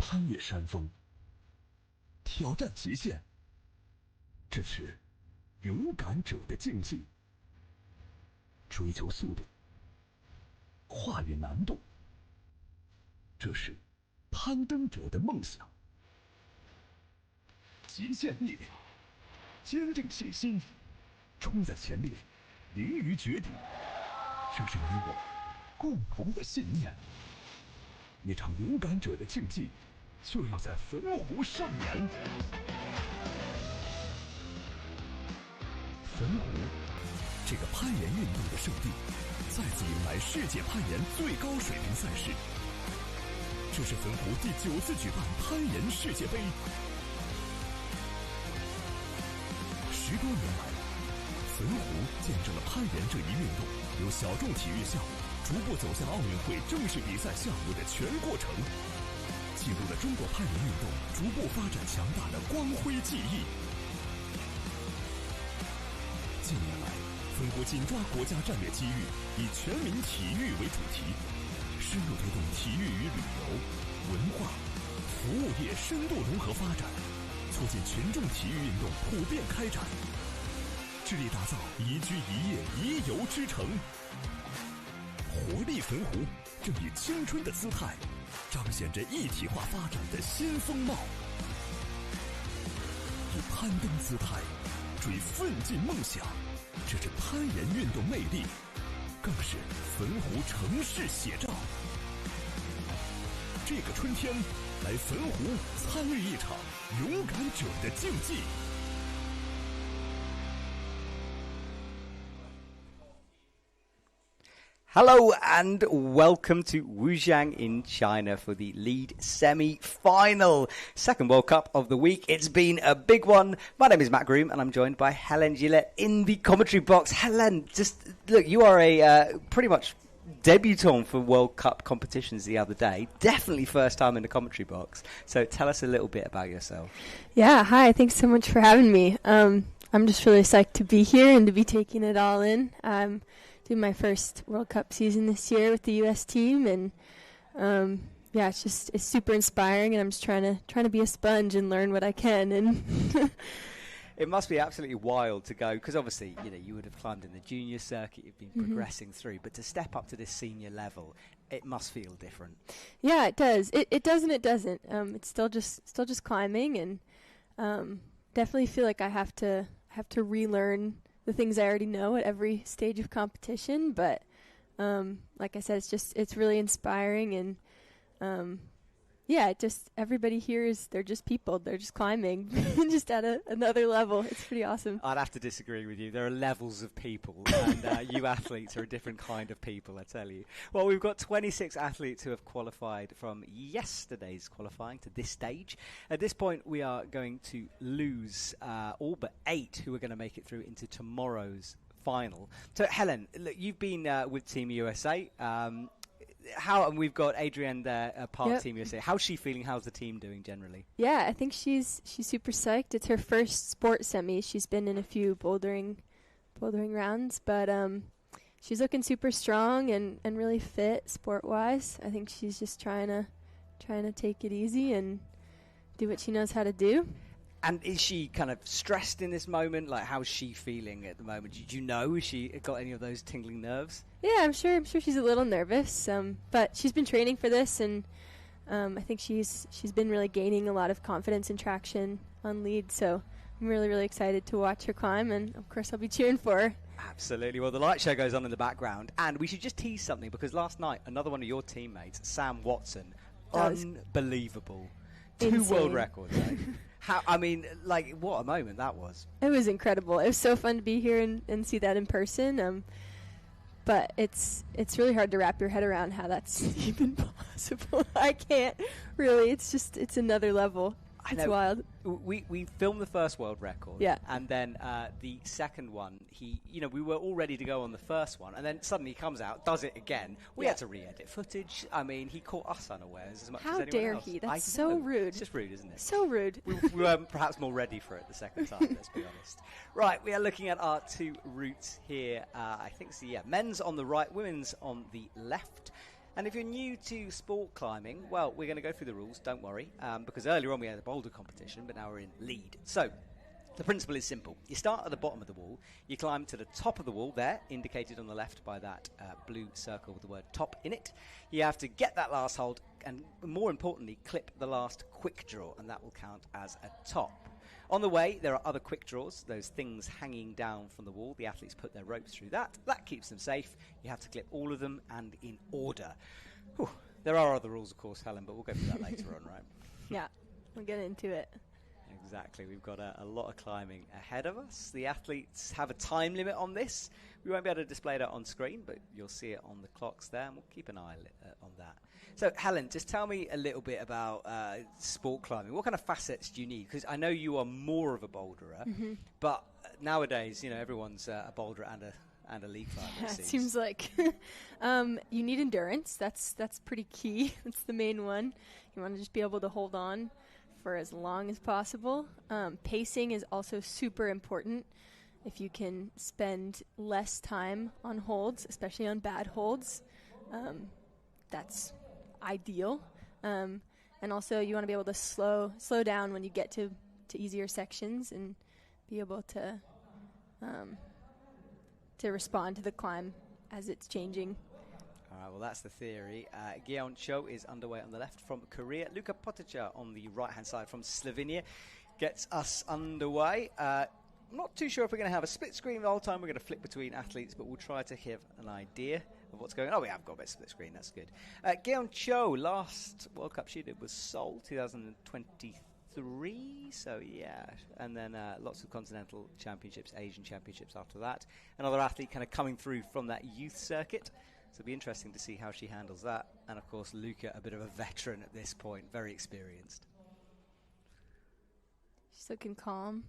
攀越山峰，挑战极限，这是勇敢者的竞技。追求速度，跨越难度，这是攀登者的梦想。极限力量，坚定信心，冲在前列，凌于绝顶，这是你我共同的信念。一场勇敢者的竞技就要在汾湖上演。汾湖，这个攀岩运动的圣地，再次迎来世界攀岩最高水平赛事。这是汾湖第9次举办攀岩世界杯。10多年来，汾湖见证了攀岩这一运动由小众体育项目逐步走向奥运会正式比赛项目的全过程，记录了中国攀岩运动逐步发展强大的光辉记忆。近年来，汾湖紧抓国家战略机遇，以全民体育为主题，深入推动体育与旅游、文化、服务业深度融合发展，促进群众体育运动普遍开展，致力打造宜居宜业宜游之城。活力汾湖正以青春的姿态，彰显着一体化发展的新风貌。以攀登姿态追奋进梦想，这是攀岩运动魅力，更是汾湖城市写照。这个春天，来汾湖参与一场勇敢者的竞技。Hello and welcome to Wujiang in China for the lead semi-final. Second World Cup of the week. It's been a big one. My name is Matt Groom and I'm joined by Helen Gillette in the commentary box. Helen, just look, you are a pretty much debutant for World Cup competitions the other day. Definitely first time in the commentary box. So tell us a little bit about yourself. Yeah, hi. Thanks so much for having me. I'm just really psyched to be here and to be taking it all in. Doing my first World Cup season this year with the U.S. team, and yeah, it's super inspiring, and I'm just trying to be a sponge and learn what I can. And it must be absolutely wild to go, because obviously, you know, you would have climbed in the junior circuit, you've been progressing through, but to step up to this senior level, it must feel different. Yeah, it does. It does and it doesn't. It's still just climbing, and definitely feel like I have to relearn the things I already know at every stage of competition, but like I said, it's really inspiring, and yeah, everybody here they're just people, they're just climbing just at another level. It's pretty awesome. I'd have to disagree with you. There are levels of people, and you athletes are a different kind of people, I tell you. Well, we've got 26 athletes who have qualified from yesterday's qualifying to this stage. At this point, we are going to lose all but 8 who are going to make it through into tomorrow's final. So, Helen, look, you've been with Team USA. And we've got Adrienne there, part of Team USA. How's she feeling? How's the team doing generally? Yeah, I think she's super psyched. It's her first sport semi. She's been in a few bouldering rounds, but she's looking super strong and really fit sport-wise. I think she's just trying to take it easy and do what she knows how to do. And is she kind of stressed in this moment? Like, how's she feeling at the moment? Did you know? Has she got any of those tingling nerves? Yeah, I'm sure she's a little nervous, but she's been training for this, and I think she's been really gaining a lot of confidence and traction on lead. So I'm really, really excited to watch her climb, and of course I'll be cheering for her. Absolutely. Well, the light show goes on in the background, and we should just tease something, because last night another one of your teammates, Sam Watson, unbelievable, 2 world records. Right? What a moment that was. It was incredible. It was so fun to be here and see that in person. But it's really hard to wrap your head around how that's even possible. I can't really. It's another level. It's wild. We filmed the first world record. Yeah. And then the second one, we were all ready to go on the first one, and then suddenly he comes out, does it again. We had to re-edit footage. I mean, he caught us unawares as much as anyone else. How dare he? That's so rude. It's just rude, isn't it? So rude. we were perhaps more ready for it the second time, let's be honest. Right, we are looking at our 2 routes here. I think so, yeah. Men's on the right, women's on the left. And if you're new to sport climbing, well, we're going to go through the rules, don't worry, because earlier on we had a boulder competition, but now we're in lead. So the principle is simple. You start at the bottom of the wall, you climb to the top of the wall there, indicated on the left by that blue circle with the word top in it. You have to get that last hold and, more importantly, clip the last quick draw, and that will count as a top. On the way, there are other quick draws, those things hanging down from the wall. The athletes put their ropes through that. That keeps them safe. You have to clip all of them and in order. Whew. There are other rules, of course, Helen, but we'll go through that later on, right? Yeah, we'll get into it. Exactly. We've got a lot of climbing ahead of us. The athletes have a time limit on this. We won't be able to display that on screen, but you'll see it on the clocks there, and we'll keep an eye on that. So, Helen, just tell me a little bit about sport climbing. What kind of facets do you need? Because I know you are more of a boulderer, but nowadays, you know, everyone's a boulderer and a lead climber. Yeah, it seems like you need endurance. That's pretty key. That's the main one. You want to just be able to hold on for as long as possible. Pacing is also super important. If you can spend less time on holds, especially on bad holds, that's ideal. And also you want to be able to slow down when you get to easier sections and be able to respond to the climb as it's changing. All right, well, that's the theory. Keqiao is underway on the left from Korea. Luka Potica on the right-hand side from Slovenia gets us underway. I'm not too sure if we're going to have a split screen the whole time. We're going to flip between athletes, but we'll try to have an idea of what's going on. Oh, we have got a bit of split screen. That's good. Keqiao, last World Cup she did was Seoul 2023. So, yeah. And then lots of continental championships, Asian championships after that. Another athlete kind of coming through from that youth circuit. So it'll be interesting to see how she handles that. And, of course, Luka, a bit of a veteran at this point, very experienced. She's looking calm,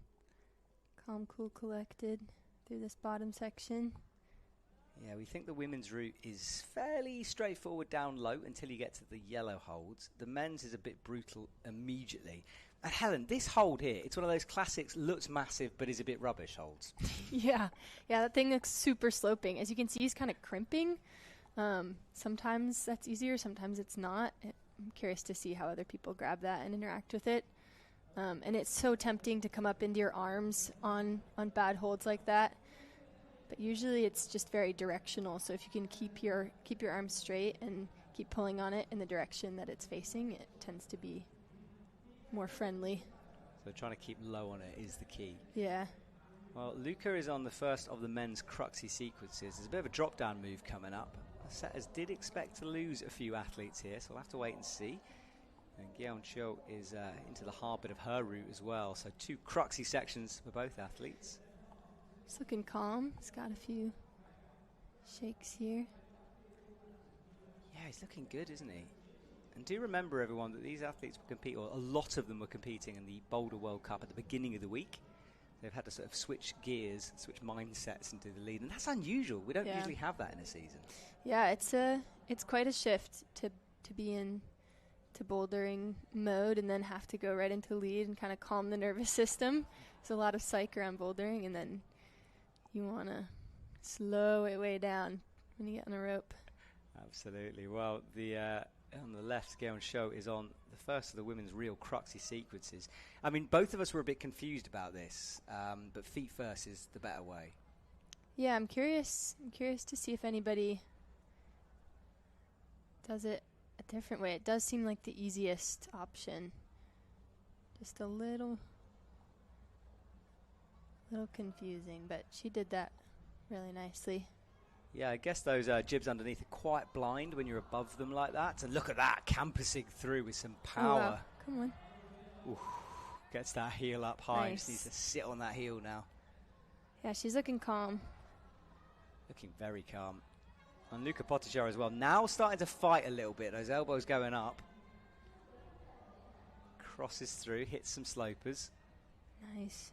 cool, collected through this bottom section. Yeah, we think the women's route is fairly straightforward down low until you get to the yellow holds. The men's is a bit brutal immediately. And Helen, this hold here, it's one of those classics, looks massive but is a bit rubbish holds. Yeah, that thing looks super sloping. As you can see, it's kind of crimping. Sometimes that's easier, sometimes it's not. I'm curious to see how other people grab that and interact with it. And it's so tempting to come up into your arms on bad holds like that. But usually it's just very directional. So if you can keep your arms straight and keep pulling on it in the direction that it's facing, it tends to be more friendly. So trying to keep low on it is the key. Yeah. Well, Luka is on the first of the men's Cruxy sequences. There's a bit of a drop-down move coming up. The setters did expect to lose a few athletes here, so we'll have to wait and see. And Keqiao is into the hard bit of her route as well. So 2 Cruxy sections for both athletes. He's looking calm. He's got a few shakes here. Yeah, he's looking good, isn't he? And do remember, everyone, that these athletes will compete, or a lot of them were competing in the Boulder World Cup at the beginning of the week. They've had to sort of switch gears, switch mindsets into the lead. And that's unusual. We don't usually have that in a season. Yeah, it's quite a shift to be in to bouldering mode and then have to go right into lead and kind of calm the nervous system. There's a lot of psych around bouldering, and then you want to slow it way down when you get on a rope. Absolutely. Well, on the left, Keqiao is on the first of the women's real Cruxy sequences. I mean, both of us were a bit confused about this, but feet first is the better way. Yeah, I'm curious to see if anybody does it a different way. It does seem like the easiest option. Just a little confusing, but she did that really nicely. Yeah, I guess those jibs underneath are quite blind when you're above them like that. And look at that, campusing through with some power. Oh, wow. Come on. Ooh, gets that heel up high. Nice. Just needs to sit on that heel now. Yeah, she's looking calm. Looking very calm. And Luka Potica as well. Now starting to fight a little bit. Those elbows going up. Crosses through, hits some slopers. Nice.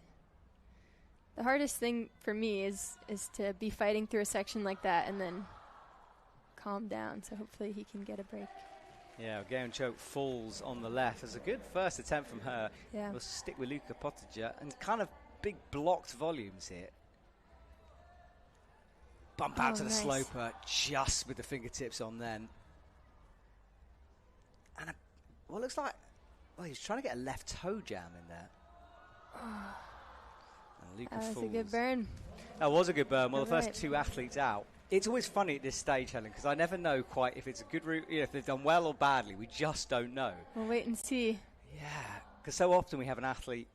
The hardest thing for me is to be fighting through a section like that and then calm down. So hopefully he can get a break. Yeah, Keqiao falls on the left. It's a good first attempt from her. Yeah. We'll stick with Luka Potica and kind of big blocked volumes here. Bump out to the nice. sloper just with the fingertips on then. And what looks like, he's trying to get a left toe jam in there. And Luca That was falls. a good burn. That was a good burn. Well, the Right. first two athletes out. It's always funny at this stage, Helen, because I never know quite if it's a good route, if they've done well or badly. We just don't know. We'll wait and see. Yeah, because so often we have an athlete,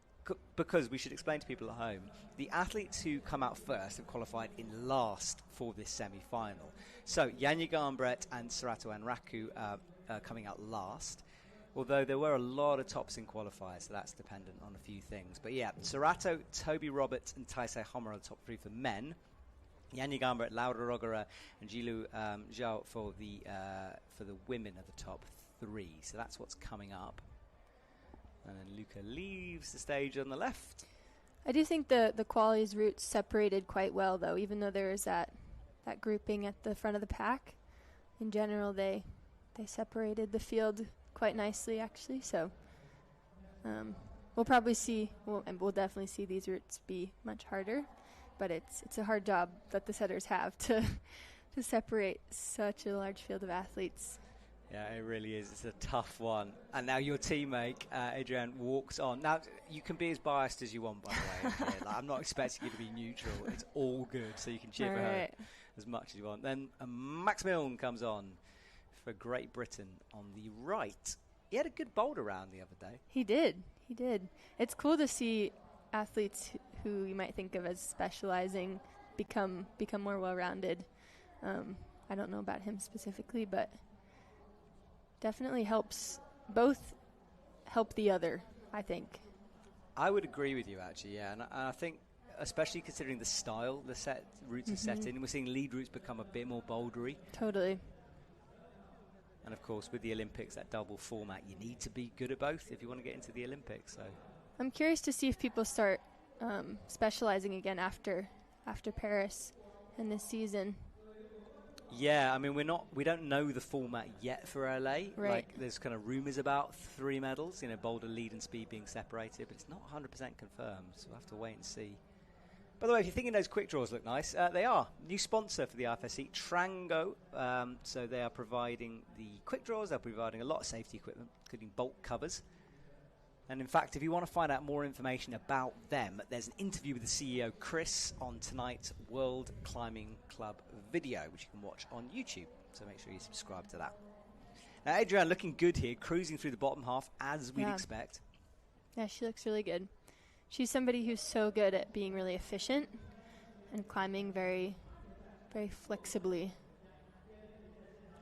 because we should explain to people at home, the athletes who come out first have qualified in last for this semi-final. So Janja Garnbret and Serato Anraku are coming out last, although there were a lot of tops in qualifiers, so that's dependent on a few things. But yeah, Serato, Toby Roberts and Taisei Homer are the top three for men. Janja Garnbret, Laura Rogera and Jilu Zhao for the women are the top three. So that's what's coming up. And then Luca leaves the stage on the left. I do think the qualies routes separated quite well, though, even though there is that grouping at the front of the pack. In general, they separated the field quite nicely, actually. So we'll probably see, and we'll definitely see these routes be much harder. But it's a hard job that the setters have to separate such a large field of athletes. Yeah, it really is. It's a tough one. And now your teammate, Adrian, walks on. Now, you can be as biased as you want, by the way. Okay? Like, I'm not expecting you to be neutral. It's all good, so you can cheer for her as much as you want. Then Max Milne comes on for Great Britain on the right. He had a good Boulder round the other day. He did. It's cool to see athletes who you might think of as specializing become more well-rounded. I don't know about him specifically, but definitely helps both help the other, I think. I would agree with you, actually, yeah. And I think, especially considering the style the routes are set in, we're seeing lead routes become a bit more bouldery. Totally. And, of course, with the Olympics, that double format, you need to be good at both if you want to get into the Olympics. So I'm curious to see if people start specializing again after Paris and this season. Yeah, I mean, we don't know the format yet for LA. Right. Like, there's kind of rumours about 3 medals, Boulder, lead and speed being separated, but it's not 100% confirmed, so we'll have to wait and see. By the way, if you're thinking those quick draws look nice, they are. New sponsor for the IFSC, Trango. So they are providing the quick draws. They're providing a lot of safety equipment, including bolt covers. And in fact, if you want to find out more information about them, there's an interview with the CEO, Chris, on tonight's World Climbing Club video, which you can watch on YouTube. So make sure you subscribe to that. Now, Adrienne looking good here, cruising through the bottom half, as we'd expect. Yeah, she looks really good. She's somebody who's so good at being really efficient and climbing very, very flexibly.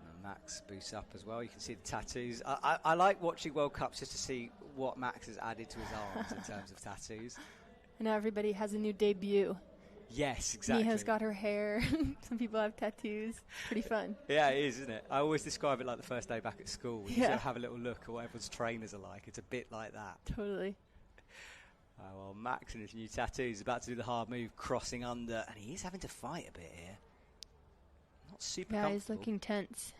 And Max boosts up as well. You can see the tattoos. I like watching World Cups just to see what Max has added to his arms in terms of tattoos. And now everybody has a new debut. Yes, exactly. Miho's got her hair. Some people have tattoos. Pretty fun. Yeah, it is, isn't it? I always describe it like the first day back at school. You sort of have a little look at what everyone's trainers are like. It's a bit like that. Totally. Well, Max in his new tattoos is about to do the hard move, crossing under, and he is having to fight a bit here. Not super comfortable. He's looking tense.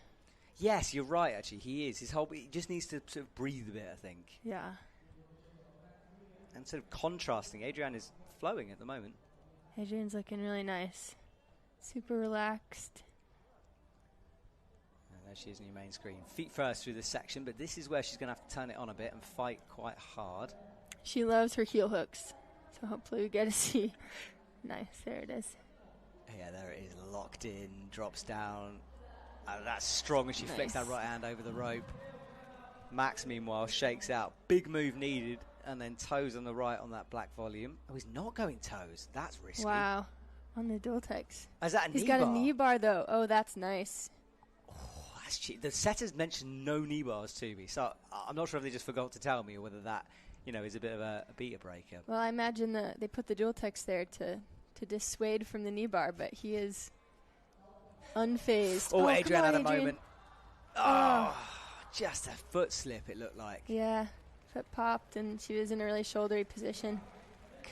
Yes, you're right, actually. He is. He just needs to sort of breathe a bit, I think. Yeah. And sort of contrasting. Adrienne is flowing at the moment. Adrienne's looking really nice. Super relaxed. And there she is on your main screen. Feet first through this section, but this is where she's going to have to turn it on a bit and fight quite hard. She loves her heel hooks, so hopefully we get to see. Nice, there it is. Yeah, there it is, locked in, drops down. That's strong as she flicks that right hand over the rope. Max, meanwhile, shakes out. Big move needed, and then toes on the right on that black volume. Oh, he's not going toes. That's risky. Wow, on the dual tex. Is that a knee bar? He's got a knee bar, though. Oh, that's nice. Oh, that's cheap. The setters mentioned no knee bars to me, so I'm not sure if they just forgot to tell me or whether that, is a bit of a beta breaker. Well, I imagine they put the dual tex there to dissuade from the knee bar, but he is unfazed. Oh, Adrienne had a moment. Oh, just a foot slip, it looked like. Yeah, foot popped, and she was in a really shouldery position.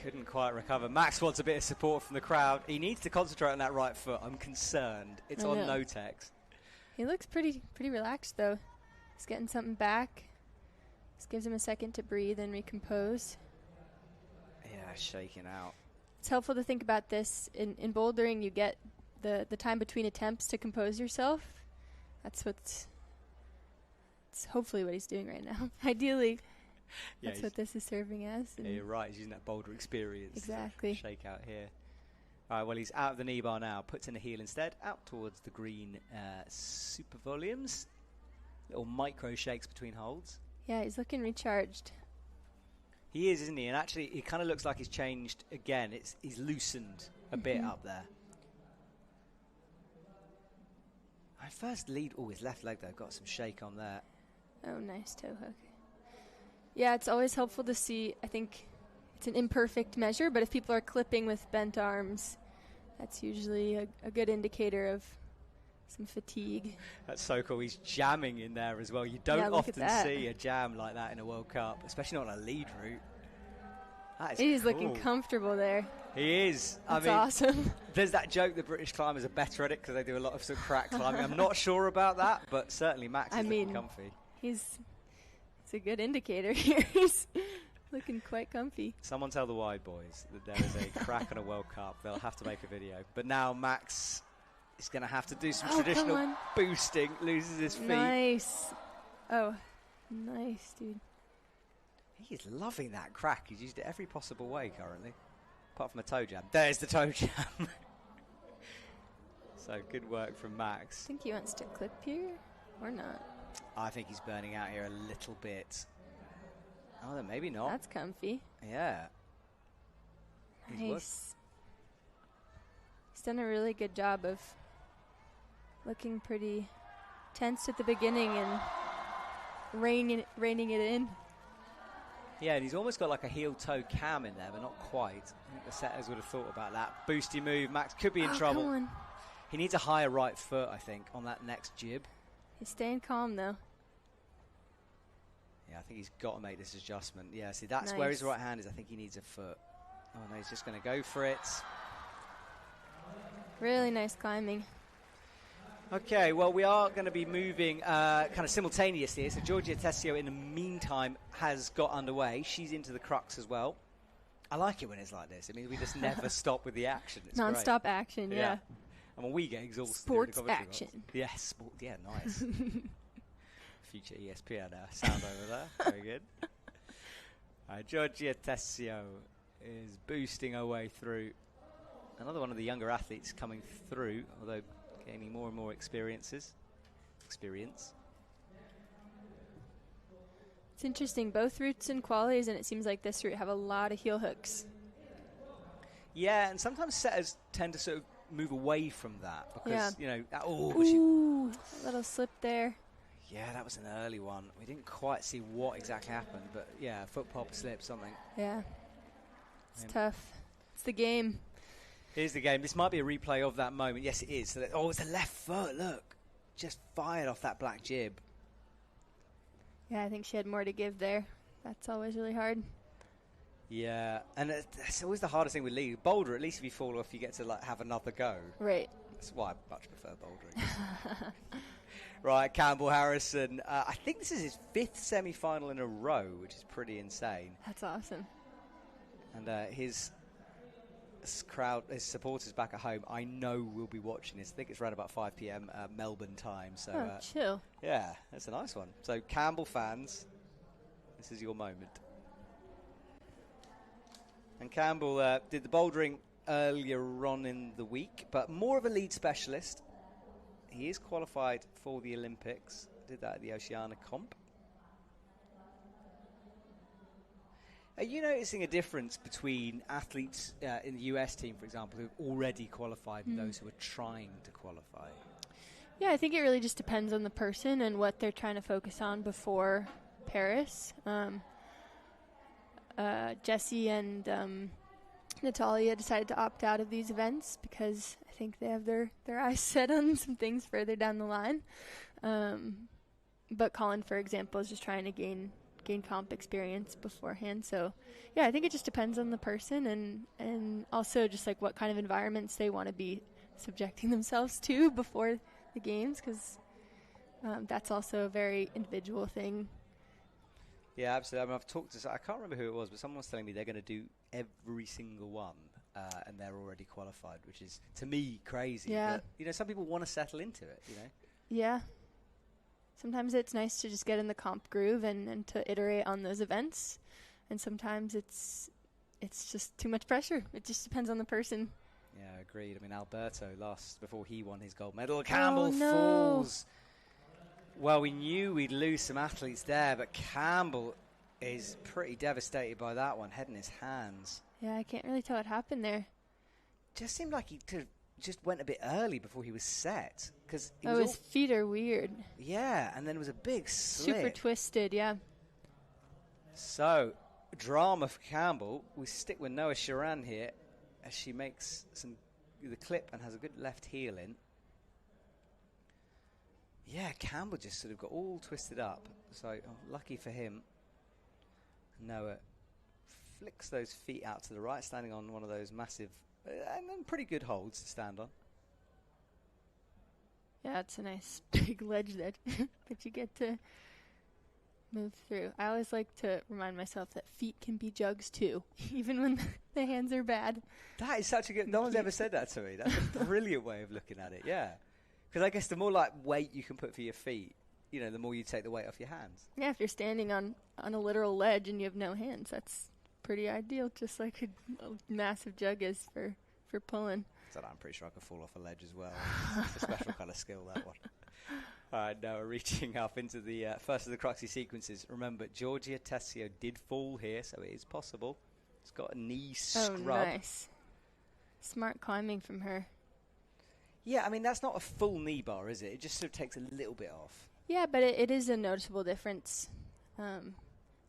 Couldn't quite recover. Max wants a bit of support from the crowd. He needs to concentrate on that right foot. I'm concerned. It's on no text. He looks pretty relaxed, though. He's getting something back. This gives him a second to breathe and recompose. Yeah, shaking out. It's helpful to think about this. In bouldering, you get the time between attempts to compose yourself. That's what's that's hopefully what he's doing right now. Ideally, Yeah, that's what this is serving as. Yeah, you're right. He's using that Boulder experience. Exactly. To shake out here. All right, well, he's out of the knee bar now. Puts in a heel instead. Out towards the green super volumes. Little micro shakes between holds. Yeah, he's looking recharged. He is, isn't he? And actually, it kind of looks like he's changed again. He's loosened a bit up there. My first lead. Oh, his left leg, though. Got some shake on there. Oh, nice toe hook. Yeah, it's always helpful to see. I think it's an imperfect measure, but if people are clipping with bent arms, that's usually a good indicator of some fatigue. That's so cool. He's jamming in there as well. You don't often see a jam like that in a World Cup, especially not on a lead route. That is He's cool. looking comfortable there. He is. That's I mean, awesome. There's that joke that British climbers are better at it because they do a lot of sort of crack climbing. I'm not sure about that, but certainly Max is looking comfy. It's a good indicator here. He's looking quite comfy. Someone tell the wide boys that there is a crack on a World Cup. They'll have to make a video. But now Max is going to have to do some traditional boosting, loses his feet. Nice. Oh, nice, dude. He is loving that crack. He's used it every possible way currently, apart from a toe jam. There's the toe jam. So good work from Max. I think he wants to clip here, or not. I think he's burning out here a little bit. Oh, then maybe not. That's comfy. Yeah. Nice. He's done a really good job of looking pretty tense at the beginning and reining it in. Yeah, and he's almost got like a heel-toe cam in there, but not quite. I think the setters would have thought about that. Boosty move. Max could be in trouble. Come on. He needs a higher right foot, I think, on that next jib. He's staying calm, though. Yeah, I think he's got to make this adjustment. Yeah, see, that's where his right hand is. I think he needs a foot. Oh, no, he's just going to go for it. Really nice climbing. Okay, well, we are going to be moving kind of simultaneously here. So Georgia Tessio, in the meantime, has got underway. She's into the Crux as well. I like it when it's like this. It means we just never stop with the action. It's non-stop action, yeah. And when we get exhausted. Sports action. Yeah, sport. Yeah, nice. Future ESPN sound over there. Very good. Georgia Tessio is boosting her way through. Another one of the younger athletes coming through, although gaining more and more experience. It's interesting. Both routes and qualies, and it seems like this route have a lot of heel hooks. Yeah, and sometimes setters tend to sort of move away from that because, you know, ooh, a little slip there. Yeah, that was an early one. We didn't quite see what exactly happened, but yeah, foot pop, slip, something. Yeah, it's tough. It's the game. Here's the game. This might be a replay of that moment. Yes, it is. So it's a left foot. Look, just fired off that black jib. Yeah, I think she had more to give there. That's always really hard. Yeah, and it's always the hardest thing with lead. Boulder, at least if you fall off, you get to like have another go. Right. That's why I much prefer bouldering. Right, Campbell Harrison. I think this is his 5th semi-final in a row, which is pretty insane. That's awesome. And his crowd, his supporters back at home, I know will be watching this. I think it's around about 5 p.m. Melbourne time. So chill. Yeah, that's a nice one. So Campbell fans, this is your moment. And Campbell did the bouldering earlier on in the week, but more of a lead specialist. He is qualified for the Olympics. Did that at the Oceania Comp. Are you noticing a difference between athletes in the US team, for example, who've already qualified and those who are trying to qualify? Yeah, I think it really just depends on the person and what they're trying to focus on before Paris. Jessie and Natalia decided to opt out of these events because I think they have their eyes set on some things further down the line. But Colin, for example, is just trying to gain comp experience beforehand. So, yeah, I think it just depends on the person and also just like what kind of environments they want to be subjecting themselves to before the games, because that's also a very individual thing. Yeah, absolutely. I mean, I've talked to, I can't remember who it was, but someone was telling me they're going to do every single one, and they're already qualified, which is, to me, crazy. Yeah. But, you know, some people want to settle into it, you know? Yeah. Sometimes it's nice to just get in the comp groove and to iterate on those events. And sometimes it's just too much pressure. It just depends on the person. Yeah, agreed. I mean, Alberto lost before he won his gold medal. Campbell no. falls. Well, we knew we'd lose some athletes there, but Campbell is pretty devastated by that one, head in his hands. Yeah, I can't really tell what happened there. Just seemed like he just went a bit early before he was set. Cause his feet are weird. Yeah, and then it was a big slip. Super twisted, yeah. So, drama for Campbell. We stick with Noah Sharan here as she makes the clip and has a good left heel in. Yeah, Campbell just sort of got all twisted up. So, lucky for him. Noah flicks those feet out to the right, standing on one of those massive and then pretty good holds to stand on. Yeah, it's a nice big ledge that you get to move through. I always like to remind myself that feet can be jugs too, even when the hands are bad. That is such a good... No one's ever said that to me. That's a brilliant way of looking at it, yeah. Because I guess the more like weight you can put for your feet, you know, the more you take the weight off your hands. Yeah, if you're standing on a literal ledge and you have no hands, that's pretty ideal, just like a massive jug is for pulling. So I'm pretty sure I could fall off a ledge as well. It's a special kind of skill, that one. All right, now we're reaching up into the first of the Cruxy sequences. Remember, Georgia Tessio did fall here, so it is possible. It's got a knee scrub. Oh, nice. Smart climbing from her. Yeah, I mean, that's not a full knee bar, is it? It just sort of takes a little bit off. Yeah, but it is a noticeable difference. It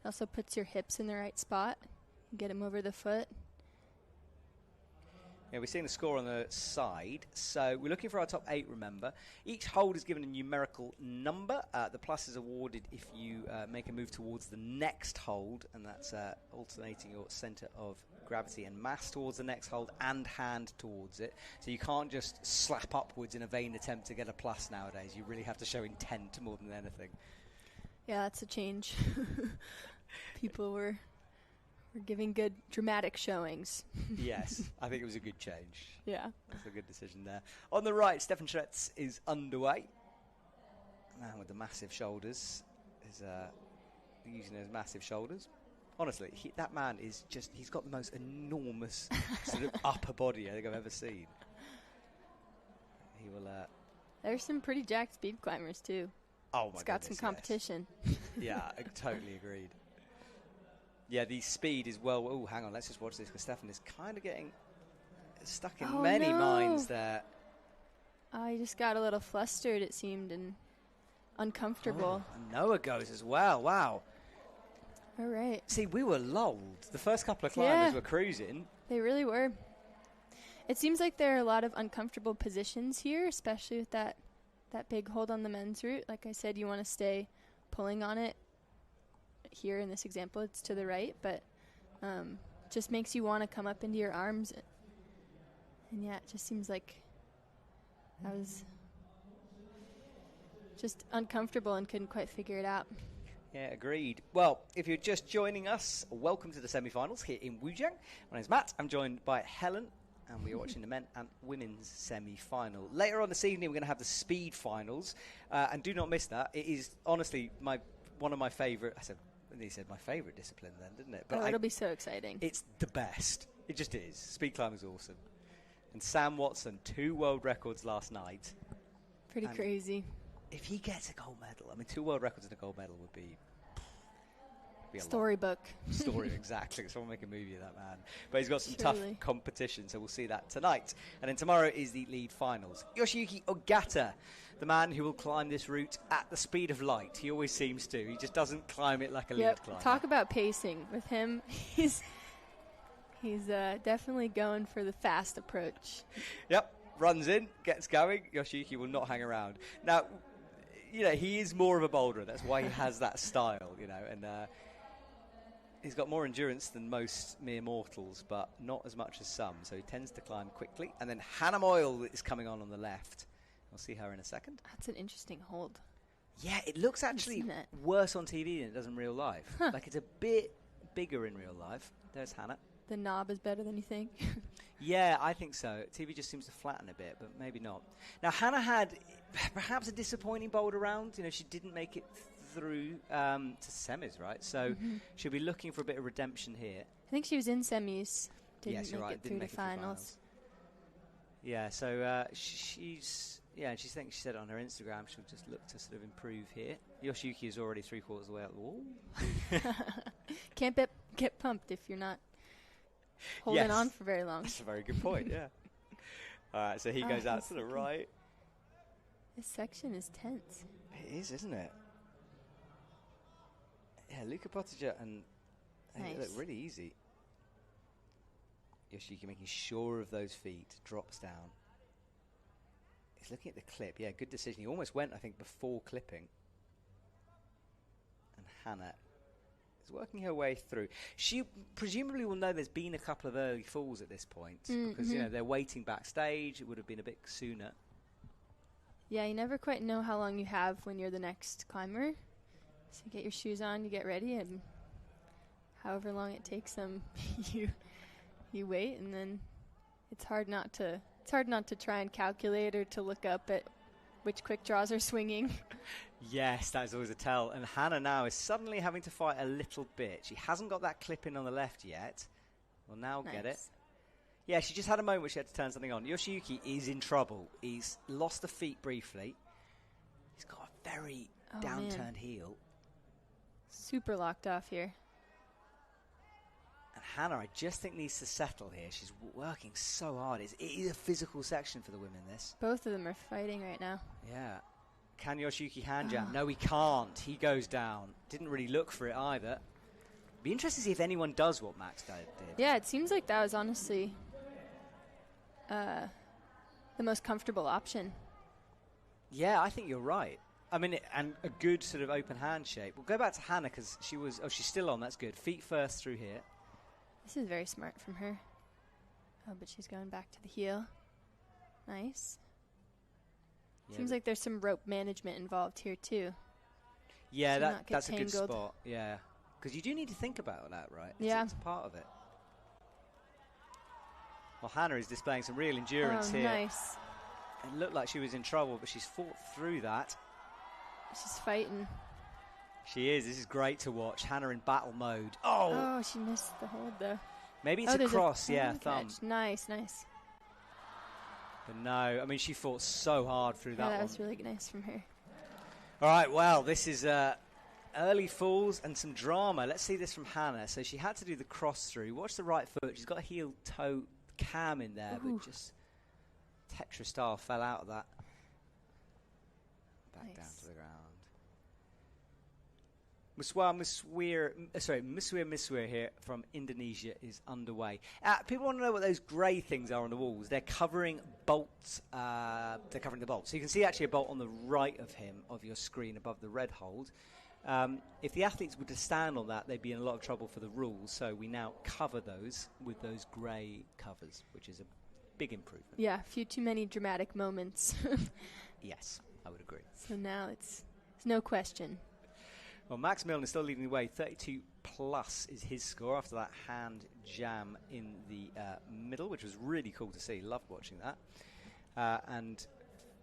also puts your hips in the right spot. Get them over the foot. Yeah, we're seeing the score on the side. So we're looking for our top 8, remember. Each hold is given a numerical number. The plus is awarded if you make a move towards the next hold, and that's alternating your center of gravity and mass towards the next hold and hand towards it. So you can't just slap upwards in a vain attempt to get a plus nowadays. You really have to show intent more than anything. Yeah, that's a change. People were giving good dramatic showings. Yes, I think it was a good change. Yeah. That's a good decision there. On the right, Stefan Schretz is underway. Man with the massive shoulders is using those massive shoulders. Honestly, that man is just, he's got the most enormous sort of upper body I think I've ever seen. He will... There's some pretty jacked speed climbers too. Oh my It's got goodness, some competition. Yes. Yeah, I totally agreed. Yeah, the speed is well... Oh, hang on, let's just watch this because Stefan is kind of getting stuck in many minds there. Oh, he just got a little flustered, it seemed, and uncomfortable. Oh, and Noah goes as well, wow. All right. See, we were lulled. The first couple of climbers were cruising. They really were. It seems like there are a lot of uncomfortable positions here, especially with that big hold on the men's route. Like I said, you want to stay pulling on it. Here in this example, it's to the right, but just makes you want to come up into your arms. And yeah, it just seems like I was just uncomfortable and couldn't quite figure it out. Yeah, agreed. Well, if you're just joining us, welcome to the semi-finals here in Wujiang. My name's Matt. I'm joined by Helen, and we are watching the men and women's semi-final. Later on this evening, we're going to have the speed finals, and do not miss that. It is honestly one of my favourite. He said my favourite discipline then, didn't it? But it'll be so exciting. It's the best. It just is. Speed climbing is awesome. And Sam Watson, 2 world records last night. Pretty crazy. If he gets a gold medal, I mean, 2 world records and a gold medal would be a storybook. Story, exactly. Someone make a movie of that man. But he's got some tough competition, so we'll see that tonight. And then tomorrow is the lead finals. Yoshiyuki Ogata, the man who will climb this route at the speed of light. He always seems to. He just doesn't climb it like a lead climber. Talk about pacing. With him, he's definitely going for the fast approach. Yep. Runs in, gets going. Yoshiyuki will not hang around. Now, you know, he is more of a boulderer. That's why he has that style, you know, and he's got more endurance than most mere mortals, but not as much as some. So he tends to climb quickly. And then Hannah Moyle is coming on the left. We'll see her in a second. That's an interesting hold. Yeah, it looks actually worse on TV than it does in real life. Like it's a bit bigger in real life. There's Hannah. The knob is better than you think. Yeah, I think so. TV just seems to flatten a bit, but maybe not. Now, Hannah had perhaps a disappointing Boulder round. You know, she didn't make it through to semis, right? So she'll be looking for a bit of redemption here. I think she was in semis. Didn't make right. it through the finals. Yeah, so she's... Yeah, and she said on her Instagram she'll just look to sort of improve here. Yoshiyuki is already 3/4 of the way out the wall. Can't get pumped if you're not holding on for very long. That's a very good point, yeah. All right, so he goes out to the right. This section is tense. It is, isn't it? Yeah, Luka Pottinger and they look really easy. Yoshiyuki making sure of those feet, drops down. He's looking at the clip. Yeah, good decision. He almost went, I think, before clipping. And Hannah is working her way through. She presumably will know there's been a couple of early falls at this point because, you know, they're waiting backstage. It would have been a bit sooner. Yeah, you never quite know how long you have when you're the next climber. So you get your shoes on, you get ready, and however long it takes them, you wait, and then it's hard not to try and calculate or to look up at which quick draws are swinging. Yes, that is always a tell. And Hannah now is suddenly having to fight a little bit. She hasn't got that clip in on the left yet. Will now get it. Yeah, she just had a moment where she had to turn something on. Yoshiyuki is in trouble. He's lost the feet briefly. He's got a very downturned heel. Super locked off here. And Hannah, I just think, needs to settle here. She's working so hard. It is a physical section for the women, this. Both of them are fighting right now. Yeah. Can Yoshiyuki hand jam? No, he can't. He goes down. Didn't really look for it either. Be interested to see if anyone does what Max did. Yeah, it seems like that was honestly the most comfortable option. Yeah, I think you're right. I mean, and a good sort of open hand shape. We'll go back to Hannah because she was... Oh, she's still on. That's good. Feet first through here. This is very smart from her. Oh, but she's going back to the heel. Nice. Yeah, seems like there's some rope management involved here, too. Yeah, that's a good spot. Yeah. Because you do need to think about that, right? It's part of it. Well, Hannah is displaying some real endurance here. Nice. It looked like she was in trouble, but she's fought through that. She's fighting. She is. This is great to watch. Hannah in battle mode. Oh, she missed the hold, though. Maybe it's a cross. Thumb. Nice. But no, I mean, she fought so hard through that one. That was really nice from her. All right, well, this is early falls and some drama. Let's see this from Hannah. So she had to do the cross through. Watch the right foot. She's got a heel-toe cam in there, but just Tetra style fell out of that. Back down to the ground. Muswir here from Indonesia is underway. People want to know what those grey things are on the walls. They're covering bolts. They're covering the bolts. So you can see actually a bolt on the right of him, of your screen, above the red hold. If the athletes were to stand on that, they'd be in a lot of trouble for the rules. So we now cover those with those grey covers, which is a big improvement. Yeah, a few too many dramatic moments. Yes, I would agree. So now it's no question. Well, Max Milne is still leading the way. 32 plus is his score after that hand jam in the middle, which was really cool to see. Loved watching that. And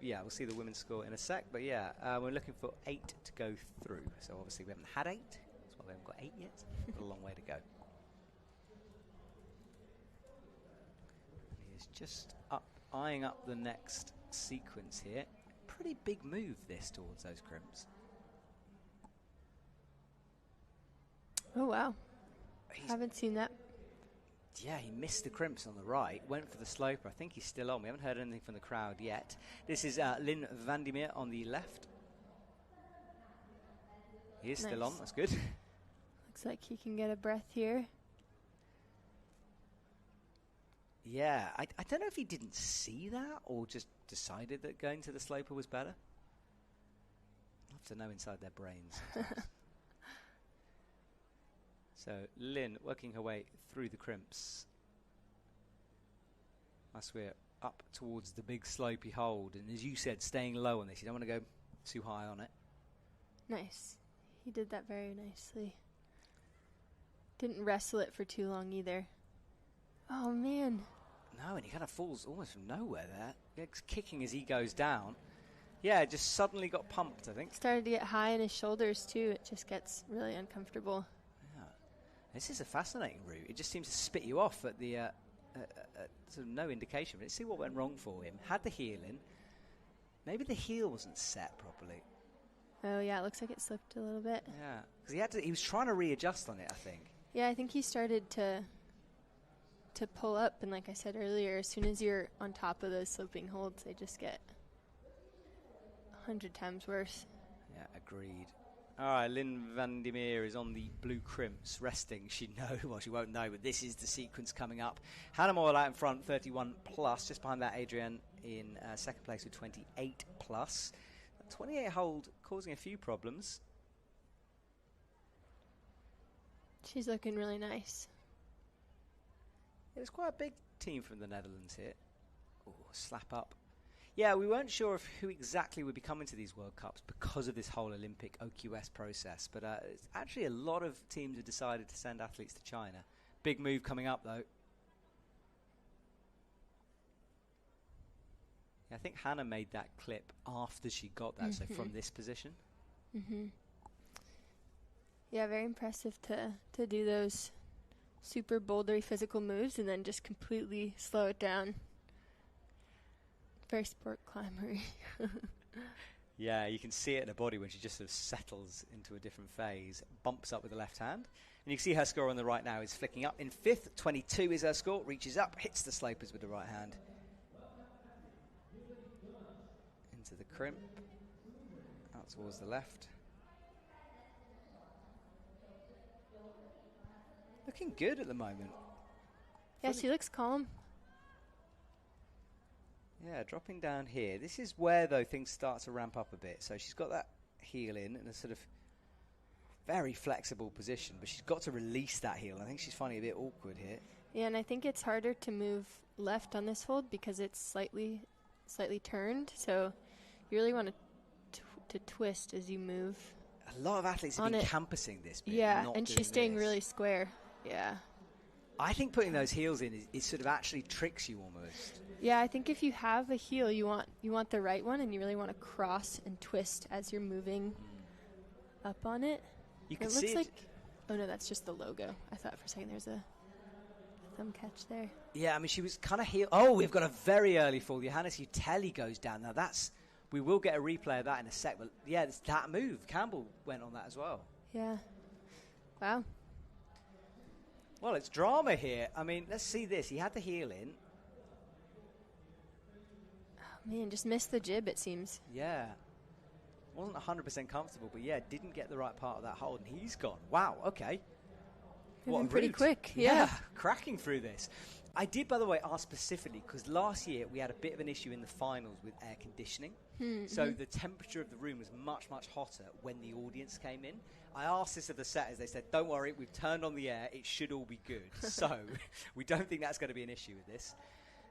yeah, we'll see the women's score in a sec. But yeah, we're looking for 8 to go through. So obviously we haven't had 8. That's why we haven't got 8 yet. Got a long way to go. He is just eyeing up the next sequence here. Pretty big move this towards those crimps. Oh, wow. Haven't seen that. Yeah, he missed the crimps on the right, went for the sloper. I think he's still on. We haven't heard anything from the crowd yet. This is Lynn Vandermeer on the left. He is still on. That's good. Looks like he can get a breath here. Yeah, I don't know if he didn't see that or just decided that going to the sloper was better. I'll have to know inside their brains sometimes. So Lynn working her way through the crimps. As we're up towards the big slopey hold, and as you said, staying low on this. You don't want to go too high on it. Nice. He did that very nicely. Didn't wrestle it for too long either. Oh, man. No, and he kind of falls almost from nowhere there. He's kicking as he goes down. Yeah, just suddenly got pumped, I think. Started to get high in his shoulders, too. It just gets really uncomfortable. Yeah. This is a fascinating route. It just seems to spit you off at the sort of no indication. Let's see what went wrong for him. Had the heel in. Maybe the heel wasn't set properly. Oh, yeah, it looks like it slipped a little bit. Yeah, because he was trying to readjust on it, I think. Yeah, I think he started to pull up, and like I said earlier, as soon as you're on top of those sloping holds, they just get 100 times worse. Yeah, agreed. All right, Lynn van der Meer is on the blue crimps, resting. She won't know, but this is the sequence coming up. Hannah Moyle out in front, 31 plus. Just behind that, Adrienne in second place with 28 plus. 28 hold causing a few problems. She's looking really nice. It was quite a big team from the Netherlands here. Ooh, slap up. Yeah, we weren't sure of who exactly would be coming to these World Cups because of this whole Olympic OQS process. But it's actually a lot of teams have decided to send athletes to China. Big move coming up, though. Yeah, I think Hannah made that clip after she got that, so from this position. Yeah, very impressive to do those super bouldery physical moves and then just completely slow it down. Very sport climbery. Yeah, you can see it in her body when she just sort of settles into a different phase, bumps up with the left hand. And you can see her score on the right now is flicking up. In fifth, 22 is her score, reaches up, hits the slopers with the right hand. Into the crimp, out towards the left. Looking good at the moment. Yeah, she looks calm. Yeah, dropping down here. This is where, though, things start to ramp up a bit. So she's got that heel in a sort of very flexible position, but she's got to release that heel. I think she's finding it a bit awkward here. Yeah, and I think it's harder to move left on this hold because it's slightly turned. So you really want to twist as you move. A lot of athletes have been campusing this bit. Yeah, and she's staying really square. Yeah. I think putting those heels in is sort of actually tricks you almost. Yeah, I think if you have a heel, you want the right one, and you really want to cross and twist as you're moving up on it. You can it see looks like. Oh no, that's just the logo. I thought for a second there's a thumb catch there. Yeah, I mean she was kind of heel. Oh, we've got a very early fall. Johannes Utelli goes down. Now we will get a replay of that in a sec. But yeah, it's that move. Campbell went on that as well. Yeah. Wow. Well, it's drama here. I mean, let's see this. He had the heel in. Oh, man, just missed the jib, it seems. Yeah. Wasn't 100% comfortable, but yeah, didn't get the right part of that hold, and he's gone. Wow, okay. What pretty quick, yeah. Cracking through this. I did, by the way, ask specifically, because last year we had a bit of an issue in the finals with air conditioning. So the temperature of the room was much, much hotter when the audience came in. I asked this of the setters. They said, don't worry, we've turned on the air. It should all be good. So we don't think that's going to be an issue with this.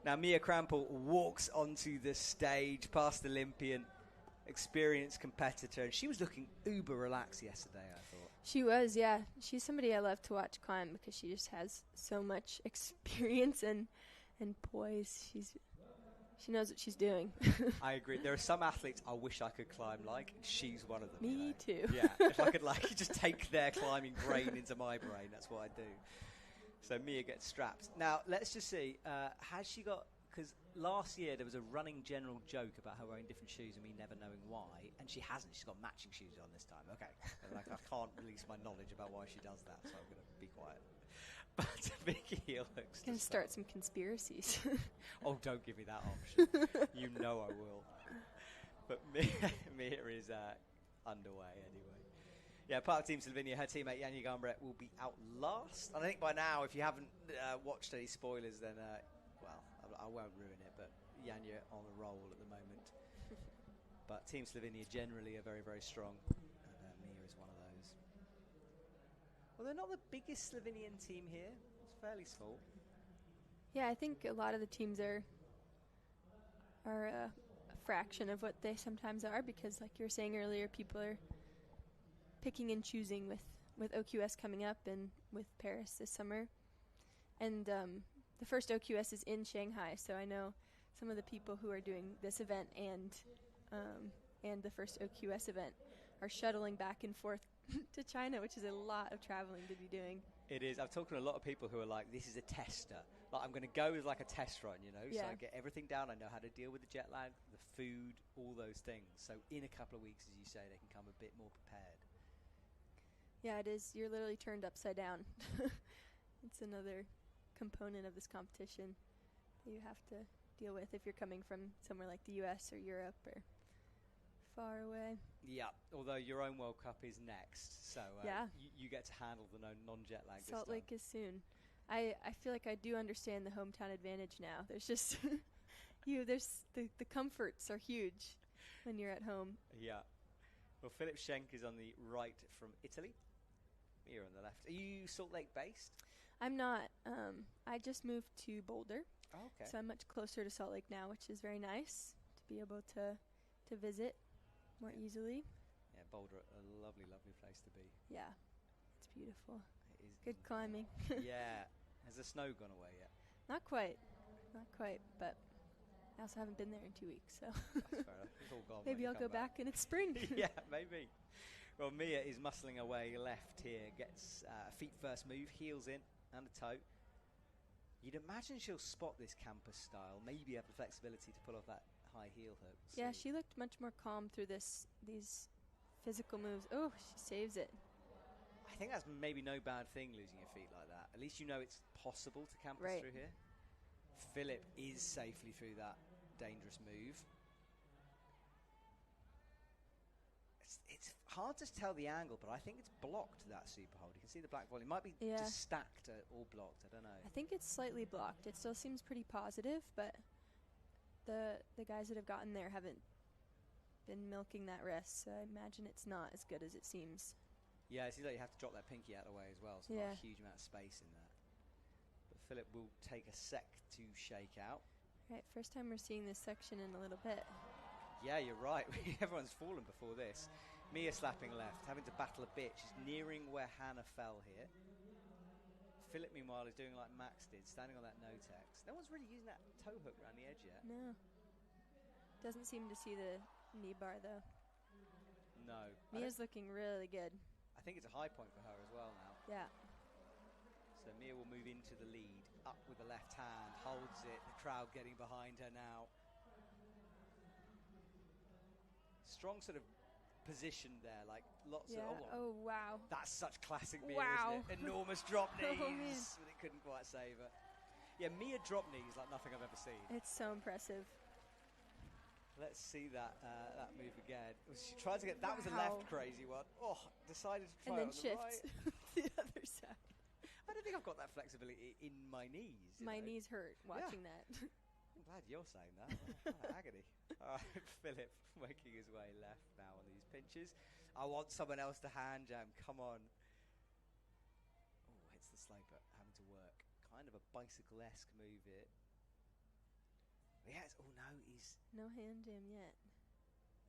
Now, Mia Krampel walks onto the stage, past Olympian, experienced competitor. And she was looking uber relaxed yesterday, I thought. She was, yeah. She's somebody I love to watch climb because she just has so much experience and poise. She knows what she's doing. I agree. There are some athletes I wish I could climb like, and she's one of them. Me too. Yeah, if I could just take their climbing brain into my brain, that's what I do. So Mia gets strapped. Now, let's just see. Has she got... Because last year there was a running general joke about her wearing different shoes and me never knowing why, and she hasn't. She's got matching shoes on this time. Okay. I can't release my knowledge about why she does that, so I'm going to be quiet. But Vicky Hill looks... Can start some conspiracies. Oh, don't give me that option. You know I will. But Mia is underway anyway. Yeah, part of Team Slovenia, her teammate Janja Garnbret will be out last. And I think by now, if you haven't watched any spoilers, then, I won't ruin it, but Janja on a roll at the moment. But Team Slovenia generally are very, very strong. And Mia is one of those. Well, they're not the biggest Slovenian team here. It's fairly small. Yeah, I think a lot of the teams are a fraction of what they sometimes are because, like you were saying earlier, people are picking and choosing with OQS coming up and with Paris this summer. And the first OQS is in Shanghai, so I know some of the people who are doing this event and the first OQS event are shuttling back and forth to China, which is a lot of traveling to be doing. It is. I've talked to a lot of people who are like, this is a tester. Like, I'm going to go with like a test run, you know, Yeah. so I get everything down. I know how to deal with the jet lag, the food, all those things. So in a couple of weeks, as you say, they can come a bit more prepared. Yeah, it is. You're literally turned upside down. It's another component of this competition that you have to deal with if you're coming from somewhere like the US or Europe or far away. Yeah, although your own World Cup is next, so Yeah. you get to handle the non-jet lag this Salt time. Lake is soon. I feel like I do understand the hometown advantage now. There's just there's the comforts are huge when you're at home. Yeah. Well, Philip Schenk is on the right from Italy. You're on the left. Are you Salt Lake based? I'm not. I just moved to Boulder, Oh, okay. so I'm much closer to Salt Lake now, which is very nice to be able to visit more easily. Yeah, Boulder, a lovely, lovely place to be. Yeah, it's beautiful. It is Good climbing. Yeah. Has the snow gone away yet? Not quite, but I also haven't been there in 2 weeks, so That's fair enough. It's all gone. when maybe you I'll come go back and it's spring. Yeah, maybe. Well, Mia is muscling away left here. Gets feet first move, heels in, and a toe. You'd imagine she'll spot this campus style, maybe have the flexibility to pull off that high heel hook. Yeah, So she looked much more calm through these physical moves. Oh, she saves it. I think that's maybe no bad thing, losing your feet like that. At least you know it's possible to campus Right. through here. Philip is safely through that dangerous move. It's hard to tell the angle, but I think it's blocked, that super hold. You can see the black volley. It might be Yeah. just stacked or blocked. I don't know. I think it's slightly blocked. It still seems pretty positive, but the guys that have gotten there haven't been milking that wrist, so I imagine it's not as good as it seems. Yeah, it seems like you have to drop that pinky out of the way as well, so not Yeah. a huge amount of space in that. But Philip will take a sec to shake out. Right, first time we're seeing this section in a little bit. Yeah, you're right. Everyone's fallen before this. Mia slapping left, having to battle a bit. She's nearing where Hannah fell here. Philip, meanwhile, is doing like Max did, standing on that no-tex. No one's really using that toe hook around the edge yet. No. Doesn't seem to see the knee bar, though. No. Mia's looking really good. I think it's a high point for her as well now. Yeah. So Mia will move into the lead, up with the left hand, holds it, the crowd getting behind her now. Strong sort of position there, like lots Yeah. of... Oh, wow. That's such classic Mia, Wow. isn't it? Enormous drop Oh, knees, man. but it couldn't quite save her. Yeah, Mia drop knees like nothing I've ever seen. It's so impressive. Let's see that that move again. She tried to get... That was a Wow. left crazy one. Oh, decided to try And then it on shifts the right. the other side. I don't think I've got that flexibility in my knees. My know. knees hurt watching that. I'm glad you're saying that. Oh, agony. All right, Philip making his way left now on these pinches. I want someone else to hand jam. Come on. Oh, hits the sloper. Having to work. Kind of a bicycle-esque move here. Yes. Oh, no, he's... No hand jam yet.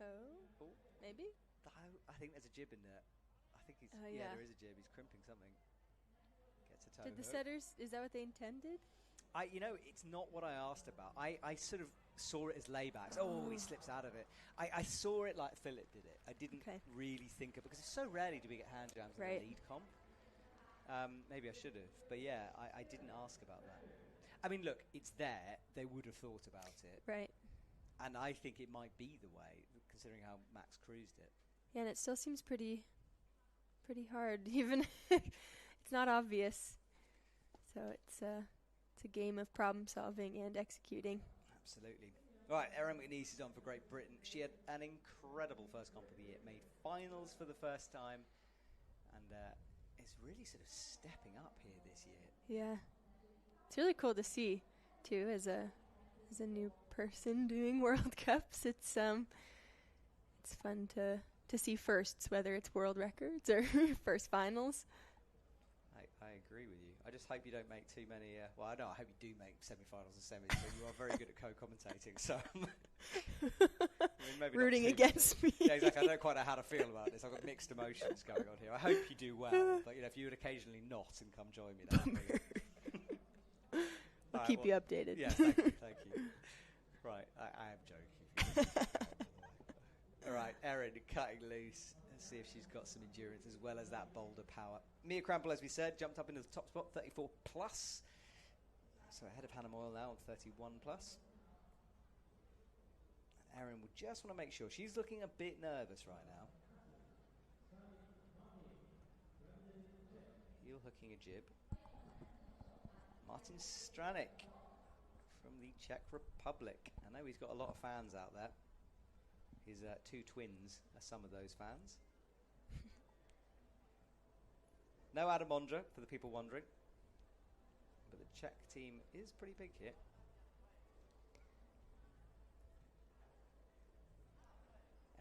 Oh, Oh, maybe? no, I think there's a jib in there. I think he's... Oh, yeah, yeah. there is a jib. He's crimping something. Gets a toe Did the hook. setters, is that what they intended? You know, it's not what I asked about. I sort of saw it as laybacks. Oh, he slips out of it. I saw it like Philip did it. I didn't Okay. really think of it, because it's so rarely do we get hand jams Right. in the lead comp. Maybe I should have. But yeah, I didn't ask about that. I mean, look, it's there. They would have thought about it. Right. And I think it might be the way, considering how Max cruised it. Yeah, and it still seems pretty hard, even it's not obvious. So it's a game of problem solving and executing. Absolutely. All right, Erin McNeese is on for Great Britain. She had an incredible first comp of the year, made finals for the first time, and is really sort of stepping up here this year. Yeah, it's really cool to see, too, as a new person doing World Cups. It's fun to see firsts, whether it's world records or first finals. I agree with you. I just hope you don't make too many... well, I hope you do make semi-finals and semis, but you are very good at co-commentating, so... I mean, maybe not Rooting too against many. me. Yeah, exactly. I don't quite know how to feel about this. I've got mixed emotions going on here. I hope you do well, but if you would occasionally not and come join me, that would be... All right, keep you updated. Yes, thank you, thank you. Right, I am joking. All right, Erin cutting loose. Let's see if she's got some endurance as well as that Boulder power. Mia Crampel, as we said, jumped up into the top spot, 34 plus. So ahead of Hannah Moyle now on 31 plus. And Erin will just want to make sure. She's looking a bit nervous right now. Heel hooking a jib. Martin Stranik from the Czech Republic. I know he's got a lot of fans out there. His two twins are some of those fans. No Adam Mondra, for the people wondering. But the Czech team is pretty big here.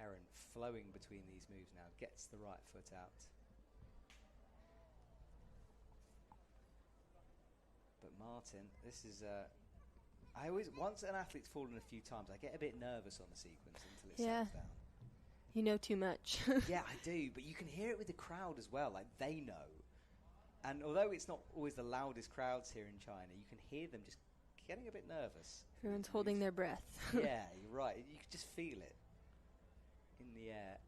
Erin flowing between these moves now. Gets the right foot out. But Martin, this is... I always, once an athlete's fallen a few times, I get a bit nervous on the sequence until it settles down. You know too much. Yeah, I do, but you can hear it with the crowd as well, like they know. And although it's not always the loudest crowds here in China, you can hear them just getting a bit nervous. Everyone's holding their breath. Yeah, you're right. You can just feel it in the air.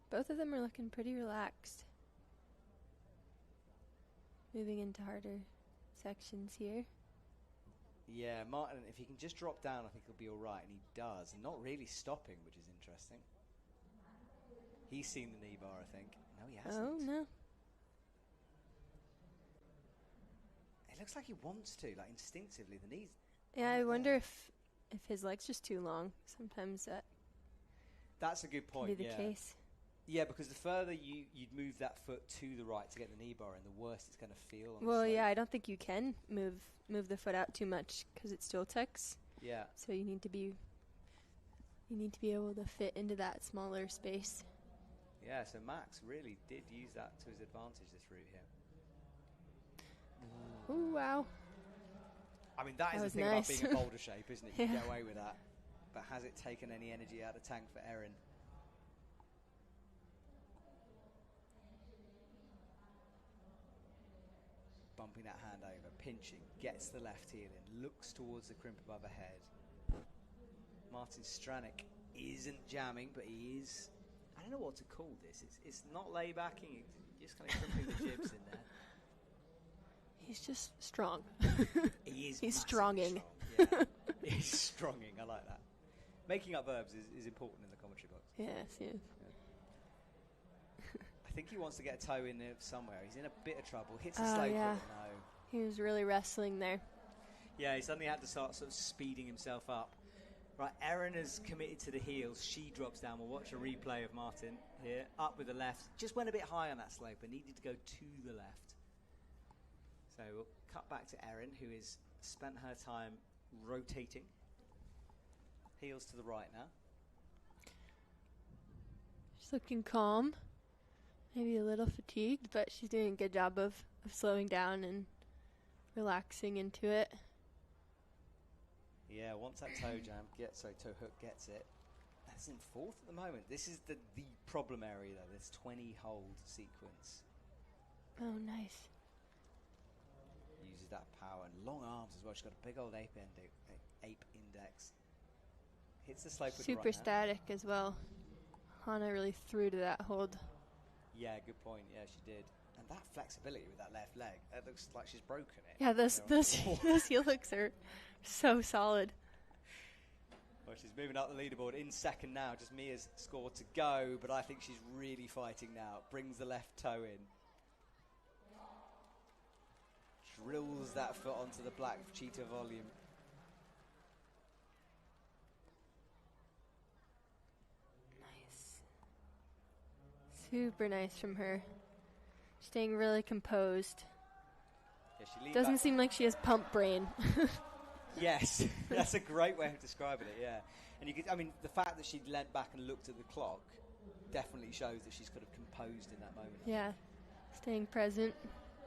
Both of them are looking pretty relaxed. Moving into harder sections here. Yeah, Martin, if he can just drop down, I think he'll be all right, and he does. And not really stopping, which is interesting. He's seen the knee bar, I think. No, he hasn't. Oh, no. It looks like he wants to, like instinctively. The knees. Yeah, I wonder if his leg's just too long. Sometimes that's a good point. Could be the case. Yeah, because the further you'd move that foot to the right to get the knee bar in, the worse it's going to feel. Well, yeah, I don't think you can move the foot out too much because it still tucks. Yeah. So you need to be able to fit into that smaller space. Yeah, so Max really did use that to his advantage this route here. Ooh, wow. I mean, that is the thing about being a boulder shape, isn't it? You get away with that. But has it taken any energy out of the tank for Erin? Bumping that hand over, pinching, gets the left heel in, looks towards the crimp above her head. Martin Stranik isn't jamming, but he is... I don't know what to call this. It's not lay-backing, it's just kind of crimping the jibs in there. He's just strong. He is. He's stronging. Strong, yeah. He's stronging, I like that. Making up verbs is important in the commentary box. Yes, yes. I think he wants to get a toe in there somewhere. He's in a bit of trouble. Hits a slow yeah. foot, no. He was really wrestling there. Yeah, he suddenly had to start sort of speeding himself up. Right, Erin has committed to the heels. She drops down. We'll watch a replay of Martin here. Up with the left. Just went a bit high on that slope and needed to go to the left. So we'll cut back to Erin, who has spent her time rotating. Heels to the right now. She's looking calm. Maybe a little fatigued, but she's doing a good job of slowing down and relaxing into it. Yeah, once that toe hook gets it. That's in fourth at the moment. This is the problem area, though, this 20-hold sequence. Oh, nice. Uses that power and long arms as well. She's got a big old ape index. Hits the slope with the right Super hand. static as well. Hannah really threw to that hold. Yeah, good point. Yeah, she did. And that flexibility with that left leg, it looks like she's broken it. Yeah, those heel hooks are so solid. Well, she's moving up the leaderboard in second now. Just Mia's score to go, but I think she's really fighting now. Brings the left toe in. Drills that foot onto the black cheetah volume. Nice. Super nice from her. Staying really composed. Yeah, she doesn't seem like she has pump brain. Yes, that's a great way of describing it, yeah. And you could, I mean, the fact that she'd leant back and looked at the clock definitely shows that she's kind of composed in that moment. Yeah, staying present.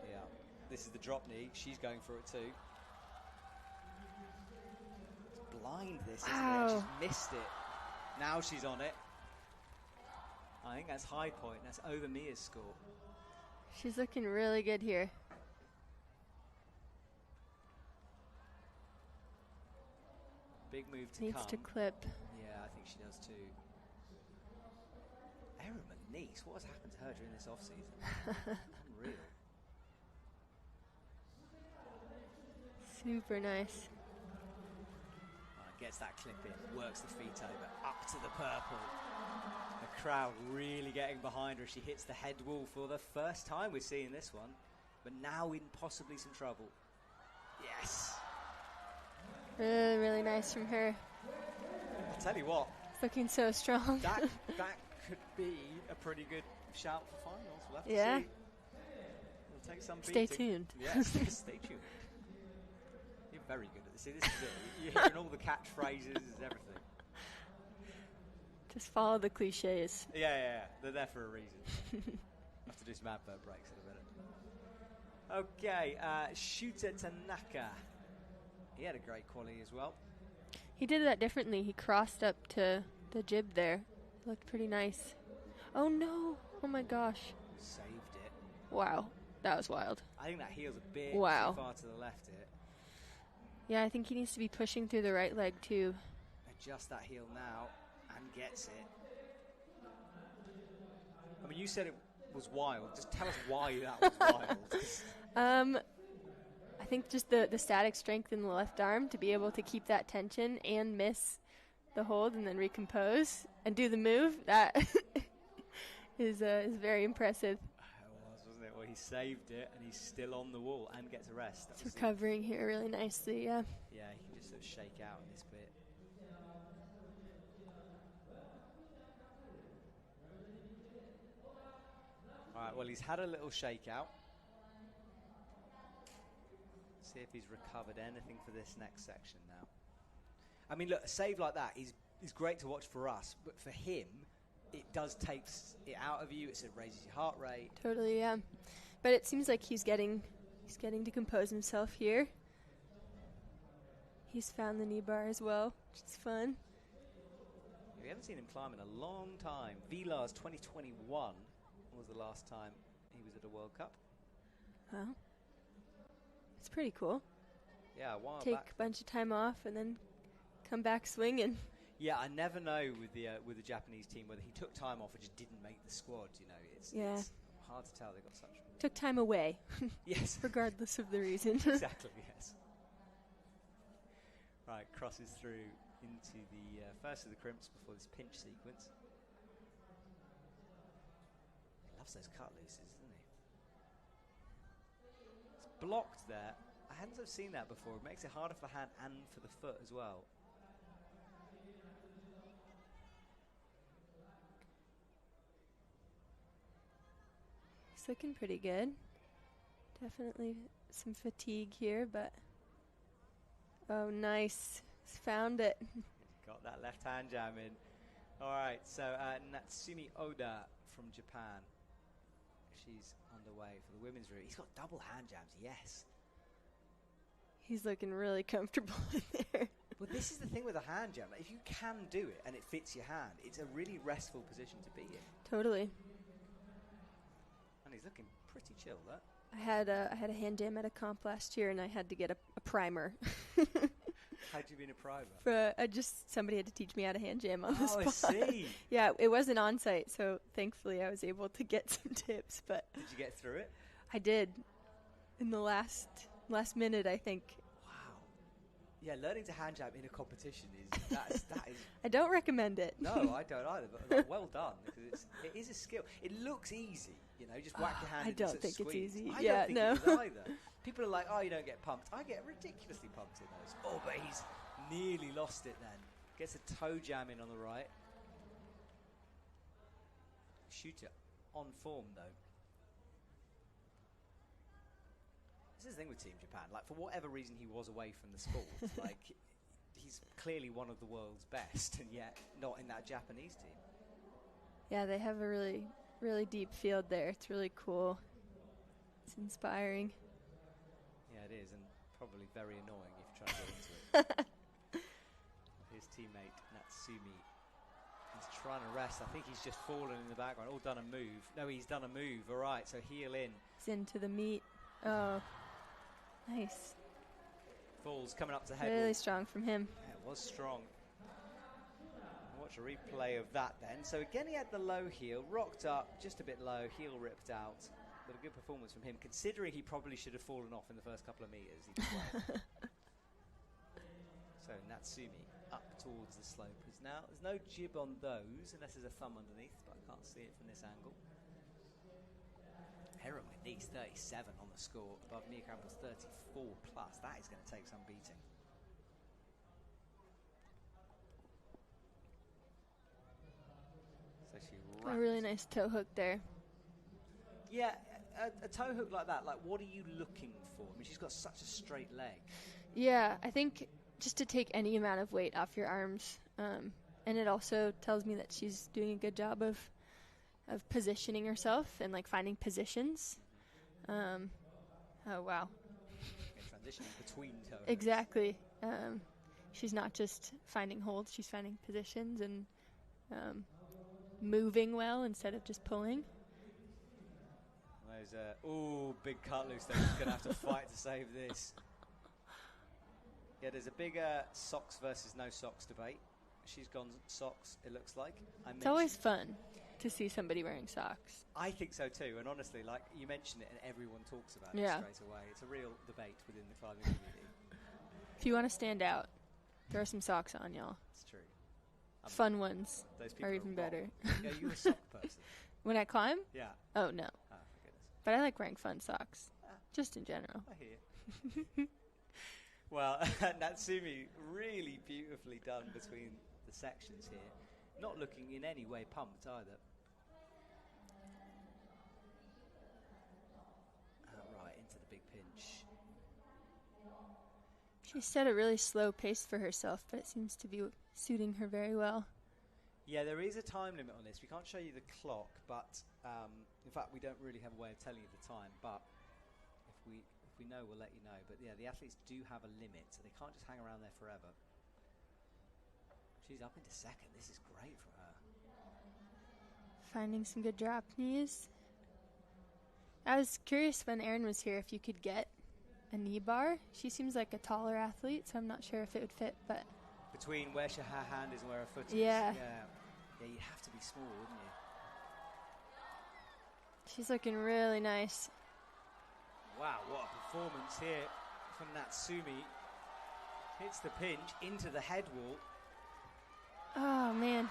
Yeah. This is the drop knee. She's going for it too. It's blind, this, isn't it? She's missed it. Now she's on it. I think that's high point. That's over Mia's score. She's looking really good here. big move to Needs come. to clip. Yeah, I think she does too. Erin McNeese, what has happened to her during this off-season? Unreal. Super nice. Gets that clip in, works the feet over, up to the purple. The crowd really getting behind her. She hits the head wall for the first time we're seeing this one, but now in possibly some trouble. Yes. Really, really nice from her. I tell you what, It's looking so strong. that could be a pretty good shout for finals. We'll have to Yeah. see. It'll take some Stay beating. tuned. Yes, stay tuned. You're very good at this. See, this is it. You're hearing all the catchphrases, everything. Just follow the cliches. Yeah. They're there for a reason. Have to do some advert breaks in a minute. Okay, Shuta Tanaka. He had a great quality as well. He did that differently. He crossed up to the jib there. Looked pretty nice. Oh no! Oh my gosh. Saved it. Wow. That was wild. I think that heel's a bit too far to the left here. Yeah, I think he needs to be pushing through the right leg too. Adjust that heel now and gets it. I mean, you said it was wild. Just tell us why that was wild. I think just the static strength in the left arm to be able to keep that tension and miss the hold and then recompose and do the move, that is very impressive. It was, wasn't it? Well, he saved it and he's still on the wall and gets a rest. It's recovering here really nicely, yeah. Yeah, he can just sort of shake out in this bit. All right, well, he's had a little shakeout. See if he's recovered anything for this next section now. I mean, look, a save like that is great to watch for us, but for him, it does take it out of you. It raises your heart rate. Totally, yeah. But it seems like he's getting to compose himself here. He's found the knee bar as well, which is fun. We haven't seen him climb in a long time. Vilar's 2021 was the last time he was at a World Cup. Wow. It's pretty cool. Yeah, a while Take back. a bunch of time off and then come back swinging. Yeah, I never know with the Japanese team whether he took time off or just didn't make the squad. You know, it's hard to tell. They got such took time away. Yes, regardless of the reason. Exactly. Yes. Right, crosses through into the first of the crimps before this pinch sequence. He loves those cut looses, doesn't he? It's blocked there. I hadn't sort of seen that before. It makes it harder for the hand and for the foot as well. He's looking pretty good. Definitely some fatigue here, but oh, nice. He's found it. Got that left hand jam in. All right, so Natsumi Oda from Japan. She's underway for the women's route. He's got double hand jams, yes. He's looking really comfortable in there. But this is the thing with a hand jam. If you can do it and it fits your hand, it's a really restful position to be in. Totally. And he's looking pretty chill, that. I had a hand jam at a comp last year, and I had to get a primer. How'd you mean a primer? Just somebody had to teach me how to hand jam on the spot. I see. Yeah, it wasn't on site, so thankfully I was able to get some tips. But did you get through it? I did. In the last minute, I think. Wow. Yeah, learning to hand jam in a competition that is. I don't recommend it. No, I don't either. But well done, because it is a skill. It looks easy, you know, just whack your hand. I and don't think squeeze. it's easy. I Yeah, don't think no. it is either. People are like, oh, you don't get pumped. I get ridiculously pumped in those. Oh, but he's nearly lost it then. Gets a toe jam in on the right. Shooter on form, though. This is the thing with Team Japan. Like, for whatever reason he was away from the sport, like, he's clearly one of the world's best, and yet not in that Japanese team. Yeah, they have a really, really deep field there. It's really cool. It's inspiring. Yeah, it is, and probably very annoying if you try to get into it. His teammate, Natsumi, he's trying to rest. I think he's just fallen in the background. Oh, done a move. No, he's done a move. All right, so heel in. He's into the meat. Oh, nice. Falls coming up to head. Really strong from him. Yeah, was strong. Watch a replay of that then. So again, he had the low heel, rocked up, just a bit low, heel ripped out. But a good performance from him, considering he probably should have fallen off in the first couple of meters. He did well. So Natsumi up towards the slopers now. There's no jib on those, unless there's a thumb underneath, but I can't see it from this angle. Heron with knees 37 on the score, above Mia Campbell's 34 plus. That is going to take some beating. So she A really nice toe hook there. Yeah, a toe hook like that, like what are you looking for? I mean, she's got such a straight leg. Yeah, I think just to take any amount of weight off your arms. And it also tells me that she's doing a good job of positioning herself and like finding positions. Oh wow. Transitioning between toe hooks. Exactly. She's not just finding holds, she's finding positions and moving well instead of just pulling. There's big cut loose there. She's going to have to fight to save this. Yeah, there's a bigger socks versus no socks debate. She's gone socks, it looks like. It's always fun to see somebody wearing socks. I think so too, and honestly, like you mentioned it and everyone talks about it straight away. It's a real debate within the climbing community. If you want to stand out, throw some socks on, y'all. It's true. Fun ones those people are even better. Yeah, you a sock person? When I climb? Yeah. Oh, no. Oh, for goodness. But I like wearing fun socks, just in general. I hear. Well, Natsumi really beautifully done between the sections here. Not looking in any way pumped either. Right, into the big pinch. She set a really slow pace for herself, but it seems to be suiting her very well. Yeah, there is a time limit on this. We can't show you the clock, but in fact, we don't really have a way of telling you the time. But if we know, we'll let you know. But yeah, the athletes do have a limit, so they can't just hang around there forever. She's up into second. This is great for her. Finding some good drop knees. I was curious when Erin was here if you could get a knee bar. She seems like a taller athlete, so I'm not sure if it would fit, but... Between where her hand is and where her foot is. Yeah. Yeah, you'd have to be small, wouldn't you? She's looking really nice. Wow, what a performance here from Natsumi. Hits the pinch into the head wall. Oh, man.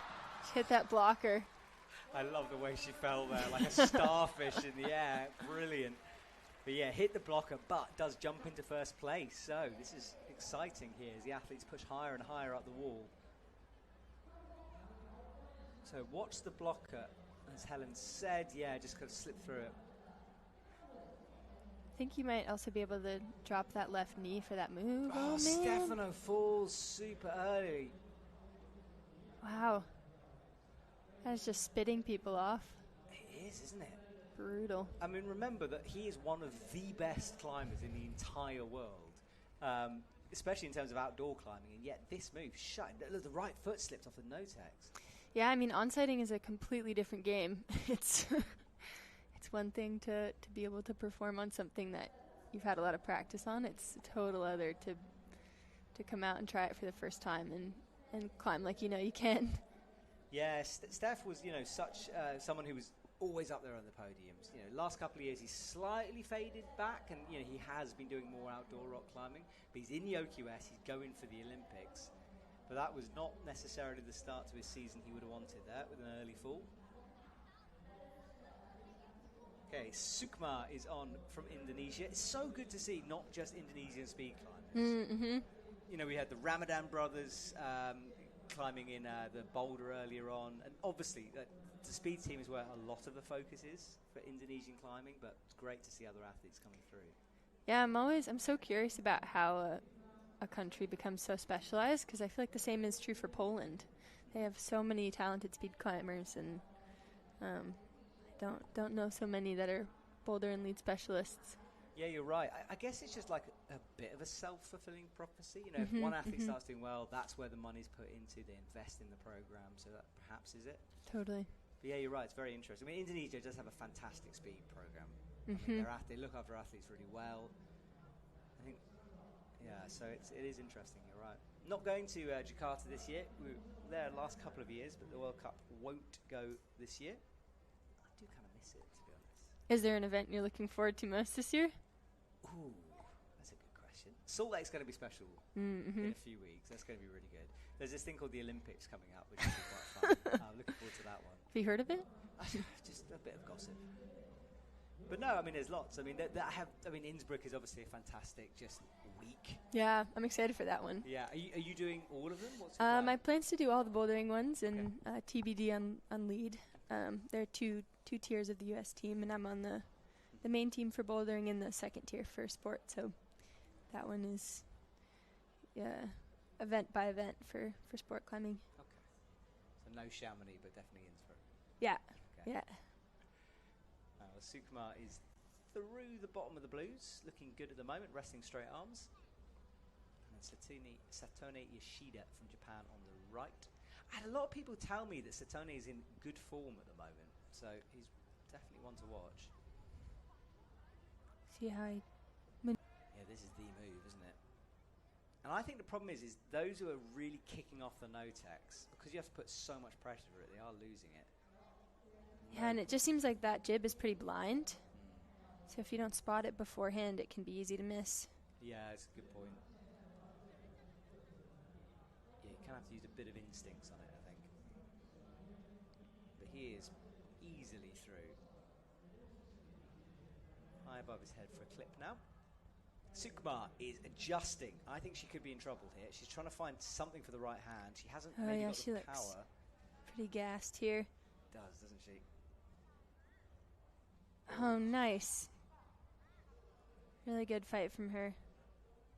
She hit that blocker. I love the way she fell there, like a starfish in the air. Brilliant. But yeah, hit the blocker, but does jump into first place. So this is exciting here as the athletes push higher and higher up the wall. So watch the blocker, as Helen said. Yeah, just kind of slip through it. I think you might also be able to drop that left knee for that move. Oh, man. Stefano falls super early. Wow. That's just spitting people off. It is, isn't it? Brutal. I mean, remember that he is one of the best climbers in the entire world, especially in terms of outdoor climbing, and yet this move, the right foot slipped off the no-tex. Yeah, I mean, on-sighting is a completely different game. It's one thing to be able to perform on something that you've had a lot of practice on. It's a total other to come out and try it for the first time and climb like you know you can. Yeah, Steph was, such someone who was always up there on the podiums. Last couple of years he's slightly faded back, and he has been doing more outdoor rock climbing. But he's in the OQS. He's going for the Olympics. But that was not necessarily the start to his season he would have wanted there with an early fall. Okay, Sukma is on from Indonesia. It's so good to see not just Indonesian speed climbers. Mm-hmm. We had the Ramadan brothers climbing in the Boulder earlier on, and obviously the speed team is where a lot of the focus is for Indonesian climbing, but it's great to see other athletes coming through. Yeah, I'm so curious about how a country becomes so specialized, because I feel like the same is true for Poland. They have so many talented speed climbers, and I don't know so many that are boulder and lead specialists. Yeah, you're right. I guess it's just like a bit of a self-fulfilling prophecy. If one athlete starts doing well, that's where the money's put into. They invest in the program, so that perhaps is it. Totally. But yeah, you're right. It's very interesting. I mean, Indonesia does have a fantastic speed program. I mean, they look after athletes really well. I think, yeah. So it is interesting. You're right. not going to Jakarta this year. We were there the last couple of years, but the World Cup won't go this year. I do kind of miss it, to be honest. Is there an event you're looking forward to most this year? Ooh, that's a good question. Salt Lake's going to be special in a few weeks. That's going to be really good. There's this thing called the Olympics coming up, which will be quite fun. I'm looking forward to that one. Have you heard of it? Just a bit of gossip. But no, I mean, there's lots. I mean, Innsbruck is obviously a fantastic just week. Yeah, I'm excited for that one. Yeah, are you doing all of them? What's your plan? My plan's to do all the bouldering ones and TBD on lead. There are two tiers of the U.S. team, and I'm on the main team for bouldering and the second tier for sport. So that one is event by event for sport climbing. Okay. So no Chamonix, but definitely Innsbruck. Yeah. Okay. Yeah. Sukma is through the bottom of the blues, looking good at the moment, resting straight arms. And Satone Yoshida from Japan on the right. I had a lot of people tell me that Satone is in good form at the moment, so he's definitely one to watch. See how Yeah, this is the move, isn't it? And I think the problem is those who are really kicking off the no-techs, because you have to put so much pressure over it, they are losing it. Yeah, and it just seems like that jib is pretty blind. So if you don't spot it beforehand, it can be easy to miss. Yeah, it's a good point. Yeah, you kind of have to use a bit of instincts on it, I think. But he is easily through. High above his head for a clip now. Sukma is adjusting. I think she could be in trouble here. She's trying to find something for the right hand. She hasn't maybe got the power. Pretty gassed here. Does, doesn't she? Oh, nice. Really good fight from her.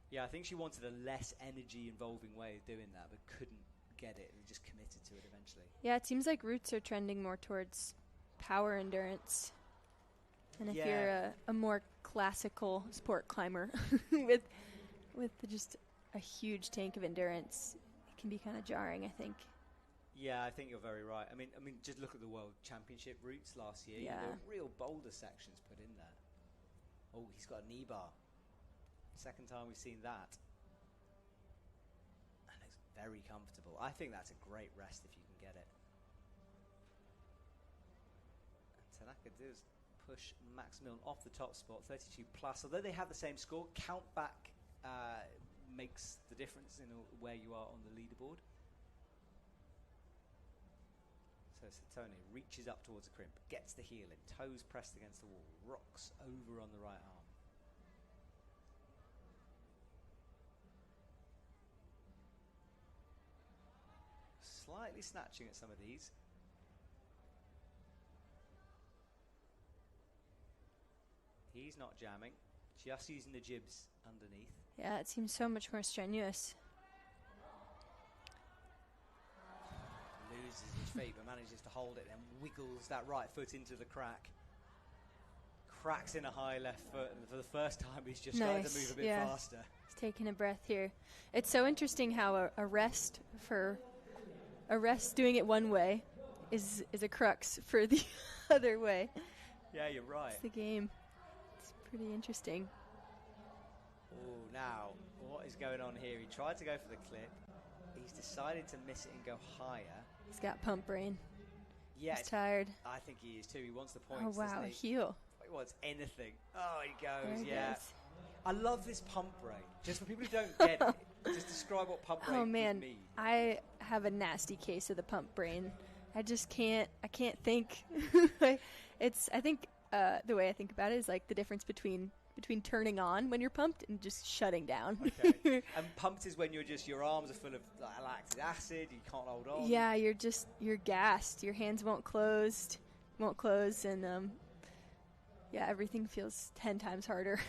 Yeah, I think she wanted a less energy-involving way of doing that, but couldn't get it and just committed to it eventually. Yeah, it seems like roots are trending more towards power endurance. And if you're a more classical sport climber with just a huge tank of endurance, it can be kind of jarring, I think. Yeah, I think you're very right. I mean, just look at the World Championship routes last year. Yeah. There were real boulder sections put in there. Oh, he's got a knee bar. Second time we've seen that. And it's very comfortable. I think that's a great rest if you can get it. And Tanaka does push Maximilian off the top spot, 32 plus. Although they have the same score, count back makes the difference in where you are on the leaderboard. So Satone reaches up towards the crimp, gets the heel in, toes pressed against the wall, rocks over on the right arm. Slightly snatching at some of these. He's not jamming, just using the jibs underneath. Yeah, it seems so much more strenuous. Loses his feet but manages to hold it and wiggles that right foot into the crack. Cracks in a high left foot, and for the first time he's just started to move a bit faster. He's taking a breath here. It's so interesting how a rest doing it one way is a crux for the other way. Yeah, you're right. It's the game. It's pretty interesting. Oh, now what is going on here? He tried to go for the clip. He's decided to miss it and go higher. He's got pump brain. Yeah, he's tired. I think he is too. He wants the points. Oh wow, a heel. He wants anything. Oh, he goes. There he goes. I love this pump brain. Just for people who don't get it, just describe what pump brain means. I have a nasty case of the pump brain. I just can't. I can't think. I think the way I think about it is like the difference between turning on when you're pumped and just shutting down. Okay. And pumped is when your arms are full of like, lactic acid, you can't hold on. Yeah, you're gassed. Your hands won't close, and everything feels 10 times harder.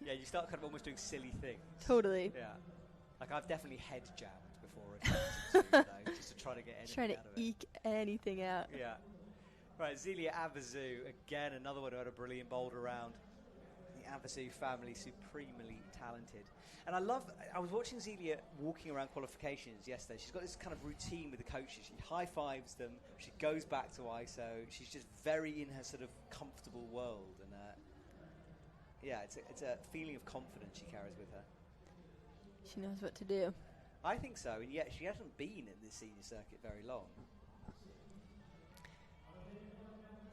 Yeah, you start kind of almost doing silly things. Totally. Yeah. Like I've definitely head jammed before just to try to get anything out of it. Trying to eke anything out. Yeah. Right, Zelia Avazu, again, another one who had a brilliant boulder round. The Avazu family, supremely talented. And I was watching Zelia walking around qualifications yesterday. She's got this kind of routine with the coaches. She high-fives them. She goes back to ISO. She's just very in her sort of comfortable world. And it's a feeling of confidence she carries with her. She knows what to do. I think so, and yet she hasn't been in the senior circuit very long.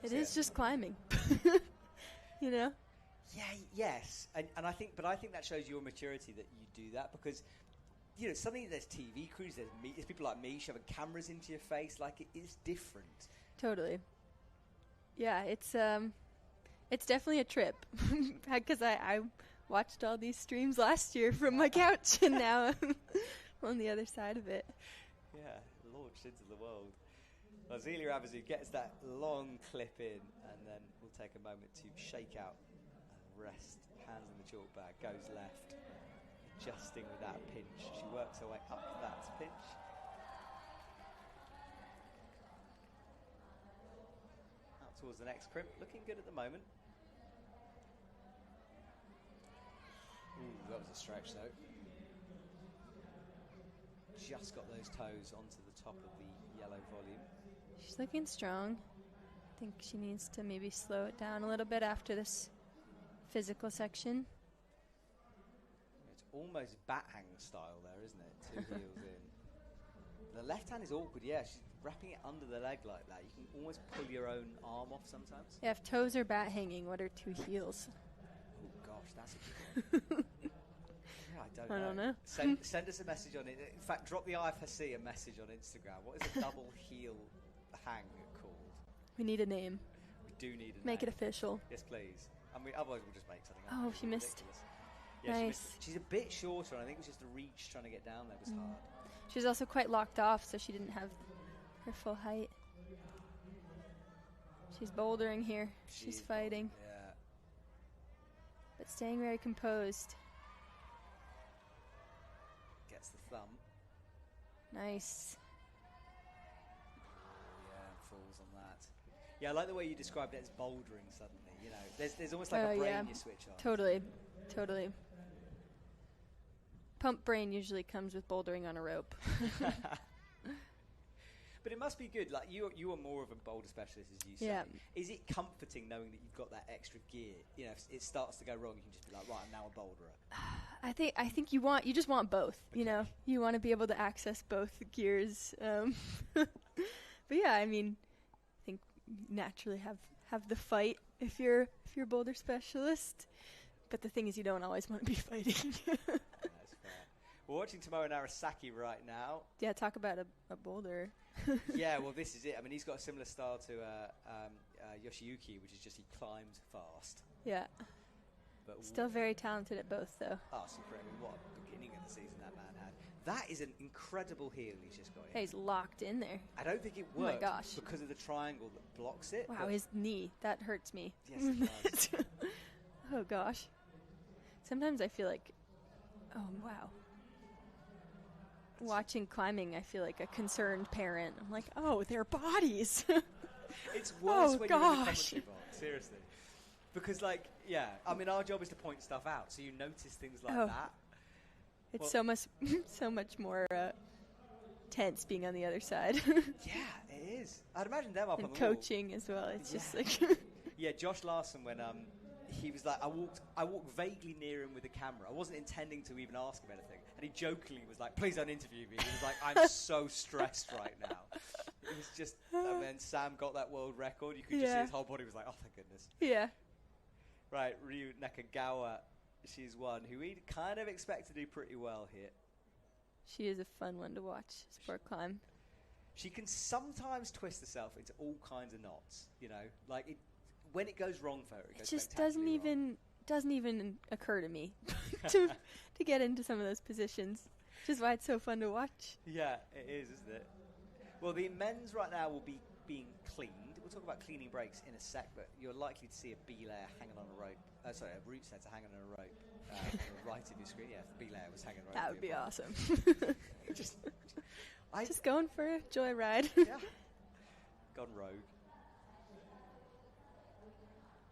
It is just climbing, you know. Yeah, yes, and I think that shows your maturity that you do that, because you know, suddenly there's TV crews, there's people like me shoving cameras into your face, like it is different. Totally. Yeah, it's definitely a trip, because I watched all these streams last year from my couch, and now I'm on the other side of it. Yeah, launched into the world. Well, Zelia Abazu gets that long clip in, and then we'll take a moment to shake out and rest. Hands in the chalk bag, goes left, adjusting with that pinch. She works her way up that pinch. Out towards the next crimp, looking good at the moment. Ooh, that was a stretch though. Just got those toes onto the top of the yellow volume. She's looking strong. I think she needs to maybe slow it down a little bit after this physical section. It's almost bat hang style there, isn't it? 2 heels in. The left hand is awkward, yeah. She's wrapping it under the leg like that. You can almost pull your own arm off sometimes. Yeah, if toes are bat hanging, what are 2 heels? Oh gosh, that's a good one. Yeah, I don't know. Send us a message on it. In fact, drop the IFSC a message on Instagram. What is a double heel hang called? We need a name. We do need a name. Make it official. Yes, please. And otherwise we'll just make something up. Oh, she missed. Yeah, nice. She missed. She's a bit shorter, and I think it was just the reach trying to get down there was hard. She was also quite locked off, so she didn't have her full height. She's bouldering here. She's fighting. Yeah. But staying very composed. Gets the thumb. Nice. Yeah, falls on that. Yeah, I like the way you described it as bouldering suddenly. You know, there's almost like a brain you switch on. Totally. Pump brain usually comes with bouldering on a rope. But it must be good. Like you are more of a boulder specialist, as you say. Yeah. Is it comforting knowing that you've got that extra gear? You know, if it starts to go wrong, you can just be like, right, I'm now a boulderer. I think you just want both. Okay. You know, you want to be able to access both gears. But yeah, I mean, I think you naturally have the fight if you're a boulder specialist. But the thing is, you don't always want to be fighting. That's fair. We're watching Tomoe Narasaki right now. Yeah, talk about a boulder. Yeah, well, this is it. I mean, he's got a similar style to Yoshiyuki, which is just he climbs fast. Yeah. But still very talented at both, though. Oh, super. I mean, what a beginning of the season that man had. That is an incredible heel he's just got in. Hey, he's locked in there. I don't think it worked oh my gosh. because of the triangle that blocks it. Wow, his knee. That hurts me. Yes, it does. Oh, gosh. Sometimes I feel like, oh, wow. Watching climbing, I feel like a concerned parent. I'm like, oh, their bodies. It's worse when you're in the commentary box, seriously. Because, like, yeah, I mean, our job is to point stuff out, so you notice things like that. It's so much more tense being on the other side. Yeah, it is. I'd imagine them up and on the coaching wall. As well. It's just like yeah, Josh Larson, when he was like, I walked vaguely near him with the camera. I wasn't intending to even ask him anything, and he jokingly was like, "Please don't interview me." He was like, "I'm so stressed right now." It was just, and then Sam got that world record. You could just see his whole body was like, "Oh, thank goodness." Yeah. Right, Ryu Nakagawa, she's one who we'd kind of expect to do pretty well here. She is a fun one to watch, sport climb. She can sometimes twist herself into all kinds of knots, you know, like when it goes wrong for her, it just doesn't even occur to me to get into some of those positions, which is why it's so fun to watch. Yeah, it is, isn't it? Well, the men's right now will be being cleaned. We'll talk about cleaning breaks in a sec, but you're likely to see a B layer hanging on a rope. A root setter hanging on a rope on the right of your screen. Yeah, if the B layer was hanging right. That would be awesome. Just going for a joyride. Yeah. Gone rogue.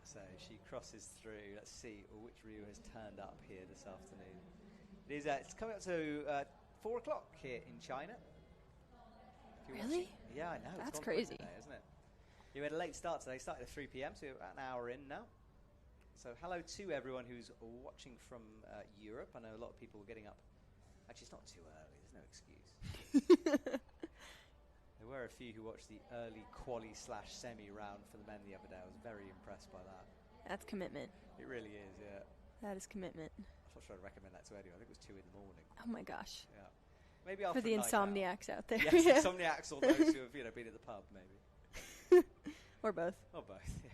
So she crosses through. Let's see which Ryu has turned up here this afternoon. It is. It's coming up to 4 o'clock here in China. Really? Yeah, I know. That's crazy, today, isn't it? You had a late start today. Started at 3 p.m., so we're about an hour in now. So hello to everyone who's watching from Europe. I know a lot of people were getting up Actually, it's not too early. There's no excuse. There were a few who watched the early quali/semi round for the men the other day. I was very impressed by that. That's commitment. It really is, yeah. That is commitment. I'm not sure I'd recommend that to anyone. I think it was 2 in the morning. Oh my gosh. Yeah. Maybe after For the a night insomniacs out there. Yes, Yeah. insomniacs or those who have been at the pub, maybe. Or both. Or both, yeah.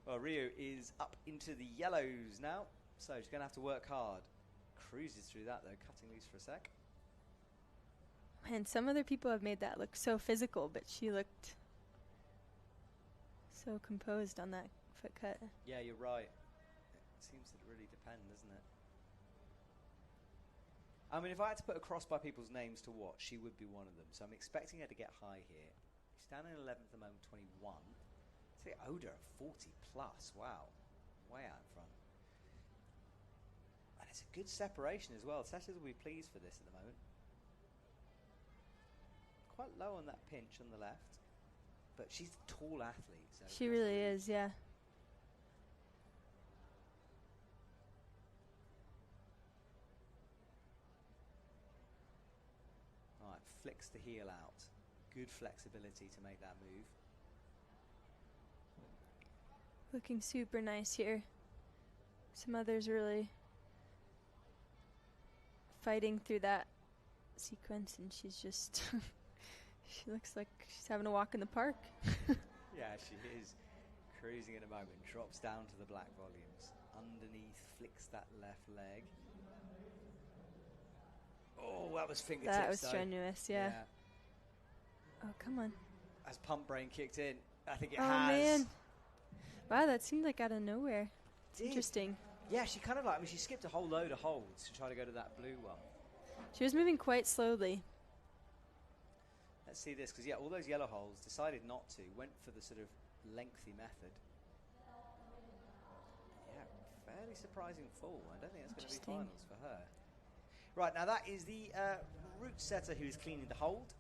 Well, Rio is up into the yellows now, so she's going to have to work hard. Cruises through that, though, cutting loose for a sec. Man, some other people have made that look so physical, but she looked so composed on that foot cut. Yeah, you're right. It seems to really depend, doesn't it? I mean, if I had to put a cross by people's names to watch, she would be one of them. So I'm expecting her to get high here. She's standing in 11th at the moment, 21. See, Oda at 40 plus. Wow. Way out in front. And it's a good separation as well. Setters will be pleased for this at the moment. Quite low on that pinch on the left. But she's a tall athlete. So She really is, yeah. Alright, flicks the heel out. Good flexibility to make that move. Looking super nice here. Some others really fighting through that sequence, and she's just she looks like she's having a walk in the park. Yeah, she is cruising in a moment. Drops down to the black volumes. Underneath, flicks that left leg. Oh, that was fingertips. That was though. strenuous, yeah. Oh, come on. As pump brain kicked in, I think it Oh, has. man. Wow, that seemed like out of nowhere. It's Did. interesting. Yeah, she kind of like, I mean, she skipped a whole load of holds to try to go to that blue one. She was moving quite slowly. Let's see this, because yeah, all those yellow holes decided not to, went for the sort of lengthy method. Yeah, fairly surprising fall. I don't think that's going to be finals for her. Right, now that is the route setter who is cleaning the hold.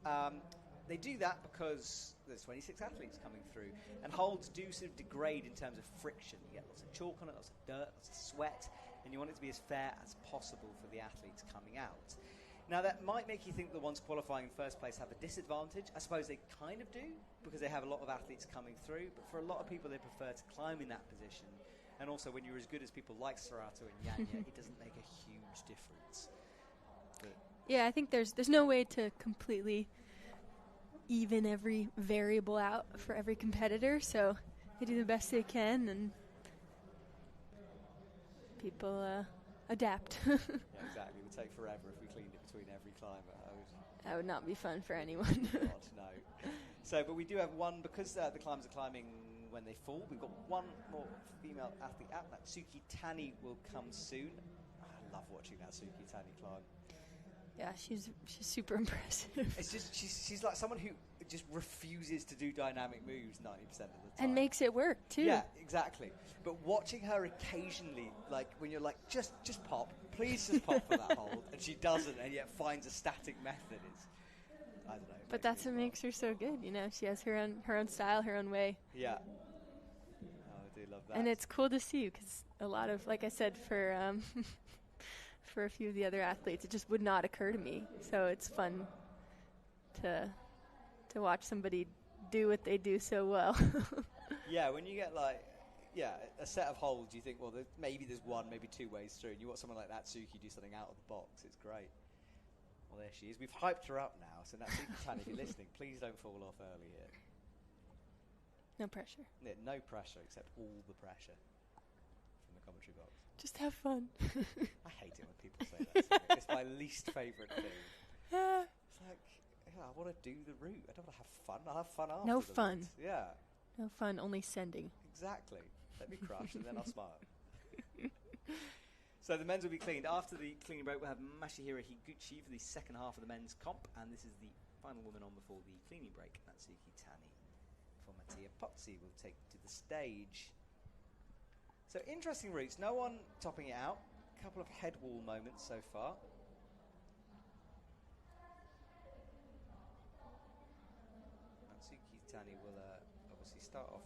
They do that because there's 26 athletes coming through, and holds do sort of degrade in terms of friction. You get lots of chalk on it, lots of dirt, lots of sweat, and you want it to be as fair as possible for the athletes coming out. Now that might make you think the ones qualifying in first place have a disadvantage. I suppose they kind of do, because they have a lot of athletes coming through, but for a lot of people they prefer to climb in that position. And also when you're as good as people like Serato and Yanya, it doesn't make a huge difference. But Yeah, I think there's no way to completely even every variable out for every competitor, so they do the best they can, and people adapt. yeah, exactly. It would take forever if we cleaned it between every climber. That would not be fun for anyone. God, no. So, but we do have one, because the climbers are climbing when they fall, we've got one more female athlete out. That Suki Tani will come soon. I love watching that Suki Tani climb. Yeah, she's super impressive. It's just she's like someone who just refuses to do dynamic moves 90% of the time. And makes it work, too. Yeah, exactly. But watching her occasionally, like when you're like, just pop, please just pop for that hold, and she doesn't, and yet finds a static method is, I don't know. But that's what makes her so good, you know. She has her own style, her own way. Yeah. Oh, I do love that. And it's cool to see, because a lot of, like I said, for for a few of the other athletes, it just would not occur to me. So it's fun to watch somebody do what they do so well. Yeah, when you get like, a set of holds, you think, well, maybe there's one, maybe two ways through, and you watch someone like that Suki do something out of the box. It's great. Well, there she is. We've hyped her up now, so now Suki Tan, if you're listening, please don't fall off early here. No pressure. Yeah, no pressure, except all the pressure from the commentary box. Just have fun. I hate it when people say that to me. It's my least favourite thing. It's like, I want to do the route. I don't want to have fun. I'll have fun after. No the fun. route. Yeah. No fun, only sending. Exactly. Let me crush and then I'll smile. So the men's will be cleaned. After the cleaning break, we'll have Masahiro Higuchi for the second half of the men's comp, and this is the final woman on before the cleaning break. Natsuki Tani for Mattia Pozzi will take to the stage. So interesting routes. No one topping it out. A couple of head wall moments so far. Natsuki Tani will obviously start off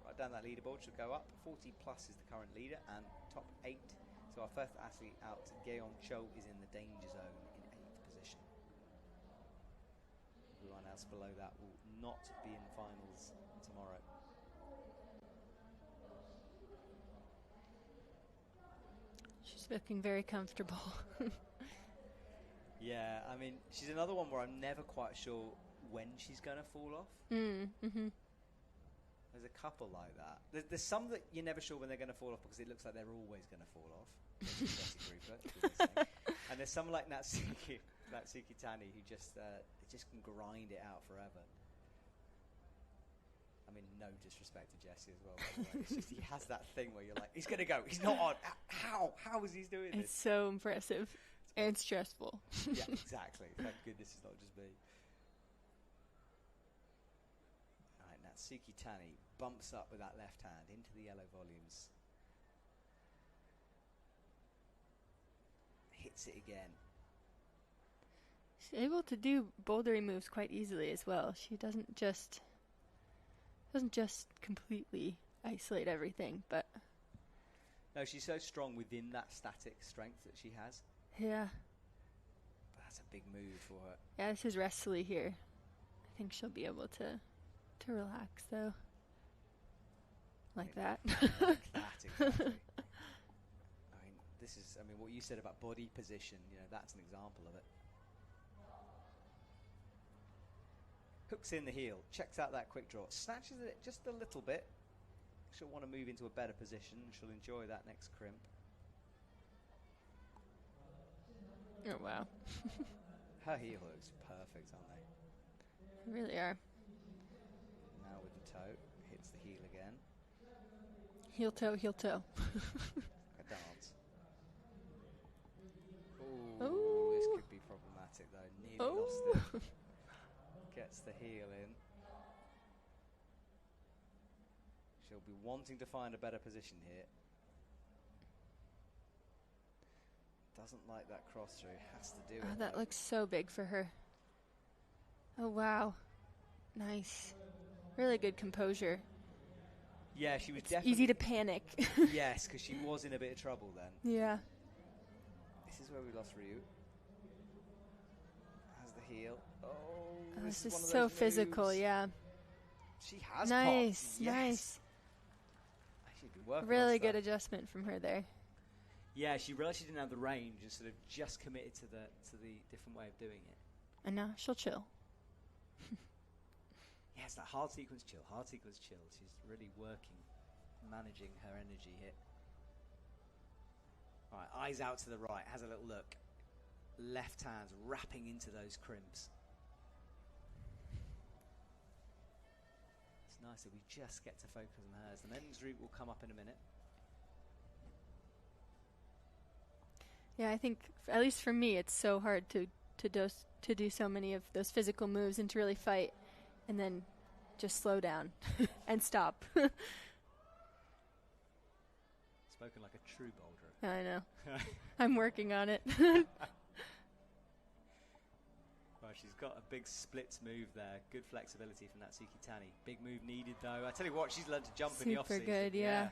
right down that leaderboard. She'll go up. 40 plus is the current leader, and top 8. So our first athlete out, Keqiao, is in the danger zone in 8th position. Everyone else below that will not be in finals tomorrow. She's looking very comfortable. Yeah, I mean, she's another one where I'm never quite sure when she's going to fall off. Mm-hmm. There's a couple like that. There's some that you're never sure when they're going to fall off because it looks like they're always going to fall off. And there's some like Natsuki Tani who just can grind it out forever. I mean, no disrespect to Jesse as well, by the way. It's just he has that thing where you're like, he's going to go, he's not on. How is he doing this? It's so impressive and stressful. Yeah, exactly. Thank goodness it's not just me. All right, Natsuki Tani bumps up with that left hand into the yellow volumes. Hits it again. She's able to do bouldery moves quite easily as well. She doesn't just completely isolate everything, but no, she's so strong within that static strength that she has. Yeah. But that's a big move for her. Yeah, this is wrestly here. I think she'll be able to relax though. Like that. Like that, exactly. I mean, what you said about body position, that's an example of it. Hooks in the heel, checks out that quick draw, snatches it just a little bit. She'll want to move into a better position. She'll enjoy that next crimp. Oh, wow. Her heel hooks perfect, aren't they? They really are. Now with the toe, hits the heel again. Heel toe, heel toe. A dance. Ooh, this could be problematic though. Nearly lost it. Gets the heel in. She'll be wanting to find a better position here. Doesn't like that cross through. Has to do it. That though. looks so big for her. Oh, wow. Nice. Really good composure. Yeah, she was It's definitely... easy to panic. Yes, because she was in a bit of trouble then. Yeah. This is where we lost Ryu. Has the heel. Oh, This is is one of so those physical, moves. yeah. She has Nice, popped. Yes. nice. She's been working Really on good stuff. adjustment from her there. Yeah, she realised she didn't have the range and sort of just committed to the different way of doing it. And now she'll chill. Yeah, it's that hard sequence chill. She's really working, managing her energy here. All right, eyes out to the right, has a little look. Left hand's wrapping into those crimps. It's nice that we just get to focus on hers. The men's route will come up in a minute. Yeah, I think, at least for me, it's so hard to do so many of those physical moves and to really fight and then just slow down and stop. Spoken like a true boulder. I know. I'm working on it. Well, she's got a big splits move there. Good flexibility from Natsuki Tani. Big move needed, though. I tell you what, she's learned to jump in the off-season. Super good, yeah.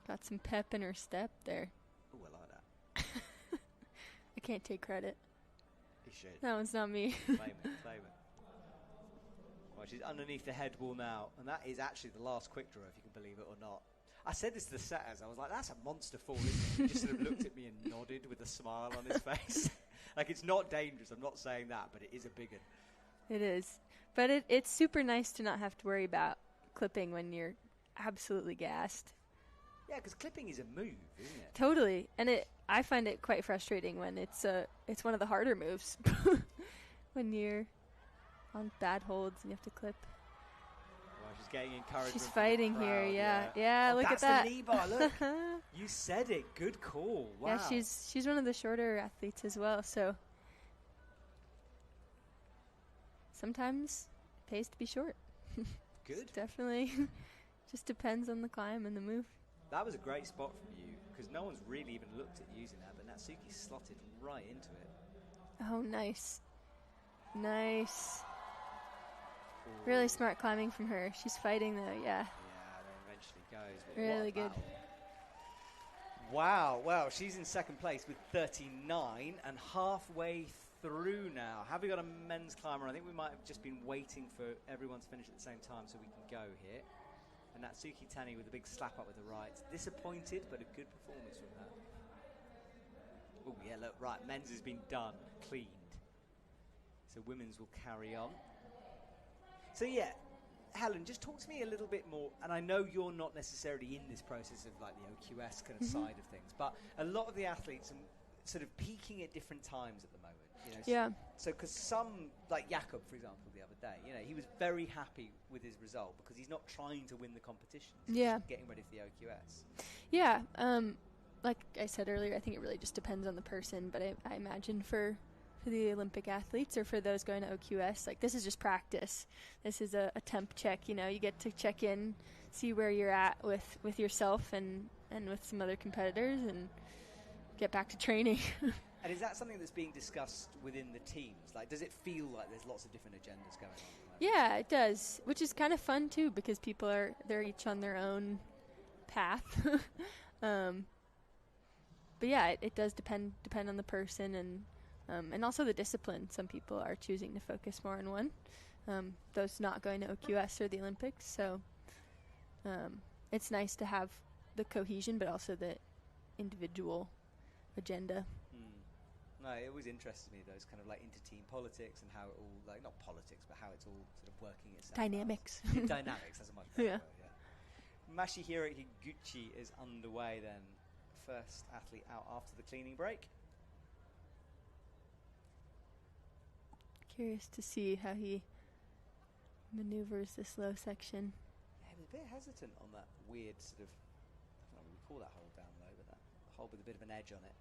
Got some pep in her step there. Oh, I like that. I can't take credit. You should. That one's not me. Claim it. Well, she's underneath the head wall now, and that is actually the last quick draw, if you can believe it or not. I said this to the setters. I was like, that's a monster fall, isn't it? He just sort of looked at me and nodded with a smile on his face. Like, it's not dangerous. I'm not saying that, but it is a big one. It is. But it's super nice to not have to worry about clipping when you're absolutely gassed. Yeah, because clipping is a move, isn't it? Totally. And I find it quite frustrating when it's one of the harder moves. When you're on bad holds and you have to clip. Well, she's getting encouragement. She's fighting from the here, crowd, yeah. Oh, Look at that. That's the knee bar, look. You said it. Good call. Wow. Yeah, she's one of the shorter athletes as well, so sometimes it pays to be short. Good. Definitely. Just depends on the climb and the move. That was a great spot from you, because no one's really even looked at using that, but Natsuki slotted right into it. Oh, nice. Nice. Ooh. Really smart climbing from her. She's fighting though, yeah. Yeah, then eventually goes. But Really what a good. battle. Wow, well, she's in second place with 39 and halfway through now. Have we got a men's climber? I think we might have just been waiting for everyone to finish at the same time so we can go here. And Natsuki Tani with a big slap up with the right. Disappointed, but a good performance from her. Oh, yeah, look, right, men's has been done, cleaned. So women's will carry on. So, yeah, Helen, just talk to me a little bit more, and I know you're not necessarily in this process of like the OQS kind of side of things, but a lot of the athletes are sort of peaking at different times at the moment. You know, Yeah. So, because some, like Jakob, for example, the other day, you know, he was very happy with his result because he's not trying to win the competition. He's just getting ready for the OQS. Yeah. Like I said earlier, I think it really just depends on the person, but I imagine for the Olympic athletes or for those going to OQS, like this is just practice. This is a temp check, you know, you get to check in, see where you're at with yourself and with some other competitors and get back to training. And is that something that's being discussed within the teams? Like, does it feel like there's lots of different agendas going on? Yeah, it does, which is kind of fun too because people they're each on their own path. But yeah, it does depend on the person and also the discipline. Some people are choosing to focus more on one. Those not going to OQS or the Olympics. So it's nice to have the cohesion, but also the individual agenda. No, it always interests me, those kind of like inter-team politics and how it all, like not politics, but how it's all sort of working itself Dynamics. out. Dynamics, that's a much better word, yeah. Masahiro Higuchi is underway then. First athlete out after the cleaning break. Curious to see how he maneuvers this low section. Yeah, he was a bit hesitant on that weird sort of, I don't know what we call that hole down low, but that hole with a bit of an edge on it.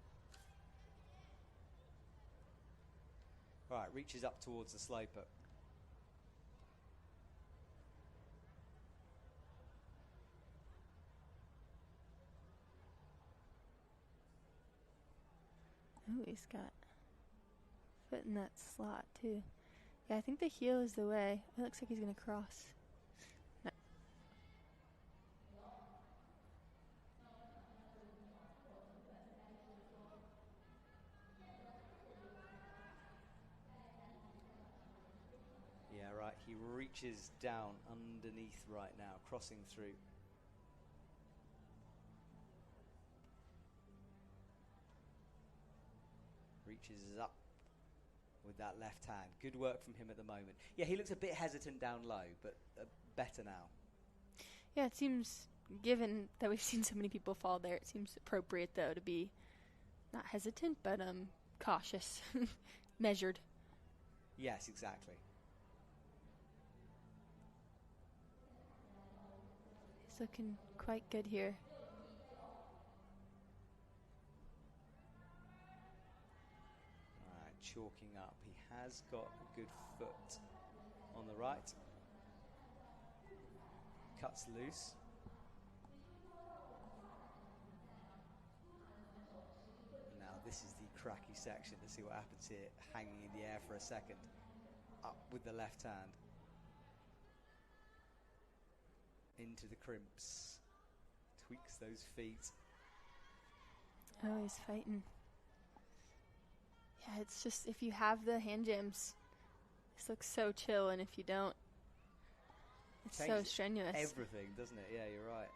Right, reaches up towards the sloper. Oh, he's got foot in that slot too. Yeah, I think the heel is the way. It looks like he's going to cross. No. Yeah, right, he reaches down underneath right now, crossing through. Reaches up with that left hand. Good work from him at the moment. Yeah, he looks a bit hesitant down low, but better now. Yeah, it seems, given that we've seen so many people fall there, it seems appropriate, though, to be not hesitant, but cautious, measured. Yes, exactly. He's looking quite good here. Chalking up. He has got a good foot on the right. Cuts loose. Now this is the cracky section. Let's see what happens here. Hanging in the air for a second. Up with the left hand. Into the crimps. Tweaks those feet. Oh, he's fighting. Yeah, it's just, if you have the hand jams, this looks so chill, and if you don't, it's so strenuous. Everything, doesn't it? Yeah, you're right.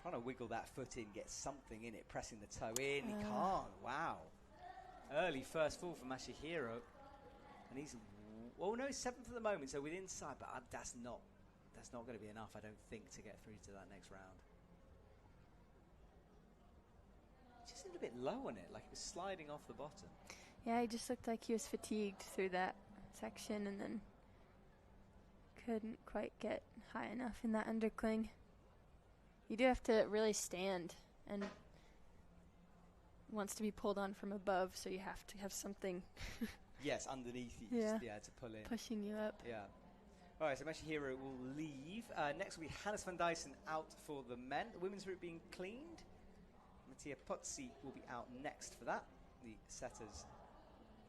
Trying to wiggle that foot in, get something in it, pressing the toe in. He can't. Wow. Early first fall for Masahiro. And he's, well, no, he's seventh at the moment, so with inside, but that's not going to be enough, I don't think, to get through to that next round. Just seemed a bit low on it, like it was sliding off the bottom. Yeah, he just looked like he was fatigued through that section and then couldn't quite get high enough in that undercling. You do have to really stand and wants to be pulled on from above, so you have to have something. Yes, underneath you, to pull in. Pushing you up. Yeah. All right, so Masahiro will leave. Next will be Hannes van Dyssen out for the men. The women's route being cleaned. Mattia Pozzi will be out next for that. The setters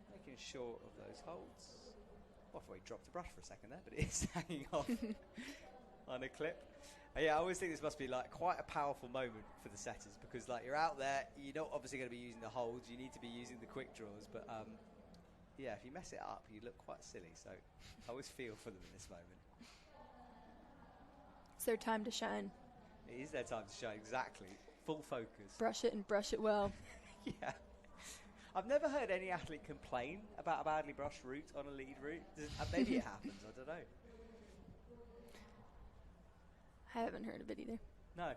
making sure of those holds. Well, I thought he dropped the brush for a second there, but it is hanging off on a clip. Yeah, I always think this must be like quite a powerful moment for the setters because like you're out there, you're not obviously going to be using the holds, you need to be using the quick draws, but yeah, if you mess it up, you look quite silly. So I always feel for them in this moment. It's their time to shine. It is their time to shine, exactly. Full focus. Brush it and brush it well. Yeah. I've never heard any athlete complain about a badly brushed route on a lead route. Maybe it happens, I don't know. I haven't heard of it either. No.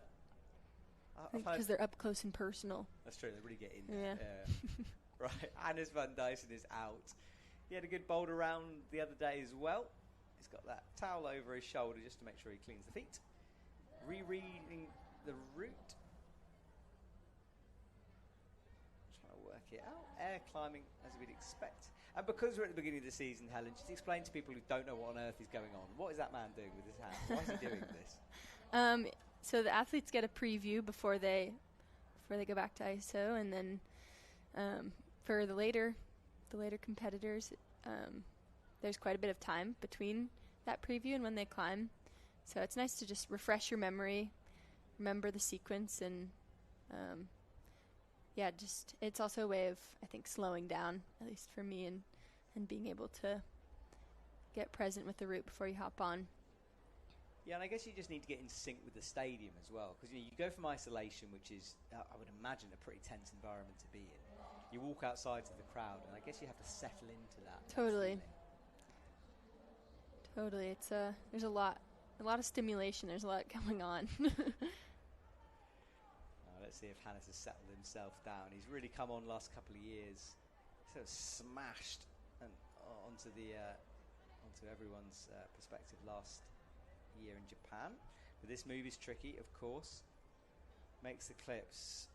Because they're up close and personal. That's true, they really get in there. Yeah. Right, Hannes van Dyson is out. He had a good Boulder round the other day as well. He's got that towel over his shoulder just to make sure he cleans the feet. Rereading the route. Trying to work it out. Air climbing as we'd expect. And because we're at the beginning of the season, Helen, just explain to people who don't know what on earth is going on. What is that man doing with his hand? Why is he doing this? So the athletes get a preview before they go back to ISO, and then for the later competitors, there's quite a bit of time between that preview and when they climb. So it's nice to just refresh your memory, remember the sequence, and just it's also a way of, I think, slowing down, at least for me, and being able to get present with the route before you hop on. Yeah, and I guess you just need to get in sync with the stadium as well, because you go from isolation, which is, I would imagine, a pretty tense environment to be in. You walk outside to the crowd, and I guess you have to settle into that. Totally. It's there's a lot of stimulation. There's a lot going on. Let's see if Hannes has settled himself down. He's really come on last couple of years. Sort of smashed onto everyone's perspective last year in Japan. But this move is tricky, of course. Makes the clips.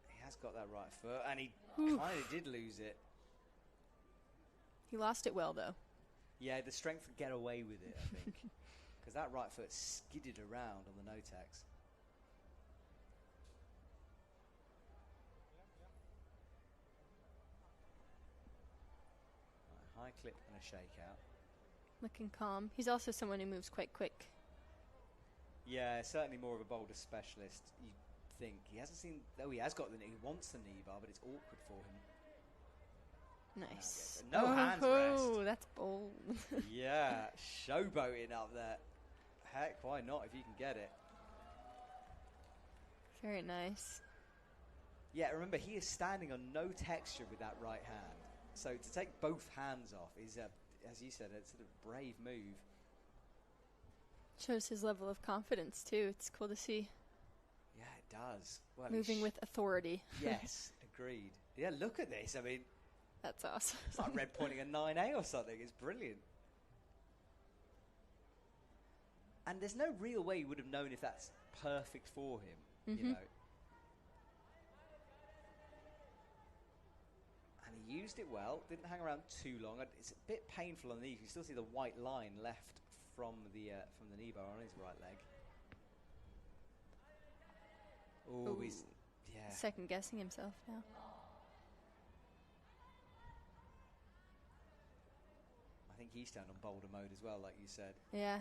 He has got that right foot, and he kind of did lose it. He lost it well, though. Yeah, the strength to get away with it, I think. Because that right foot skidded around on the no-tax. Right, high clip and a shakeout. Looking calm. He's also someone who moves quite quick. Yeah, certainly more of a Boulder specialist. You think he hasn't seen? Oh, he has got the knee. He wants the knee bar, but it's awkward for him. Nice. No hands rest. Oh, that's bold. Yeah, showboating up there. Heck, why not if you can get it? Very nice. Yeah, remember, he is standing on no texture with that right hand. So to take both hands off is, as you said, a sort of brave move. Shows his level of confidence, too. It's cool to see. Yeah, it does. Well, moving with authority. Yes, agreed. Yeah, look at this. I mean, that's awesome. It's like red pointing a 9A or something. It's brilliant. And there's no real way you would have known if that's perfect for him, you know. And he used it well. Didn't hang around too long. It's a bit painful on the knee. You can still see the white line left from the knee bar on his right leg. Oh, he's second guessing himself now. I think he's down on Boulder mode as well, like you said. Yeah.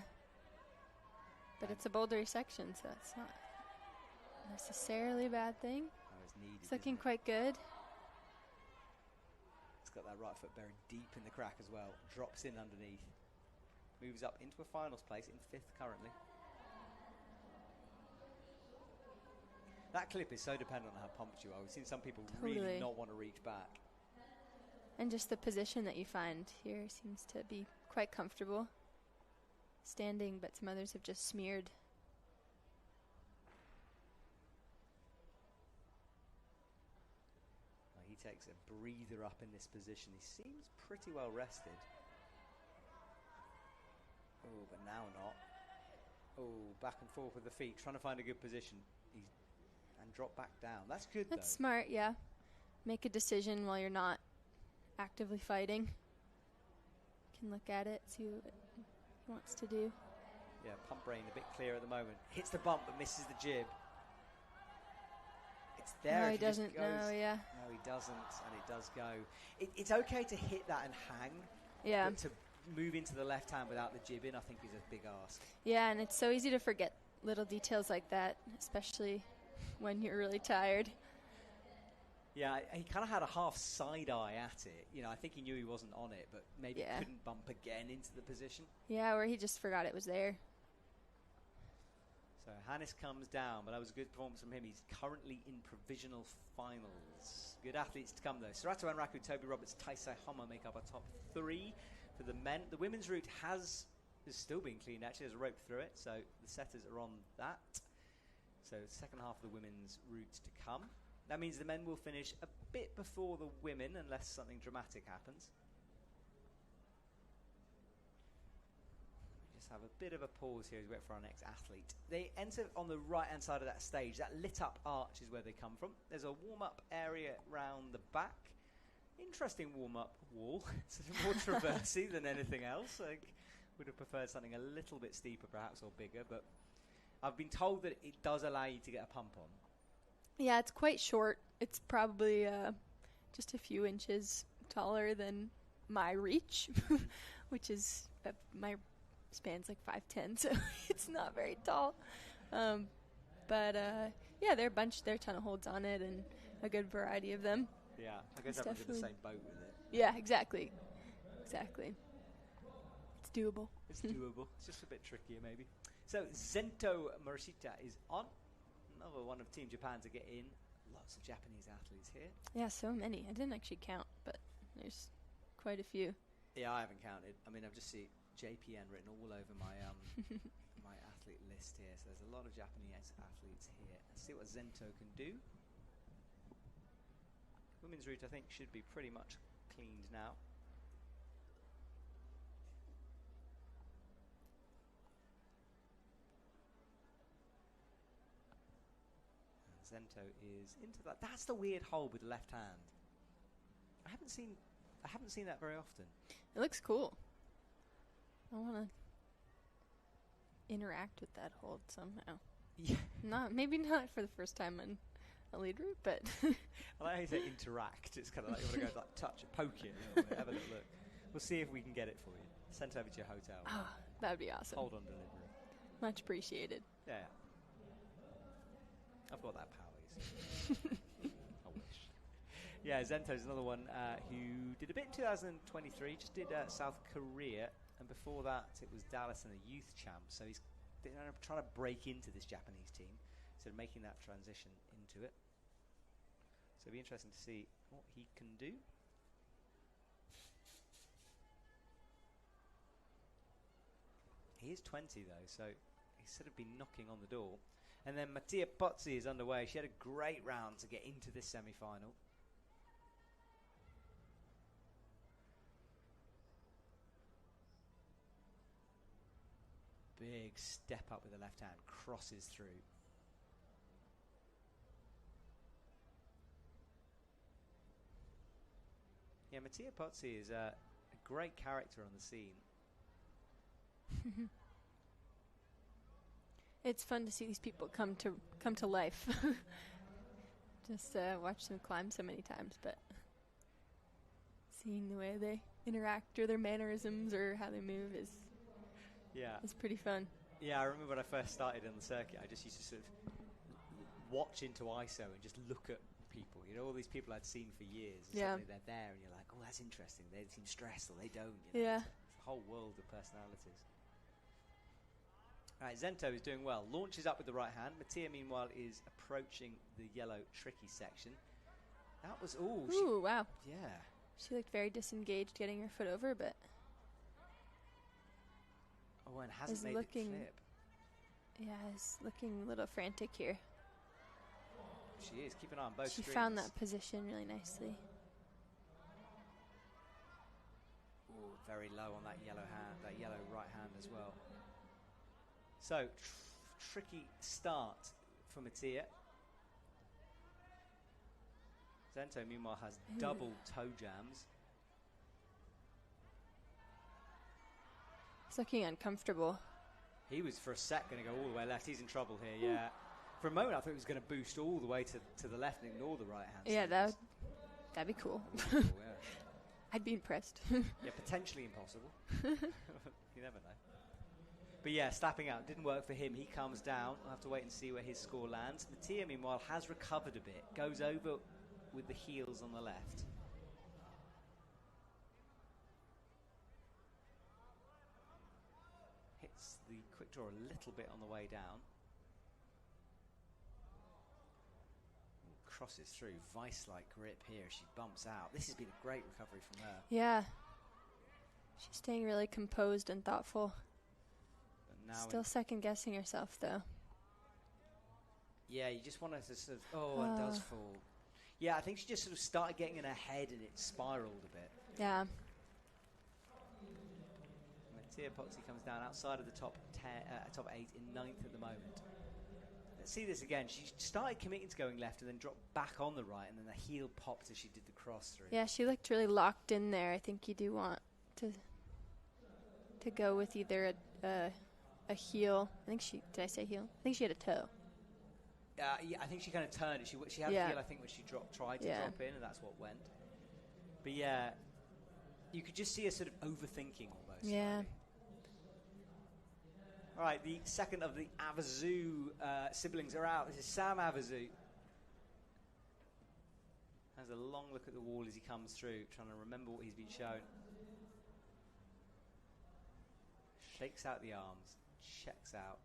But it's a bouldery section, so it's not necessarily a bad thing. Oh, it's needed, it's looking quite good. It's got that right foot buried deep in the crack as well. Drops in underneath. Moves up into a finals place in 5th currently. That clip is so dependent on how pumped you are. We've seen some people really not want to reach back. And just the position that you find here seems to be quite comfortable. Standing, but some others have just smeared. Well, he takes a breather up in this position. He seems pretty well rested. Oh, but now not. Oh, back and forth with the feet, trying to find a good position. And drop back down. That's good, That's smart, yeah. Make a decision while you're not actively fighting. You can look at it, see what he wants to do. Yeah, pump brain a bit clear at the moment. Hits the bump but misses the jib. It's there. No, he doesn't. No, yeah. No, he doesn't, and it does go. It's okay to hit that and hang. Yeah. But to move into the left hand without the jib in, I think is a big ask. Yeah, and it's so easy to forget little details like that, especially when you're really tired. Yeah, he kind of had a half side eye at it. You know, I think he knew he wasn't on it, but maybe couldn't bump again into the position. Yeah, or he just forgot it was there. So Hannes comes down, but that was a good performance from him. He's currently in provisional finals. Good athletes to come, though. Serato Anraku, Toby Roberts, Taisei Homa make up our top 3 for the men. The women's route is still being cleaned, actually. There's a rope through it, so the setters are on that. So the second half of the women's route to come. That means the men will finish a bit before the women, unless something dramatic happens. Just have a bit of a pause here as we wait for our next athlete. They enter on the right-hand side of that stage. That lit-up arch is where they come from. There's a warm-up area round the back. Interesting warm-up wall. It's more traversy than anything else. I would have preferred something a little bit steeper, perhaps, or bigger. But I've been told that it does allow you to get a pump on. Yeah, it's quite short. It's probably just a few inches taller than my reach, which is my span's like 5'10", so it's not very tall. But yeah, there are a ton of holds on it and a good variety of them. Yeah, I guess everyone's in the same boat with it. Yeah, exactly. It's doable. It's doable. It's just a bit trickier, maybe. So Zento Morishita is on. Another one of Team Japan to get in. Lots of Japanese athletes here. Yeah, so many. I didn't actually count, but there's quite a few. Yeah, I haven't counted. I mean, I've just seen JPN written all over my my athlete list here. So there's a lot of Japanese athletes here. Let's see what Zento can do. Women's route, I think, should be pretty much cleaned now. Zento is into that. That's the weird hold with the left hand. I haven't seen that very often. It looks cool. I want to interact with that hold somehow. Yeah. Maybe not for the first time on a lead route, but I like how you say interact. It's kind of like you want to go like touch it, poke it a little bit, have a little look. We'll see if we can get it for you. Sent over to your hotel. Oh, that would be awesome. Hold on delivery. Much appreciated. Yeah. I've got that power, you see. I wish. Yeah, Zento's another one who did a bit in 2023, just did South Korea, and before that it was Dallas and the youth champ, so he's trying to break into this Japanese team, so making that transition into it. So it'll be interesting to see what he can do. He is 20 though, so he's sort of been knocking on the door. And then Mattia Pozzi is underway. She had a great round to get into this semi-final. Big step up with the left hand, crosses through. Yeah, Mattia Pozzi is a great character on the scene. It's fun to see these people come to life. Just watch them climb so many times, but seeing the way they interact or their mannerisms or how they move is pretty fun. Yeah, I remember when I first started on the circuit, I just used to sort of watch into ISO and just look at people. You know, all these people I'd seen for years. And suddenly they're there, and you're like, oh, that's interesting. They seem stressed, or they don't. You know? Yeah. It's a whole world of personalities. All right, Zento is doing well. Launches up with the right hand. Mattia, meanwhile, is approaching the yellow tricky section. That was... Ooh, wow. Yeah. She looked very disengaged getting her foot over, but... Oh, and hasn't made the flip. Yeah, is looking a little frantic here. She is. Keep an eye on both screens. She found that position really nicely. Ooh, very low on that yellow hand, that yellow right hand as well. So, tricky start for Mattia. Zento, meanwhile, has double toe jams. He's looking uncomfortable. He was, for a sec, going to go all the way left. He's in trouble here, yeah. For a moment, I thought he was going to boost all the way to the left and ignore the right hand. Yeah, that'd be cool. Cool, yeah. I'd be impressed. Yeah, potentially impossible. You never know. But yeah, slapping out didn't work for him. He comes down. I'll have to wait and see where his score lands. Mattia, meanwhile, has recovered a bit. Goes over with the heels on the left. Hits the quick draw a little bit on the way down. Crosses through. Vice-like grip here. She bumps out. This has been a great recovery from her. Yeah. She's staying really composed and thoughtful. Now Still second-guessing herself, though. Yeah, you just want to sort of... it does fall. Yeah, I think she just sort of started getting in her head and it spiraled a bit. Yeah. Mattia Pozzi comes down outside of the top 8 in 9th at the moment. Let's see this again. She started committing to going left and then dropped back on the right, and then the heel popped as she did the cross through. Yeah, she looked really locked in there. I think you do want to go with either a heel. Did I say heel? I think she had a toe. Yeah, I think she kind of turned it. She had a heel, I think, when she tried to drop in, and that's what went. But yeah, you could just see her sort of overthinking almost. Yeah. All right, the second of the Avazu siblings are out. This is Sam Avazu. Has a long look at the wall as he comes through, trying to remember what he's been shown. Shakes out the arms, checks out.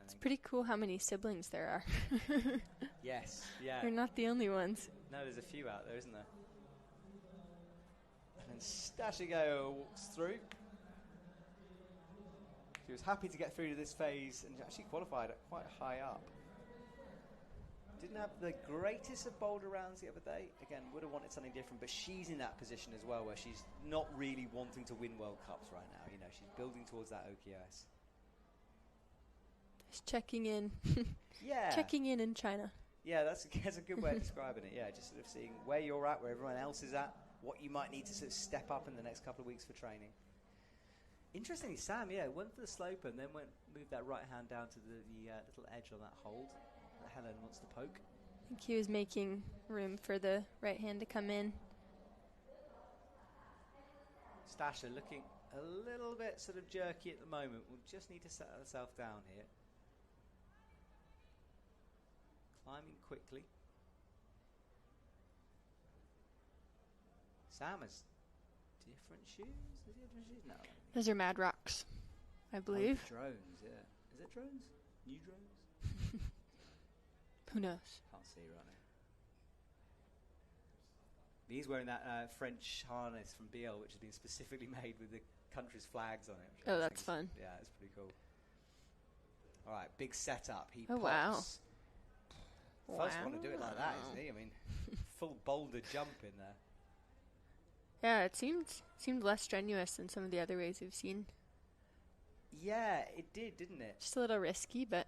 It's pretty cool how many siblings there are. Yes, yeah. They're not the only ones. No, there's a few out there, isn't there? And then Keqiao walks through. She was happy to get through to this phase and actually qualified at quite high up. Didn't have the greatest of Boulder rounds the other day. Again, would have wanted something different, but she's in that position as well where she's not really wanting to win World Cups right now. You know, she's building towards that OKS. Just checking in. Yeah. Checking in China. Yeah, that's a good way of describing it. Yeah, just sort of seeing where you're at, where everyone else is at, what you might need to sort of step up in the next couple of weeks for training. Interestingly, Sam, went for the sloper and then moved that right hand down to the little edge on that hold that Helen wants to poke. I think he was making room for the right hand to come in. Stasha looking a little bit sort of jerky at the moment. We'll just need to set herself down here. Climbing quickly. Sam has different shoes? Is he different shoes? No. Those are Mad Rocks, I believe. Oh, drones, yeah. Is it drones? New drones? Who knows? Can't see right now. He's wearing that French harness from BL, which has been specifically made with the country's flags on it. Oh, that's fun. Yeah, it's pretty cool. All right, big setup. He pops. Wow. First one to do it like that, isn't he? I mean, full Boulder jump in there. Yeah, it seemed less strenuous than some of the other ways we've seen. Yeah, it did, didn't it? Just a little risky, but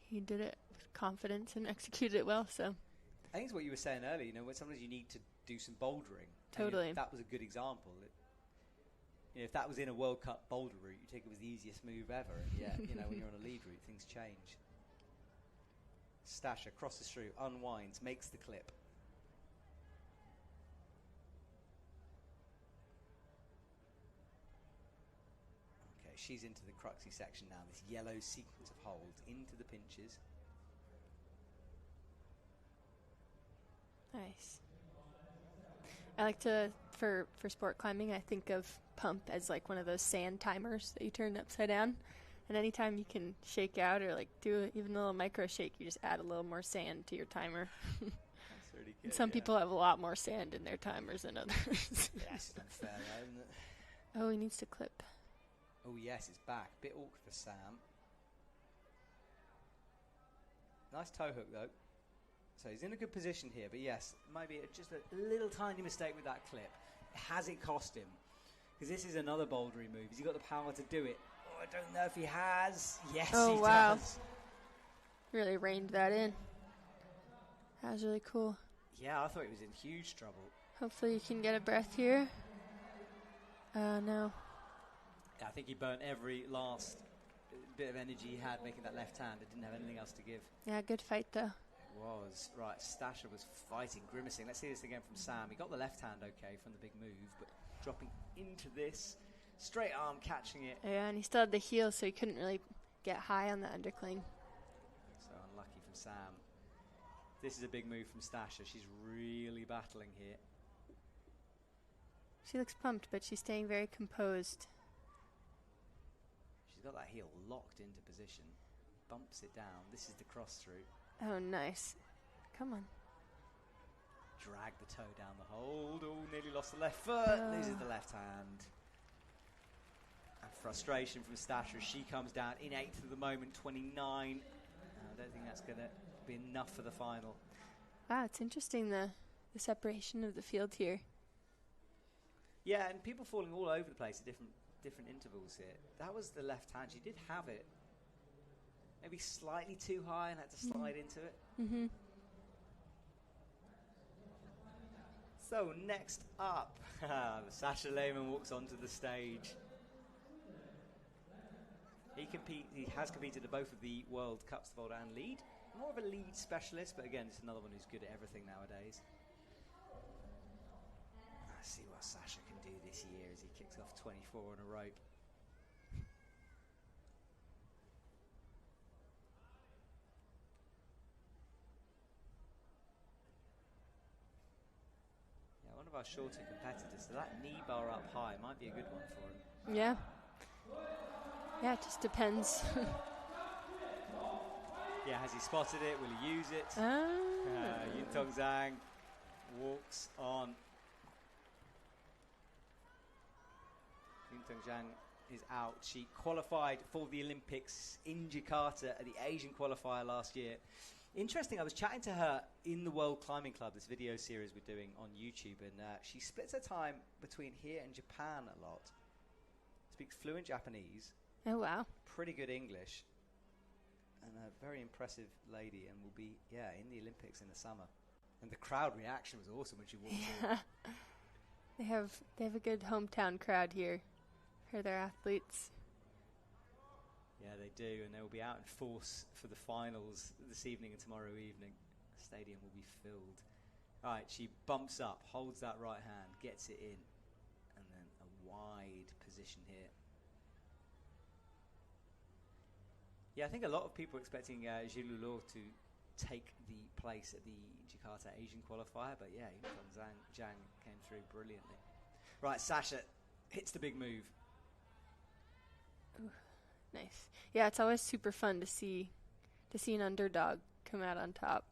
he did it with confidence and executed it well, so. I think it's what you were saying earlier, when sometimes you need to do some bouldering. Totally. That was a good example. If that was in a World Cup boulder route, you take it was the easiest move ever. And when you're on a lead route, things change. Stasha crosses through, unwinds, makes the clip. Okay, she's into the Cruxy section now. This yellow sequence of holds into the pinches. Nice. I like to, for sport climbing, I think of pump as like one of those sand timers that you turn upside down. And anytime you can shake out or like do even a little micro shake, you just add a little more sand to your timer. That's really good. And some people have a lot more sand in their timers than others. Yes, it's unfair, isn't it? Oh, he needs to clip. Oh yes, it's back. Bit awkward for Sam. Nice toe hook though. So he's in a good position here, but yes, maybe just a little tiny mistake with that clip. Has it cost him? Because this is another bouldery move. Has he got the power to do it? Oh, I don't know if he has. Yes, oh, he wow. does. Really reined that in. That was really cool. Yeah, I thought he was in huge trouble. Hopefully you can get a breath here. No. Yeah, I think he burnt every last bit of energy he had making that left hand. It didn't have anything else to give. Yeah, good fight though. Was. Right, Stasha was fighting, grimacing. Let's see this again from Sam. He got the left hand okay from the big move, but dropping into this, Straight arm catching it. Yeah, and he still had the heel, so he couldn't really get high on the undercling. So unlucky from Sam. This is a big move from Stasha. She's really battling here. She looks pumped, but she's staying very composed. She's got that heel locked into position. Bumps it down. This is the cross through. Oh, nice. Come on. Drag the toe down the hold. Oh, nearly lost the left foot. Loses the left hand. And frustration from Stasha as she comes down in 8th at the moment, 29. I don't think that's going to be enough for the final. Wow, it's interesting the separation of the field here. Yeah, and people falling all over the place at different intervals here. That was the left hand. She did have it. Maybe slightly too high and had to slide into it. Mm-hmm. So next up, Sasha Lehmann walks onto the stage. He has competed at both of the World Cups, the Boulder and lead. More of a lead specialist, but again, it's another one who's good at everything nowadays. Let's see what Sasha can do this year as he kicks off 24 on a rope. Yeah, one of our shorter competitors, so that knee bar up high might be a good one for him. Yeah. Yeah, it just depends. Yeah, has he spotted it? Will he use it? Yuntong Zhang walks on. Yuntong Zhang is out. She qualified for the Olympics in Jakarta at the Asian qualifier last year. Interesting, I was chatting to her in the World Climbing Club, this video series we're doing on YouTube, and she splits her time between here and Japan a lot. Speaks fluent Japanese. Oh, wow. Pretty good English. And a very impressive lady, and will be, in the Olympics in the summer. And the crowd reaction was awesome when she walked in. They have a good hometown crowd here for their athletes. Yeah, they do, and they will be out in force for the finals this evening and tomorrow evening. The stadium will be filled. All right, she bumps up, holds that right hand, gets it in, and then a wide position here. Yeah, I think a lot of people are expecting Zhilulo to take the place at the Jakarta Asian qualifier, but yeah, Zhang came through brilliantly. Right, Sasha hits the big move. Ooh, nice. Yeah, it's always super fun to see an underdog come out on top.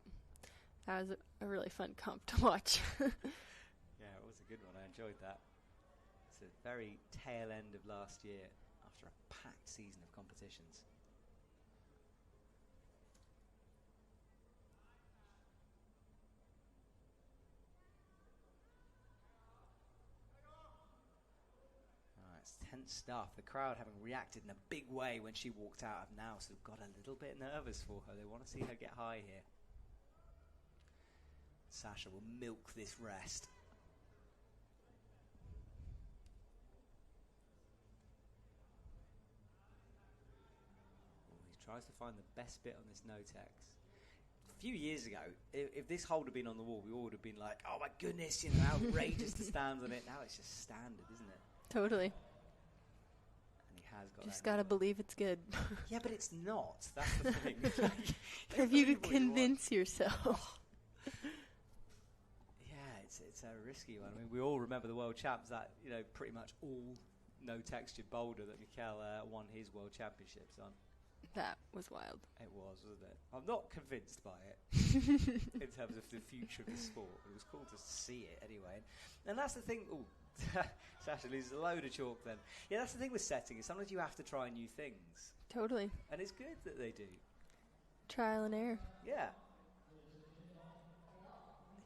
That was a really fun comp to watch. Yeah, it was a good one. I enjoyed that. It's a very tail end of last year after a packed season of competitions. It's tense stuff. The crowd having reacted in a big way when she walked out have now sort of got a little bit nervous for her. They want to see her get high here. Sasha will milk this rest. He tries to find the best bit on this no-tex. A few years ago, if this hold had been on the wall, we all would have been like, oh my goodness, outrageous to stand on it. Now it's just standard, isn't it? Totally. Just gotta believe it's good. Yeah, but it's not. That's the thing. If you could convince yourself. Yeah, it's a risky one. I mean, we all remember the world champs, that pretty much all no textured boulder that Keqiao won his world championships on. That was wild. It was, wasn't it? I'm not convinced by it in terms of the future of the sport. It was cool to see it anyway, and that's the thing. Ooh. Sasha loses a load of chalk then. Yeah, that's the thing with setting, is sometimes you have to try new things. Totally. And it's good that they do. Trial and error. Yeah.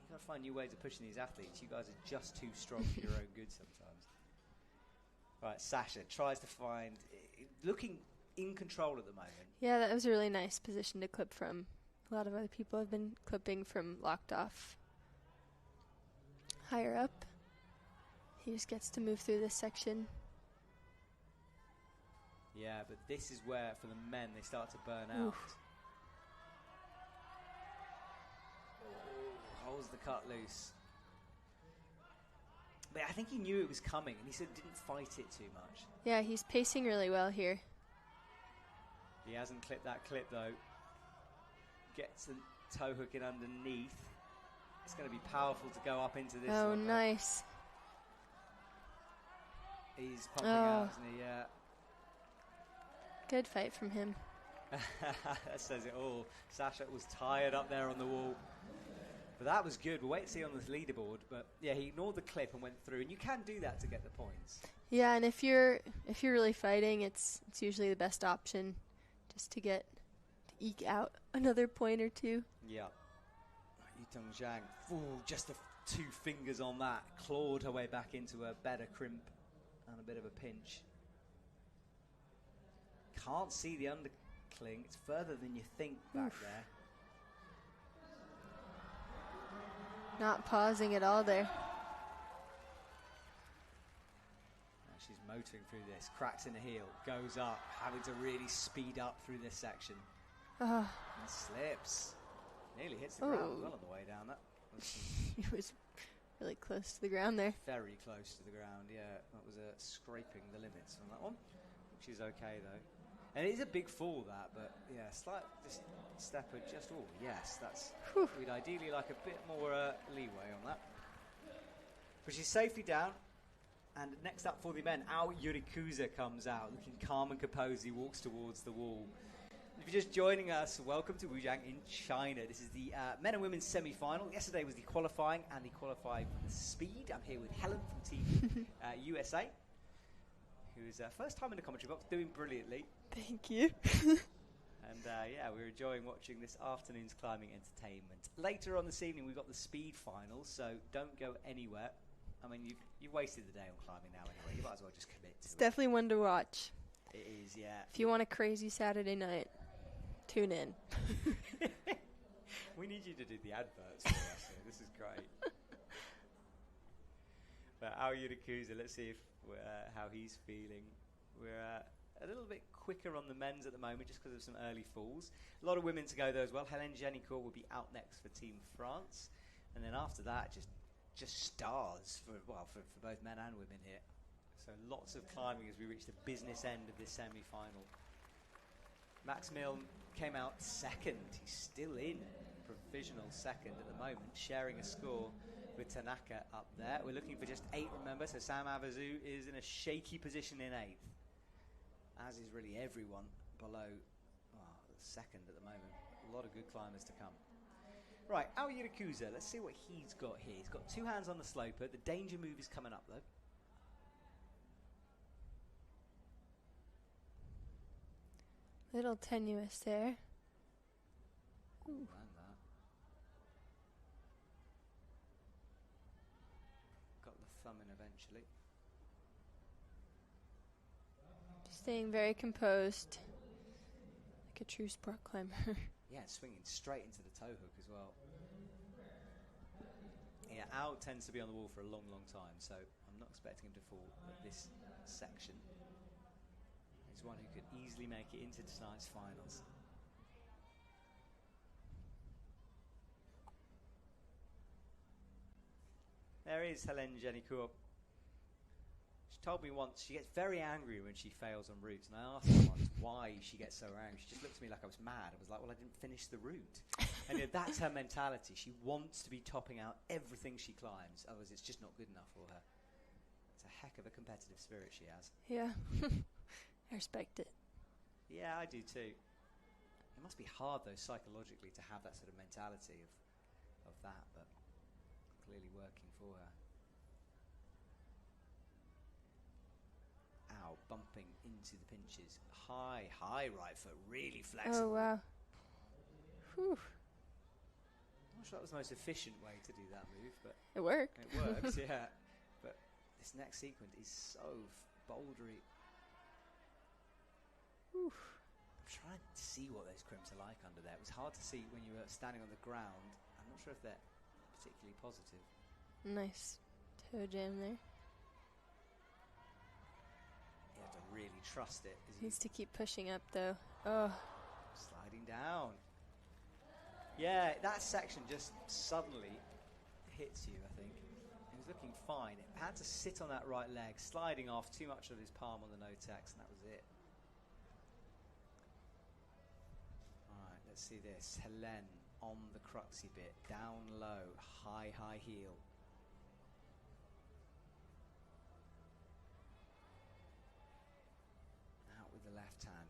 You've got to find new ways of pushing these athletes. You guys are just too strong for your own good sometimes. Right, Sasha tries to find, looking in control at the moment. Yeah, that was a really nice position to clip from. A lot of other people have been clipping from locked off. Higher up. He just gets to move through this section. Yeah, but this is where, for the men, they start to burn out. Holds the cut loose. But I think he knew it was coming, and he sort of didn't fight it too much. Yeah, he's pacing really well here. He hasn't clipped that clip, though. Gets the toe hook in underneath. It's going to be powerful to go up into this. Oh, one, nice. He's pumping out, isn't he? Yeah. Good fight from him. That says it all. Sasha was tired up there on the wall. But that was good. We'll wait to see on this leaderboard. But yeah, he ignored the clip and went through. And you can do that to get the points. Yeah, and if you're really fighting, it's usually the best option, just to eke out another point or two. Yeah. Yitong Zhang, just 2 fingers on that, clawed her way back into a better crimp and a bit of a pinch. Can't see the undercling. It's further than you think back there. Not pausing at all there. She's motoring through this. Cracks in the heel. Goes up. Having to really speed up through this section. And slips. Nearly hits the ground as well on the way down. That It was really close to the ground there. very close to the ground, yeah. That was scraping the limits on that one, which is okay, though. And it is a big fall, that, but, yeah, slight just stepper, just, oh, yes, that's... We'd ideally like a bit more leeway on that. But she's safely down. And next up for the men, Ao Yurikuza comes out, looking calm and composed. He walks towards the wall. If you're just joining us, welcome to Wujiang in China. This is the men and women's semi-final. Yesterday was the qualifying and the qualifying for the speed. I'm here with Helen from Team USA, who is first time in the commentary box, doing brilliantly. Thank you. And yeah, we're enjoying watching this afternoon's climbing entertainment. Later on this evening, we've got the speed finals, so don't go anywhere. I mean, you've wasted the day on climbing now anyway. You might as well just commit to it. It's definitely one to watch. It is, yeah. If you want a crazy Saturday night, tune in. We need you to do the adverts for us here. This is great. But Ao Yurikuza, let's see how he's feeling. We're a little bit quicker on the men's at the moment just because of some early falls. A lot of women to go though as well. Hélène Génicourt will be out next for Team France. And then after that, just stars for both men and women here. So lots of climbing as we reach the business end of this semi-final. Max Milne came out second. He's still in provisional second at the moment, sharing a score with Tanaka up there. We're looking for just 8, remember, so Sam Avazu is in a shaky position in 8th, as is really everyone below second at the moment. A lot of good climbers to come. Right, Ao Yurikuza, let's see what he's got here. He's got 2 hands on the sloper. The danger move is coming up, though. Little tenuous there. Ooh. And that. Got the thumb in eventually. Just staying very composed. Like a true sport climber. Yeah, swinging straight into the toe hook as well. Yeah, Ao tends to be on the wall for a long, long time, so I'm not expecting him to fall at this section. He's one who could easily make it into tonight's finals. There is Hélène Génicourt. She told me once she gets very angry when she fails on routes, and I asked her once why she gets so angry. She just looked at me like I was mad. I was like, well, I didn't finish the route. And that's her mentality. She wants to be topping out everything she climbs, otherwise it's just not good enough for her. It's a heck of a competitive spirit she has. Yeah. I respect it. Yeah, I do too. It must be hard, though, psychologically, to have that sort of mentality of that, but clearly working for her. Ow, bumping into the pinches. High right foot, really flexible. Oh, wow. Whew. I'm not sure that was the most efficient way to do that move, but... It worked. It works, yeah. But this next sequence is so bouldery. Whew. I'm trying to see what those crimps are like under there. It was hard to see when you were standing on the ground. I'm not sure if they're particularly positive. Nice toe jam there. You have to really trust it. Needs to keep pushing up, though. Oh. Sliding down. Yeah, that section just suddenly hits you, I think. It was He's looking fine. It had to sit on that right leg, sliding off too much of his palm on the no-tex, and that was it. All right, let's see this. Helene on the cruxy bit, down low, high heel. Out with the left hand,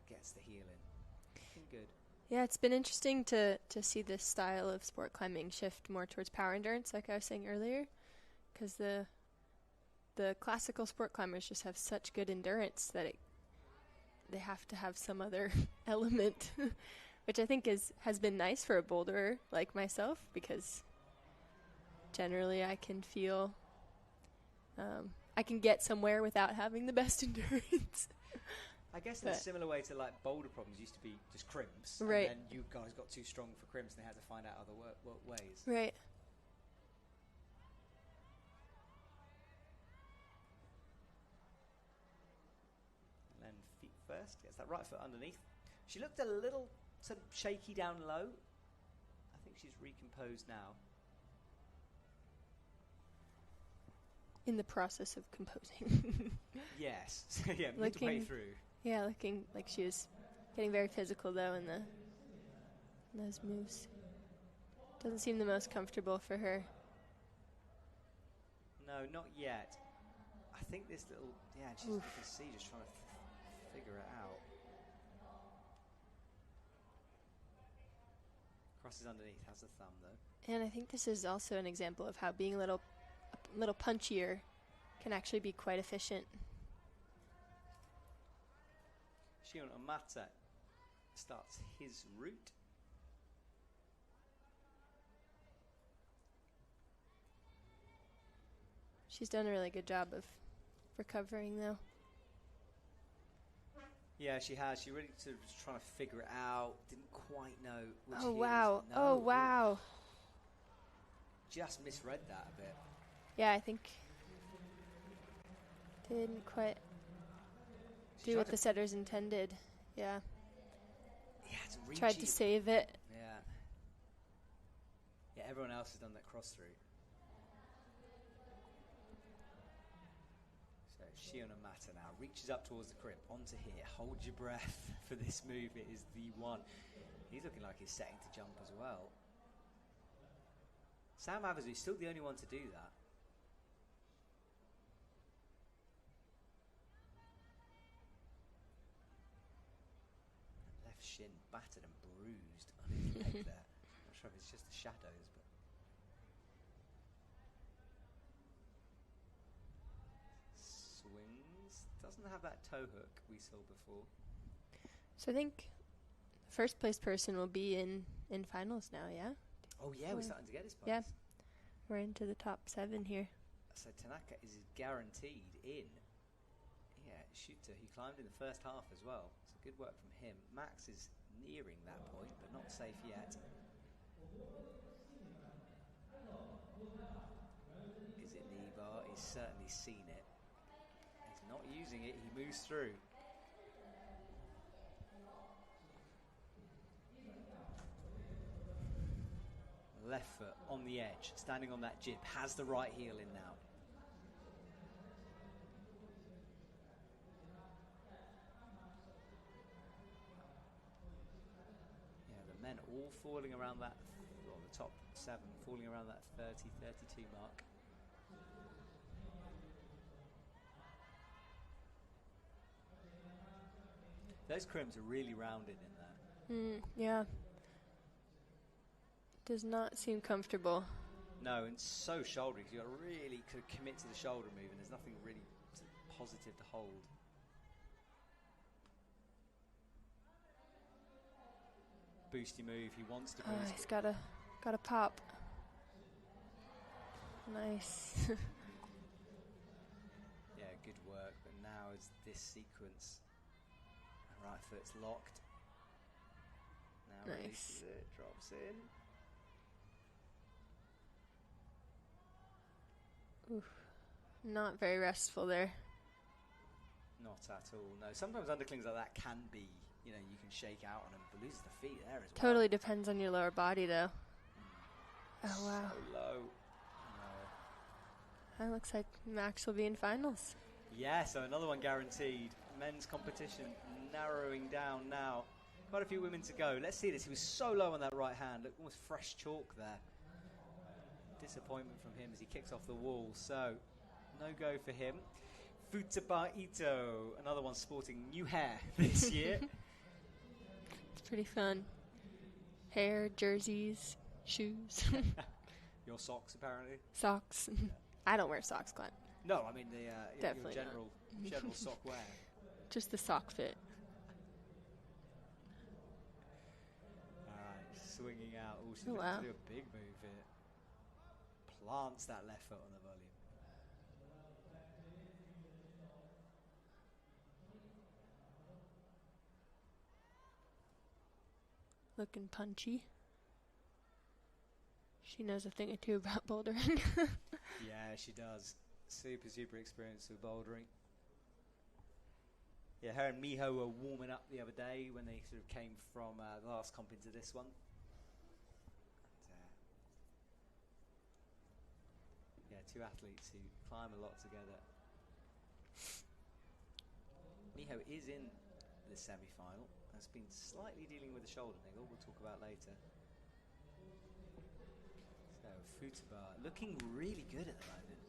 gets the heel in. Looking good. Yeah, it's been interesting to see this style of sport climbing shift more towards power endurance, like I was saying earlier, because the classical sport climbers just have such good endurance that they have to have some other element, which I think has been nice for a boulderer like myself, because generally I can feel I can get somewhere without having the best endurance. I guess in a similar way to like boulder problems used to be just crimps, right? And then you guys got too strong for crimps, and they had to find out other ways. Right. And then feet first, gets that right foot underneath. She looked a little sort of shaky down low. I think she's recomposed now. In the process of composing. Yes. Yeah, midway through. Yeah, looking like she was getting very physical, though, in those moves. Doesn't seem the most comfortable for her. No, not yet. I think this little... Yeah, she's, you can see just trying to figure it out. Crosses underneath, has the thumb, though. And I think this is also an example of how being a little punchier can actually be quite efficient. Shion Omata starts his route. She's done a really good job of recovering, though. Yeah, she has. She really sort of was trying to figure it out. Didn't quite know which Oh, wow. No, oh, wow. Just misread that a bit. Yeah, I think didn't quite do what the setters intended. Yeah. Yeah, tried to save it. Yeah. Yeah, everyone else has done that cross through. So Shion Omata now reaches up towards the crimp, onto here. Hold your breath for this move. It is the one. He's looking like he's setting to jump as well. Sam Aversu is still the only one to do that. Left shin battered and bruised on his leg there. Not sure if it's just the shadows, but... Swings. Doesn't have that toe hook we saw before. So I think the first place person will be in finals now, yeah? Oh yeah, we're starting to get his place. Yeah, we're into the top 7 here. So Tanaka is guaranteed in. Yeah, shooter. He climbed in the first half as well. So good work from him. Max is nearing that point, but not safe yet. Is it knee bar? He's certainly seen it. He's not using it. He moves through. Left foot on the edge, standing on that jib, has the right heel in now. Yeah, the men all falling around that, well, the top 7 falling around that 30, 32 mark. Those crims are really rounded in there. Yeah. Does not seem comfortable. No, and so shouldery, because you've got to really commit to the shoulder move, and there's nothing really positive to hold. Boosty move, he wants to boost. He's got a pop. Nice. Yeah, good work, but now is this sequence. Right foot's locked. Now releases it, drops in. Oof. Not very restful there. Not at all, no. Sometimes underclings like that can be, you can shake out on him, but loses the feet there as well. Totally depends on your lower body, though. Oh, wow. So low. It looks like Max will be in finals. Yeah, so another one guaranteed. Men's competition narrowing down now. Quite a few women to go. Let's see this. He was so low on that right hand. Looked almost fresh chalk there. Disappointment from him as he kicks off the wall. So, no go for him. Futaba Ito, another one sporting new hair this year. It's pretty fun. Hair, jerseys, shoes. Your socks, apparently. Socks. I don't wear socks, Glenn. No, I mean your Definitely general sock wear. Just the sock fit. All right, swinging out. Oh, she's Oh, looking wow. to do a big move here. Plants that left foot on the volume. Looking punchy. She knows a thing or two about bouldering. Yeah, she does. Super experienced with bouldering. Yeah, her and Miho were warming up the other day when they sort of came from the last comp into this one. And, yeah, two athletes who climb a lot together. Miho is in the semi-final. Has been slightly dealing with a shoulder niggle. We'll talk about later. So Futaba looking really good at the moment.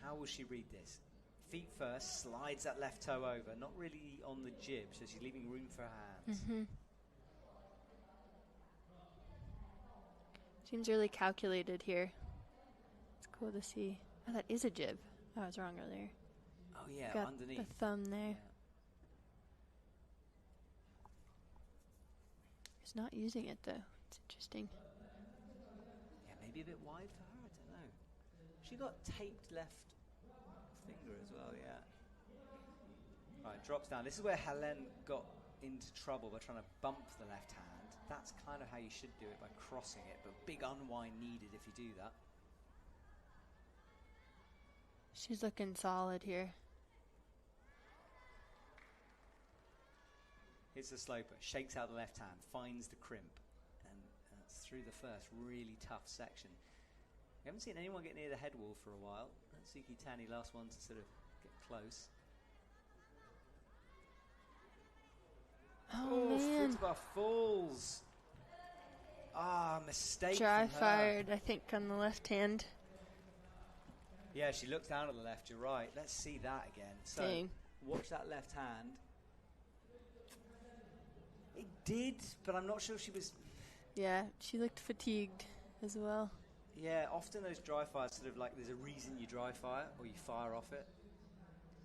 How will she read this? Feet first, slides that left toe over. Not really on the jib, so she's leaving room for her hands. Mm-hmm. Seems really calculated here. It's cool to see. Oh, that is a jib. I was wrong earlier. Oh yeah, Got underneath. the thumb there. Yeah. He's not using it though. It's interesting. Yeah, maybe a bit wide for her, I don't know. She got taped left finger as well, yeah. Right, drops down. This is where Helen got into trouble by trying to bump the left hand. That's kind of how you should do it, by crossing it, but big unwind needed if you do that. She's looking solid here. Here's the sloper, shakes out the left hand, finds the crimp, and that's through the first really tough section. We haven't seen anyone get near the head wall for a while. Natsuki Tani, last one to sort of get close. Oh man. Futaba falls. Mistake Dry from her. fired, I think, on the left hand. Yeah, she looks down at the left, you're right. Let's see that again. So, Dang. watch that left hand. It did, but I'm not sure she was... Yeah, she looked fatigued as well. Yeah, often those dry fires sort of like there's a reason you dry fire or you fire off it.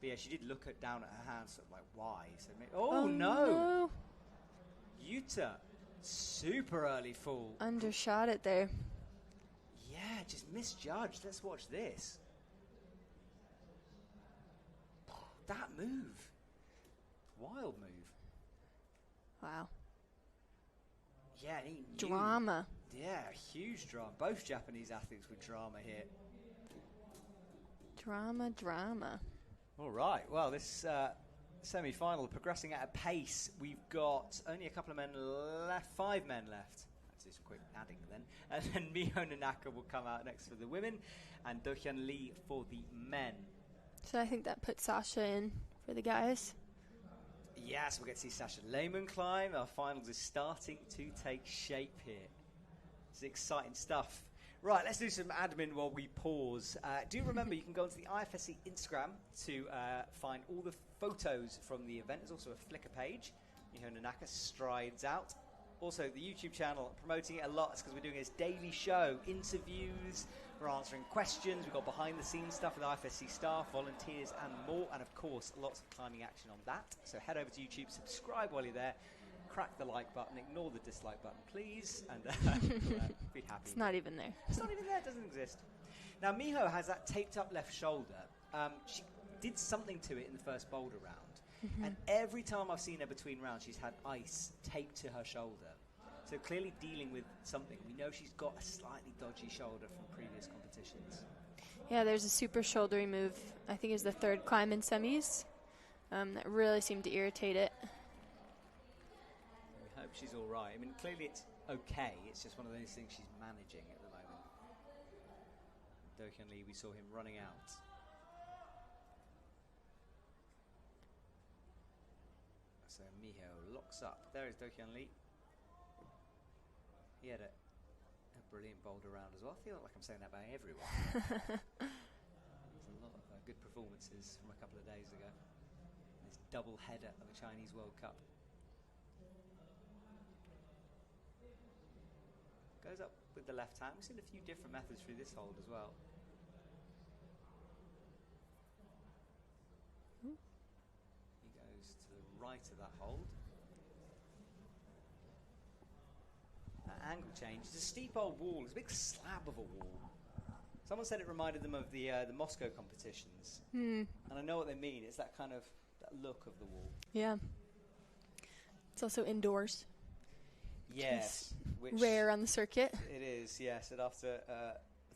But yeah, she did look down at her hand, sort of like, why? So maybe, no! Yuta, super early fall. Undershot it there. Yeah, just misjudged. Let's watch this. That move. Wild move. Wow. Yeah, he knew. Drama. Yeah, huge drama. Both Japanese athletes with drama here. Drama. All right. Well, this semi-final progressing at a pace. We've got only a couple of men left, 5 men left. Let's do some quick adding then. And then Miho Nanaka will come out next for the women and Do-hyun Lee for the men. So I think that puts Sasha in for the guys. Yes, we'll get to see Sasha Lehmann climb. Our finals is starting to take shape here. It's exciting stuff. Right, let's do some admin while we pause. Do remember you can go onto the IFSC Instagram to find all the photos from the event. There's also a Flickr page. Miho Nanaka strides out. Also, the YouTube channel, promoting it a lot because we're doing this daily show. Interviews, we're answering questions. We've got behind-the-scenes stuff with IFSC staff, volunteers, and more. And, of course, lots of climbing action on that. So head over to YouTube, subscribe while you're there. Crack the like button, ignore the dislike button, please, and be happy. It's not even there. It's not even there, it doesn't exist. Now, Miho has that taped up left shoulder. She did something to it in the first Boulder round. And every time I've seen her between rounds, she's had ice taped to her shoulder. So clearly dealing with something. We know she's got a slightly dodgy shoulder from previous competitions. Yeah, there's a super shouldery move. I think is the third climb in semis. That really seemed to irritate it. We hope she's all right. I mean, clearly it's okay. It's just one of those things she's managing at the moment. Do Hyun Lee, we saw him running out. So Miho locks up. There is Do Hyun Lee. He had a brilliant Boulder round as well. I feel like I'm saying that about everyone. There's a lot of good performances from a couple of days ago. This double header of a Chinese World Cup. Goes up with the left hand. We've seen a few different methods through this hold as well. He goes to the right of that hold. That angle change. It's a steep old wall. It's a big slab of a wall. Someone said it reminded them of the Moscow competitions. And I know what they mean. It's that kind of that look of the wall. Yeah. It's also indoors. Yes. Which rare on the circuit. It is, yes. And after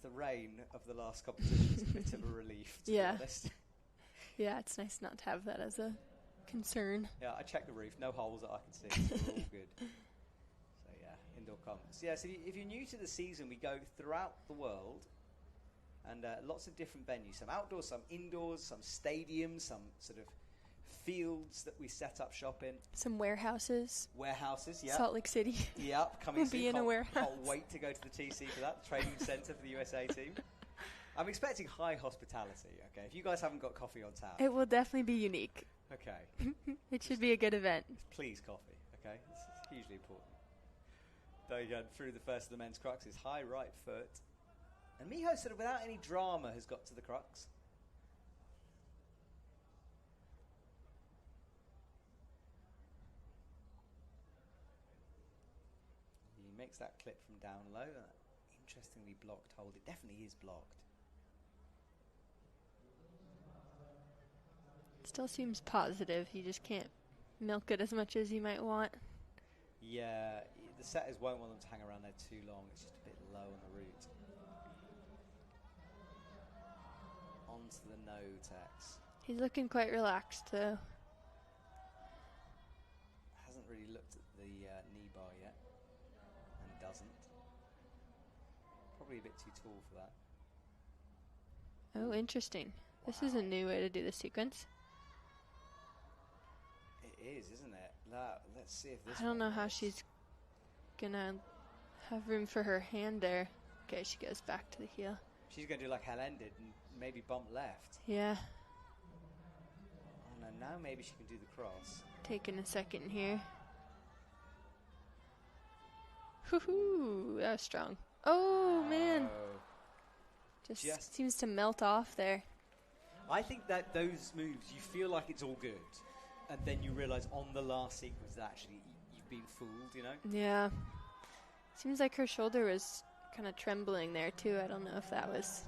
the rain of the last competition, it's a bit of a relief, to be honest. Yeah, it's nice not to have that as a concern. Yeah, I checked the roof. No holes that I can see. So we're all good. So, yeah, indoor comps. Yeah, so if you're new to the season, we go throughout the world. And lots of different venues. Some outdoors, some indoors, some stadiums, some sort of fields that we set up shop in. Some warehouses. Warehouses, yeah. Salt Lake City. Yep, coming soon. Be in a warehouse. Can't wait to go to the TC for that, the training centre for the USA team. I'm expecting high hospitality, okay? If you guys haven't got coffee on tap. It will definitely be unique. Okay. It should be a good event. Please coffee, okay? It's hugely important. There you go, through the first of the men's cruxes. High right foot. And Miho, sort of without any drama, has got to the crux. He makes that clip from down low. Interestingly blocked hold. It definitely is blocked. Still seems positive. He just can't milk it as much as he might want. Yeah, the setters won't want them to hang around there too long. It's just a bit low on the route. Onto the no tex. He's looking quite relaxed though. Hasn't really looked at the knee bar yet. And doesn't. Probably a bit too tall for that. Oh, interesting. This is a new way to do the sequence. It is, isn't it? Let's see if this. I don't know how she's gonna have room for her hand there. Okay, she goes back to the heel. She's gonna do like Helen did and maybe bump left. Yeah. Oh no, now maybe she can do the cross. Taking a second here. Hoo-hoo, that was strong. Oh, man. Just seems to melt off there. I think that those moves, you feel like it's all good. And then you realise on the last sequence that actually you've been fooled, you know? Yeah. Seems like her shoulder was kind of trembling there, too. I don't know if that was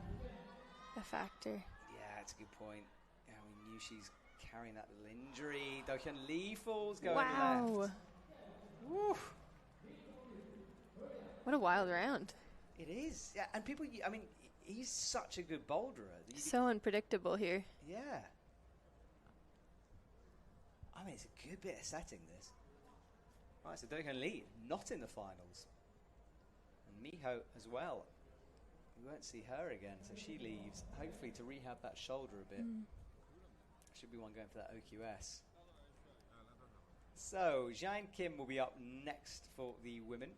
a factor. Yeah, it's a good point. Yeah, we knew she's carrying that little injury. Do Hyun Lee falls going left. Woo. What a wild round. It is. Yeah, and people, I mean, he's such a good boulderer. So unpredictable here. Yeah. I mean, it's a good bit of setting, this. Right, so Do Hyun Lee not in the finals. And Miho as well. We won't see her again, so she leaves, hopefully to rehab that shoulder a bit. Should be one going for that OQS. So, Jian Kim will be up next for the women.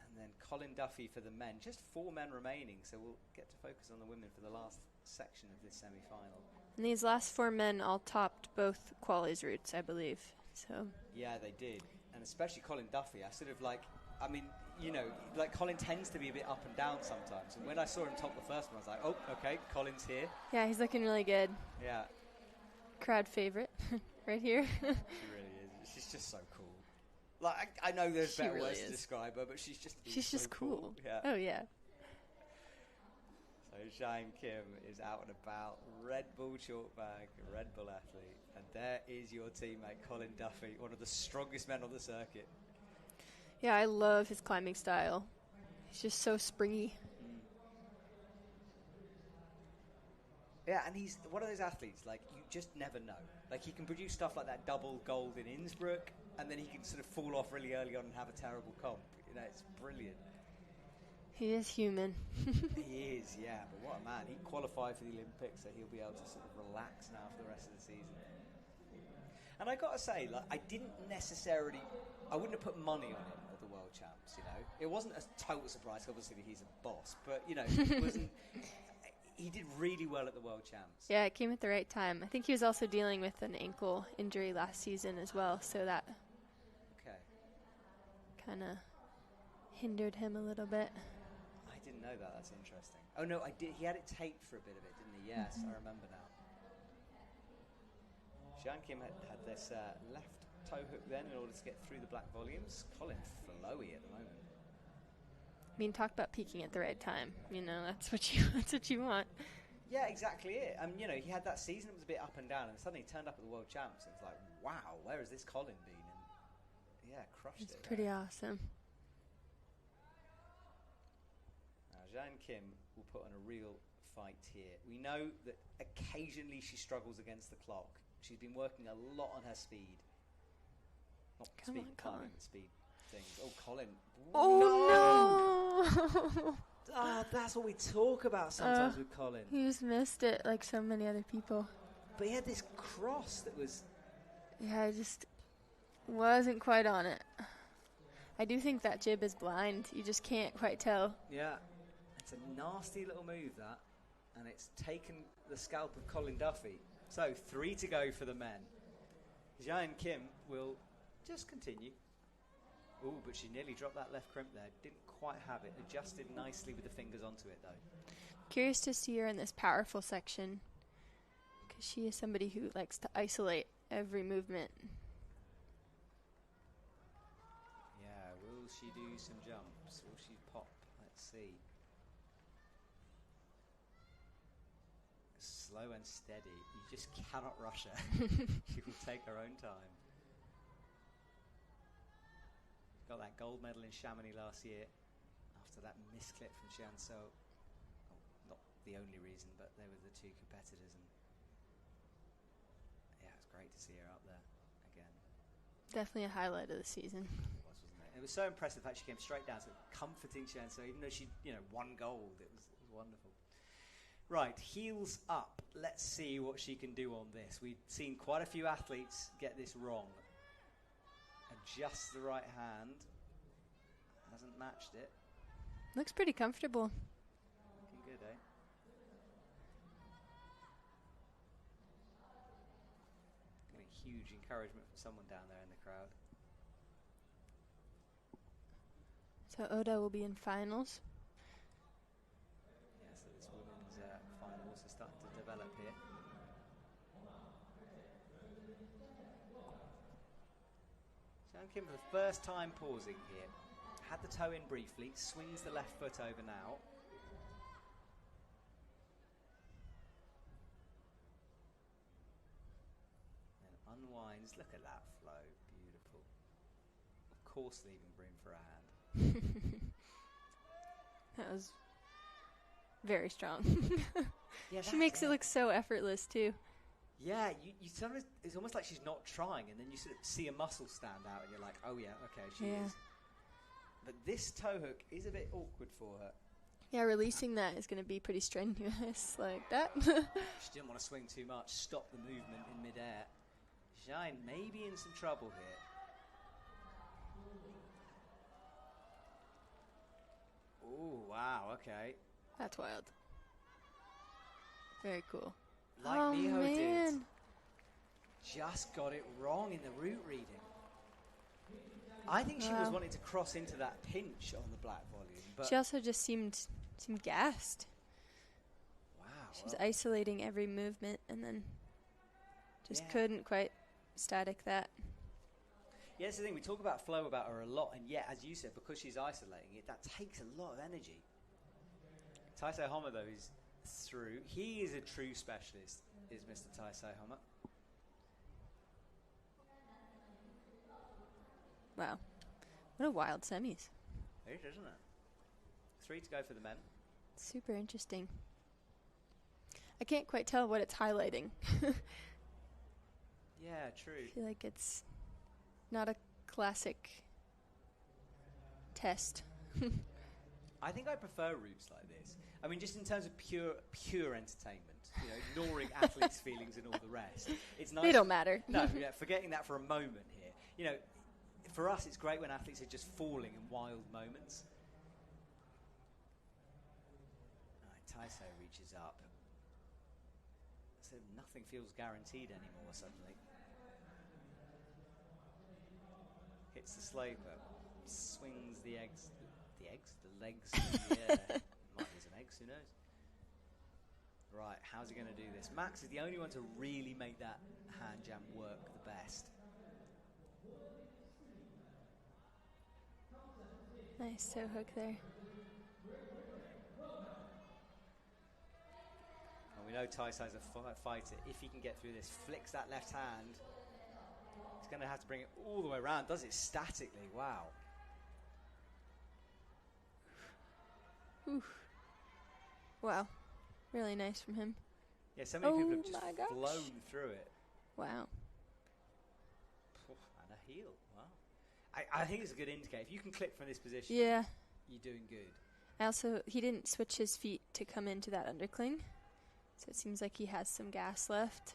And then Colin Duffy for the men. Just 4 men remaining, so we'll get to focus on the women for the last section of this semi-final. And these last 4 men all topped both qualies routes, I believe. So yeah, they did. And especially Colin Duffy. I sort of like, I mean, you know, like Colin tends to be a bit up and down sometimes. And when I saw him top the first one, I was like, oh, okay, Colin's here. Yeah, he's looking really good. Yeah. Crowd favorite right here. She really is. She's just so cool. Like, I know there's better really words to describe her, but she's just so cool. Yeah. Oh, yeah. So Jian Kim is out and about. Red Bull chalk bag, Red Bull athlete. And there is your teammate, Colin Duffy, one of the strongest men on the circuit. Yeah, I love his climbing style. He's just so springy. Yeah, and he's one of those athletes, like, you just never know. Like, he can produce stuff like that double gold in Innsbruck, and then he can sort of fall off really early on and have a terrible comp. You know, it's brilliant. He is human. He is, yeah, but what a man. He qualified for the Olympics, so he'll be able to sort of relax now for the rest of the season. And I got to say, like, I wouldn't have put money on him at the World Champs, you know. It wasn't a total surprise, obviously he's a boss, but, you know, it wasn't... He did really well at the World Champs. Yeah, it came at the right time. I think he was also dealing with an ankle injury last season as well, so that kind of hindered him a little bit. I didn't know that. That's interesting. Oh, no, I did. He had it taped for a bit of it, didn't he? Yes, I remember now. Wujiang Kim had this left toe hook then in order to get through the black volumes. Colin flowy at the moment. I mean, talk about peaking at the right time. You know, that's what you want. Yeah, exactly it. You know, he had that season that was a bit up and down, and suddenly he turned up at the World Champs, and it's like, wow, where has this Colin been? And yeah, crushed it. It's pretty awesome. Now, Wujiang Kim will put on a real fight here. We know that occasionally she struggles against the clock. She's been working a lot on her speed. Not speed climbing, speed things. Oh, Colin. Oh, no! That's what we talk about sometimes with Colin. He just missed it like so many other people. But he had this cross that was... Yeah, I just wasn't quite on it. I do think that jib is blind. You just can't quite tell. Yeah. It's a nasty little move, that. And it's taken the scalp of Colin Duffy. So, 3 to go for the men. Wujiang Kim will just continue. Ooh, but she nearly dropped that left crimp there. Didn't quite have it. Adjusted nicely with the fingers onto it, though. Curious to see her in this powerful section, because she is somebody who likes to isolate every movement. Yeah, will she do some jumps? Will she pop? Let's see. Slow and steady. You just cannot rush her. She will take her own time. Got that gold medal in Chamonix last year after that misclip from Xianzhou. Oh, not the only reason, but they were the two competitors, and yeah, it's great to see her up there again. Definitely a highlight of the season. It was, wasn't it? It was so impressive that she came straight down, so comforting Xianzhou, even though she, you know, won gold. It was wonderful. Right, heels up. Let's see what she can do on this. We've seen quite a few athletes get this wrong. Adjust the right hand. Hasn't matched it. Looks pretty comfortable. Looking good, eh? Getting huge encouragement from someone down there in the crowd. So Oda will be in finals. Yeah, so this women's final also starting to develop here. Kim for the first time pausing here. Had the toe in briefly, swings the left foot over now. Then unwinds. Look at that flow. Beautiful. Of course, leaving room for a hand. That was very strong. Yeah, she makes it look so effortless too. Yeah, you sometimes, it's almost like she's not trying, and then you sort of see a muscle stand out, and you're like, oh yeah, okay, she is. But this toe hook is a bit awkward for her. Yeah, releasing that is going to be pretty strenuous, like that. She didn't want to swing too much, stop the movement in midair. Shine may be in some trouble here. Oh, wow, okay. That's wild. Very cool. Like Miho did. Just got it wrong in the route reading. I think she was wanting to cross into that pinch on the black volume. But she also just seemed gassed. Wow. She was isolating every movement and then just couldn't quite static that. Yeah, that's the thing. We talk about flow about her a lot, and yet, as you said, because she's isolating it, that takes a lot of energy. Taisei Homa, though, is through. He is a true specialist, is Mr. Taisei Homa. Wow. What a wild semis. It is, isn't it? 3 to go for the men. Super interesting. I can't quite tell what it's highlighting. Yeah, true. I feel like it's not a classic test. I think I prefer routes like this. I mean, just in terms of pure entertainment, ignoring athletes' feelings and all the rest. It's nice. They don't matter. No, forgetting that for a moment here. For us, it's great when athletes are just falling in wild moments. All right, Taiso reaches up. So nothing feels guaranteed anymore suddenly. Hits the sloper, swings the legs in the air. Might be some eggs, who knows? Right, how's he going to do this? Max is the only one to really make that hand jam work the best. Nice toe hook there. And we know Taisai's a fighter. If he can get through this, flicks that left hand. He's going to have to bring it all the way around. Does it statically. Wow. Oof. Wow. Really nice from him. Yeah, so many people have just flown through it. Wow. And a heel. Wow. I think it's a good indicator. If you can clip from this position, yeah, you're doing good. He didn't switch his feet to come into that undercling. So it seems like he has some gas left.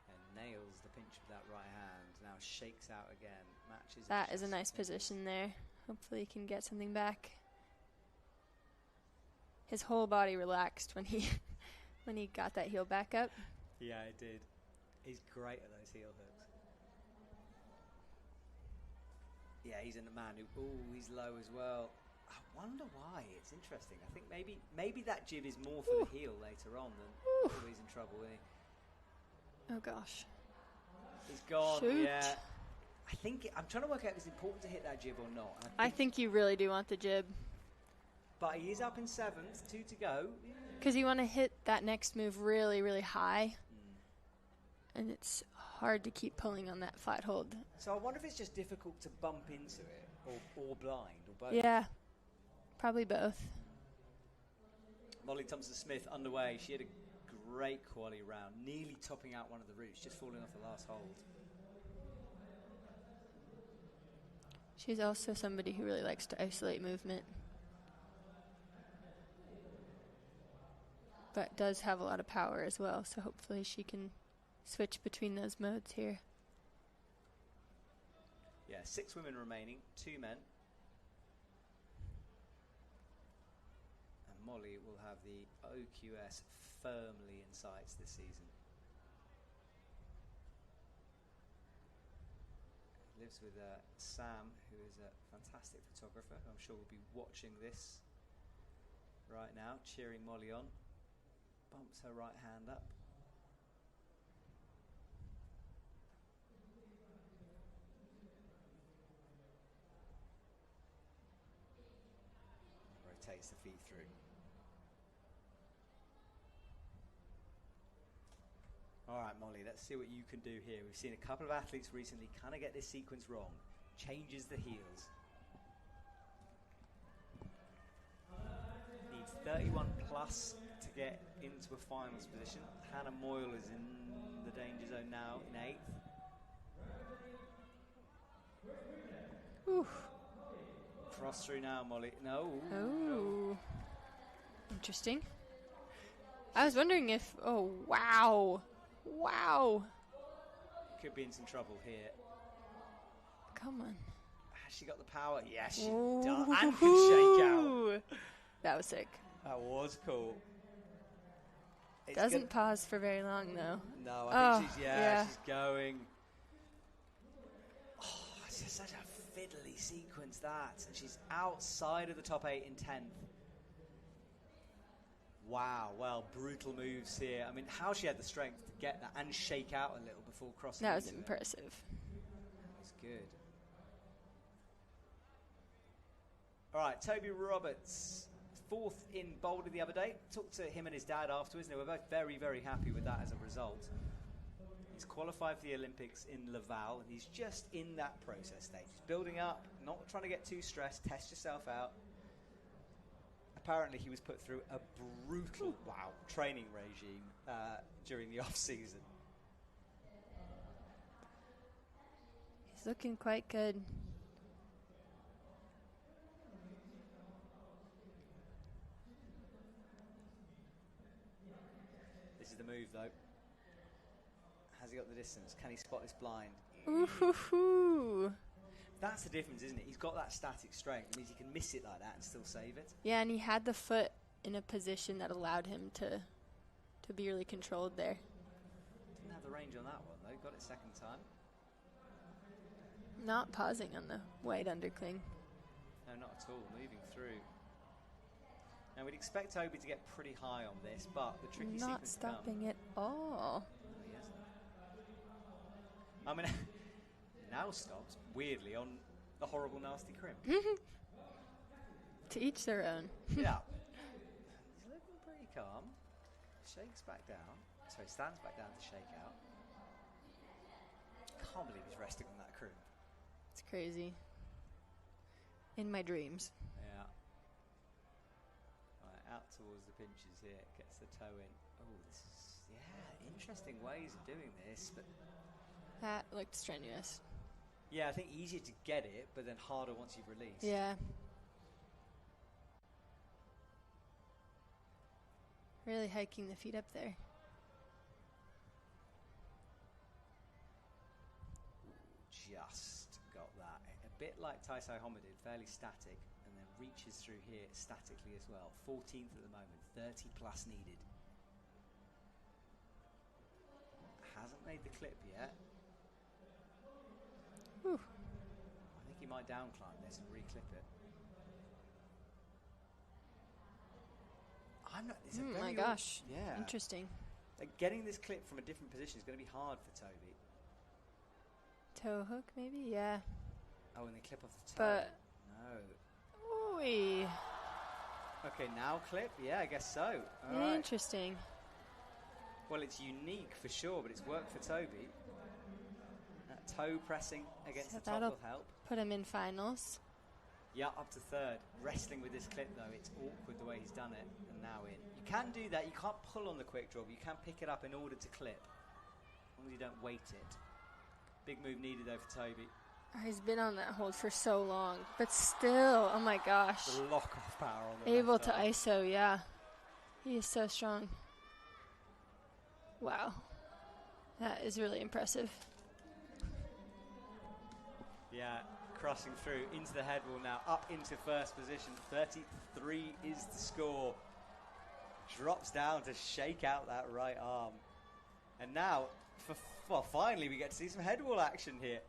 And nails the pinch of that right hand. Now shakes out again. Matches. That is a nice position there. Hopefully he can get something back. His whole body relaxed when he got that heel back up. Yeah, it did. He's great at those heel hooks. Yeah, he's in the man who. He's low as well. I wonder why. It's interesting. I think maybe that jib is more for the heel later on than he's in trouble. Isn't he? Oh gosh. He's gone. Shoot. Yeah. I'm trying to work out if it's important to hit that jib or not. I think you really do want the jib. But he is up in 7th, 2 to go. Because you want to hit that next move really, really high. And it's hard to keep pulling on that flat hold. So I wonder if it's just difficult to bump into it, or blind, or both. Yeah, probably both. Molly Thompson-Smith underway. She had a great quali round, nearly topping out one of the routes, just falling off the last hold. She's also somebody who really likes to isolate movement. But does have a lot of power as well, so hopefully she can switch between those modes here. Yeah, 6 women remaining, 2 men. And Molly will have the OQS firmly in sights this season. Lives with Sam, who is a fantastic photographer. I'm sure will be watching this right now, cheering Molly on. Bumps her right hand up. Rotates the feet through. All right, Molly, let's see what you can do here. We've seen a couple of athletes recently kind of get this sequence wrong. Changes the heels. Needs 31 plus to get into a finals position. Hannah Moyle is in the danger zone now in 8th. Oof. Cross through now, Molly. No. Oh. Interesting. I was wondering if... Oh, wow. Wow. Could be in some trouble here. Come on. Has she got the power? Yes, she Ooh. does. And can shake out. That was sick. That was cool. It's Doesn't pause for very long, though. No, I think yeah. she's going. Oh, it's just such a fiddly sequence, that. And she's outside of the top 8 in 10th. Wow, well, brutal moves here. I mean, how she had the strength to get that and shake out a little before crossing. That was impressive. That was good. All right, Toby Roberts, 4th in Boulder the other day. Talked to him and his dad afterwards, and they were both very, very happy with that as a result. He's qualified for the Olympics in Laval, and he's just in that process stage. He's building up, not trying to get too stressed, test yourself out. Apparently he was put through a brutal training regime during the off-season. He's looking quite good. move, though. Has he got the distance? Can he spot this blind? Ooh. That's the difference, isn't it? He's got that static strength. It means he can miss it like that and still save it. Yeah, and he had the foot in a position that allowed him to be really controlled there. Didn't have the range on that one, though. Got it second time. Not pausing on the wide undercling. No, not at all. Moving through. Now, we'd expect Toby to get pretty high on this, but the tricky Not sequence stopping at all. No, he hasn't. I mean, now stops, weirdly, on the horrible, nasty crimp. To each their own. Yeah. He's looking pretty calm. Shakes back down. Sorry, stands back down to shake out. Can't believe he's resting on that crimp. It's crazy. In my dreams. Yeah. Right, out towards the pinches here. Gets the toe in. Oh, this is, yeah, interesting ways of doing this, but That looked strenuous. yeah, I think easier to get it, but then harder once you've released. Yeah. Really hiking the feet up there. Just got that. A bit like Taisei Homa did, fairly static, and then reaches through here statically as well. 14th at the moment, 30 plus needed. Hasn't made the clip yet. Whew. I think he might down climb this and re-clip it. I'm not. It's a Oh very my gosh. Yeah. Interesting. Like getting this clip from a different position is going to be hard for Toby. Toe hook, maybe? Yeah. Oh, and they clip off the toe. But. No. Ooh. Okay, now clip? Yeah, I guess so. All right. Interesting. Well, it's unique for sure, but it's worked for Toby. That toe pressing against So the top that'll will help. put him in finals. Yeah, up to third. Wrestling with this clip, though, it's awkward the way he's done it. And now in. You can do that. You can't pull on the quick draw, but you can pick it up in order to clip. As long as you don't weight it. Big move needed, though, for Toby. He's been on that hold for so long. But still, oh my gosh. The lock-off power on the Able left to arm. ISO, yeah. He is so strong. Wow. That is really impressive. Yeah, crossing through into the head wall now, up into first position. 33 is the score. Drops down to shake out that right arm. And now, finally we get to see some head wall action here.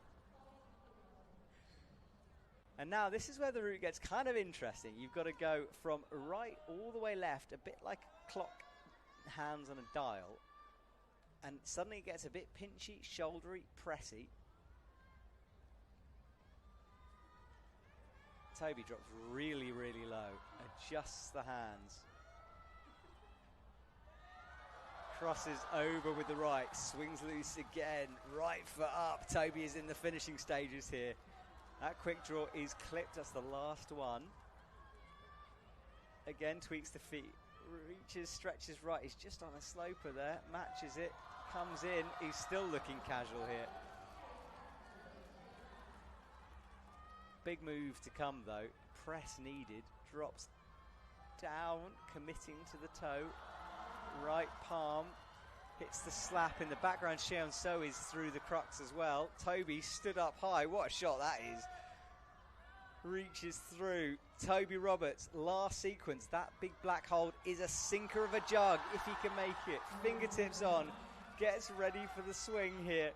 And now this is where the route gets kind of interesting. You've got to go from right all the way left, a bit like clock hands on a dial. And suddenly it gets a bit pinchy, shouldery, pressy. Toby drops really, really low. Adjusts the hands. Crosses over with the right. Swings loose again. Right foot up. Toby is in the finishing stages here. That quick draw is clipped. That's the last one. Again, tweaks the feet. Reaches, stretches right. He's just on a sloper there. Matches it. Comes in. He's still looking casual here. Big move to come though. Press needed. Drops down, committing to the toe. Right palm hits the slap in the background. Xian So is through the crux as well. Toby stood up high. What a shot that is. Reaches through. Toby Roberts, last sequence. That big black hold is a sinker of a jug if he can make it. Fingertips on. Gets ready for the swing here.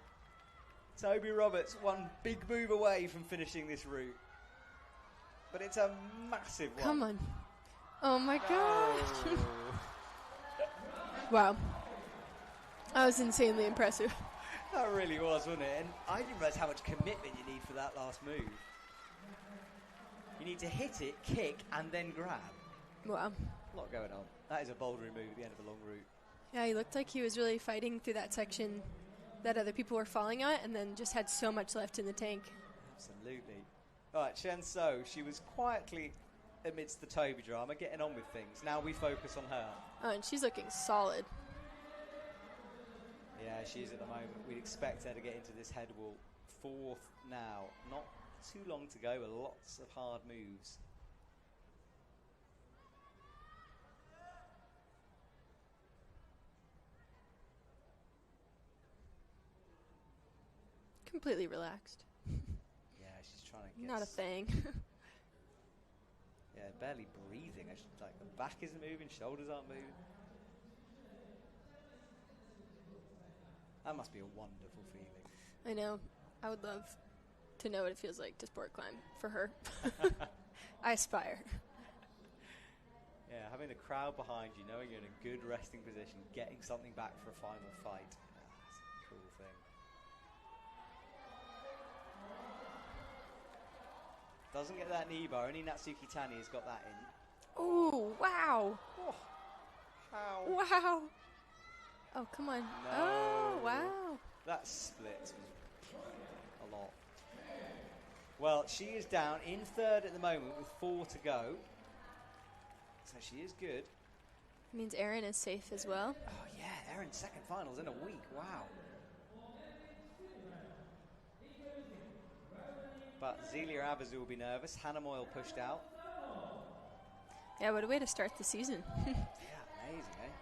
Toby Roberts, one big move away from finishing this route. But it's a massive one. Come on. Oh my gosh. Oh. Wow. That was insanely impressive. That really was, wasn't it? And I didn't realise how much commitment you need for that last move. You need to hit it, kick, and then grab. Wow. A lot going on. That is a bouldering move at the end of a long route. Yeah, he looked like he was really fighting through that section that other people were falling on, and then just had so much left in the tank. Absolutely. All right, Xian So, she was quietly amidst the Toby drama, getting on with things. Now we focus on her. Oh, and she's looking solid. Yeah, she is at the moment. We'd expect her to get into this head wall. Fourth now. Not too long to go, but lots of hard moves. Completely relaxed. Yeah, she's trying to get... Not a thing. Yeah, barely breathing. Like, the back isn't moving, shoulders aren't moving. That must be a wonderful feeling. I know. I would love to know what it feels like to sport climb for her. I aspire. Yeah, having the crowd behind you, knowing you're in a good resting position, getting something back for a final fight. That's a cool thing. Doesn't get that knee bar. Only Natsuki Tani has got that in. Ooh, wow. Oh, how? Wow. Oh, come on. No. Oh, wow. That split was a lot. Well, she is down in third at the moment with 4 to go. So she is good. Means Erin is safe as well. Oh, yeah, Erin's second finals in a week. Wow. But Zelia Abazu will be nervous. Hannah Moyle pushed out. Yeah, what a way to start the season. Yeah, amazing, eh?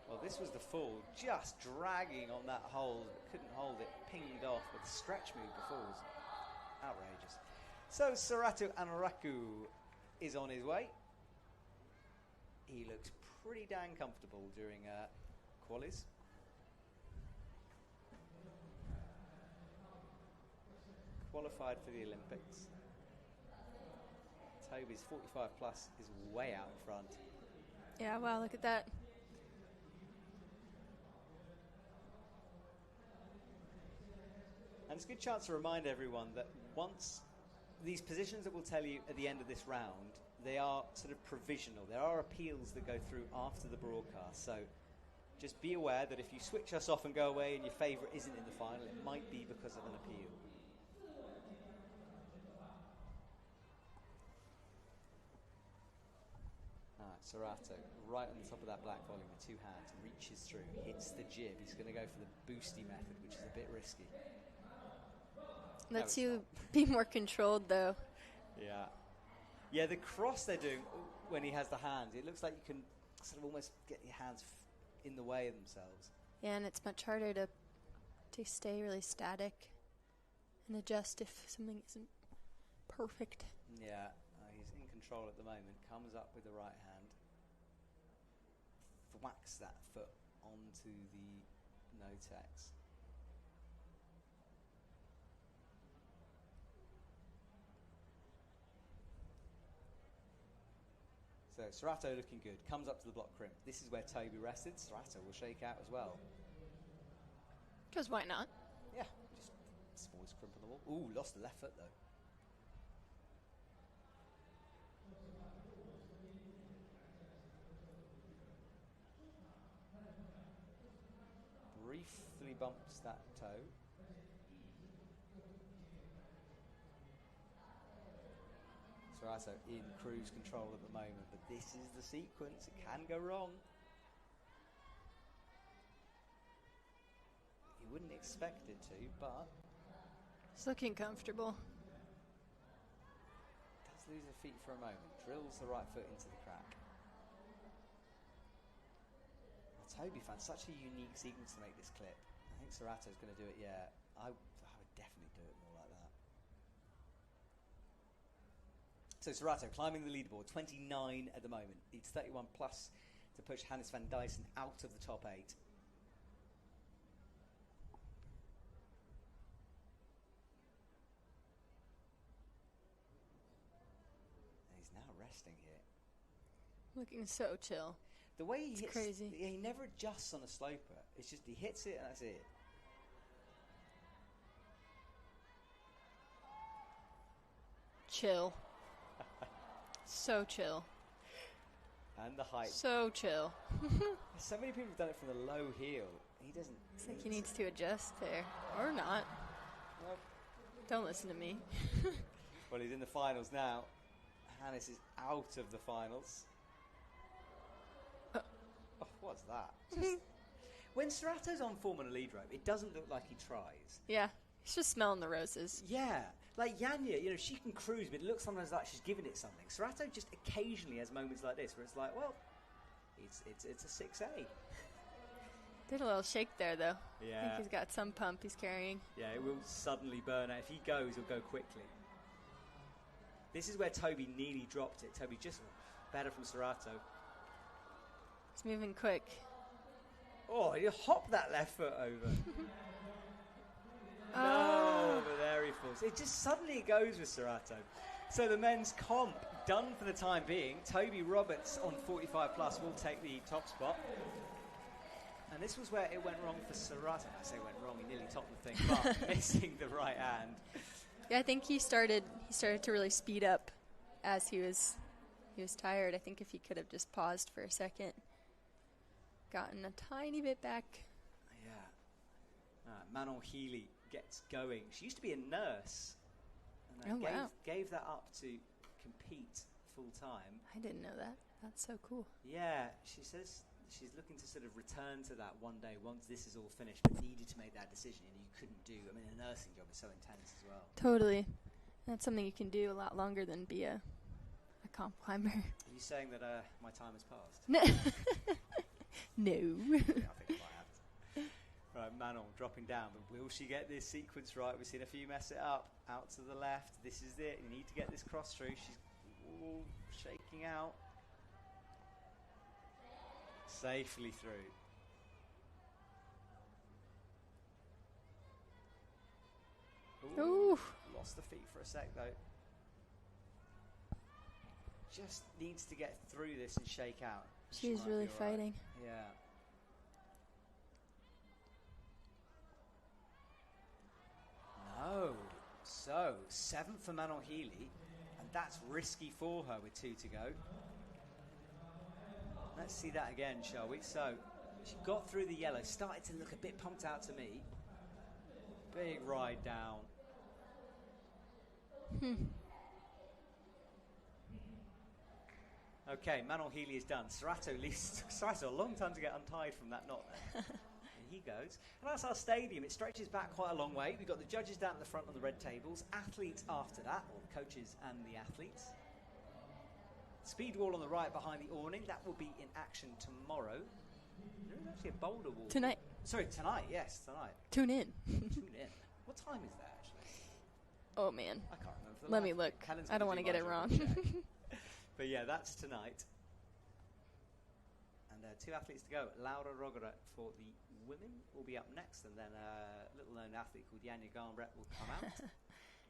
Well, this was the full, just dragging on that hold. Couldn't hold it, pinged off with a stretch move before. It was outrageous. So Serato Anaraku is on his way. He looks pretty dang comfortable during qualis. Qualified for the Olympics. Toby's 45 plus is way out in front. Yeah, wow, look at that. And it's a good chance to remind everyone that once these positions that we'll tell you at the end of this round, they are sort of provisional. There are appeals that go through after the broadcast. So just be aware that if you switch us off and go away and your favourite isn't in the final, it might be because of an appeal. Serato, right on the top of that black volume with 2 hands, reaches through, hits the jib. He's going to go for the boosty method, which is a bit risky. Lets you be more controlled, though. Yeah. Yeah, the cross they're doing when he has the hands, it looks like you can sort of almost get your hands in the way of themselves. Yeah, and it's much harder to stay really static and adjust if something isn't perfect. Yeah, he's in control at the moment. Comes up with the right hand. Whacks that foot onto the no-tex. So Serato looking good. Comes up to the block crimp. This is where Toby rested. Serato will shake out as well. Because why not? Yeah, just smallest crimp on the wall. Ooh, lost the left foot though. Briefly bumps that toe. Serato in cruise control at the moment, but this is the sequence. It can go wrong. You wouldn't expect it to, but It's looking comfortable. does lose her feet for a moment. Drills the right foot into the crack. Toby found such a unique sequence to make this clip. I think Serato's going to do it, yeah. I would definitely do it more like that. So Serato climbing the leaderboard, 29 at the moment. It's 31 plus to push Hannes van Dyson out of the top 8. And he's now resting here. Looking so chill. The way he It's hits, crazy. Yeah, he never adjusts on a sloper. It's just he hits it and that's it. Chill. So chill. And the height. So chill. So many people have done it from the low heel. He doesn't. It's like he needs to adjust there. Or not. Well, Don't listen to me. well, he's in the finals now. Hannes is out of the finals. Oh, what's that? When Serato's on form on a lead rope, it doesn't look like he tries. Yeah. He's just smelling the roses. Yeah. Like Yanya, she can cruise, but it looks sometimes like she's giving it something. Serato just occasionally has moments like this where it's like, well, it's a 6A. Did a little shake there, though. Yeah. I think he's got some pump he's carrying. Yeah, it will suddenly burn out. If he goes, he'll go quickly. This is where Toby nearly dropped it. Toby just better from Serato. He's moving quick. Oh, you hop that left foot over. Oh. No, but there he falls. It just suddenly goes with Serato. So the men's comp done for the time being. Toby Roberts on 45 plus will take the top spot. And this was where it went wrong for Serato. I say went wrong, he nearly topped the thing, but missing the right hand. Yeah, I think he started to really speed up as he was tired. I think if he could have just paused for a second, gotten a tiny bit back. Yeah. Manon Healy gets going. She used to be a nurse. And wow. Gave that up to compete full time. I didn't know that. That's so cool. Yeah, she says she's looking to sort of return to that one day once this is all finished, but needed to make that decision, and you couldn't do. I mean, a nursing job is so intense as well. Totally. That's something you can do a lot longer than be a comp climber. Are you saying that my time has passed? No. No. Yeah, I think I have to. Right, Manon dropping down, but will she get this sequence right? We've seen a few mess it up. Out to the left. This is it. You need to get this cross through. She's shaking out. Safely through. Ooh. Lost the feet for a sec though. Just needs to get through this and shake out. She's really fighting. Yeah. No. So, 7th for Manon Healy, and that's risky for her with 2 to go. Let's see that again, shall we? So, she got through the yellow, started to look a bit pumped out to me. Big ride down. Okay, Manon Healy is done. Serato leaves Serato a long time to get untied from that knot there. And he goes. And that's our stadium. It stretches back quite a long way. We've got the judges down at the front on the red tables, athletes after that, or the coaches and the athletes. Speed wall on the right behind the awning. That will be in action tomorrow. There is actually a Boulder wall. Tonight. Sorry, tonight. Yes, tonight. Tune in. Tune in. What time is that, actually? Oh, man. I can't remember. For the Let life me of look. Helen's I don't gonna want do to get it my wrong. job and check. But yeah, that's tonight. And 2 athletes to go. Laura Rogera for the women will be up next, and then a little-known athlete called Yanya Garnbret will come out.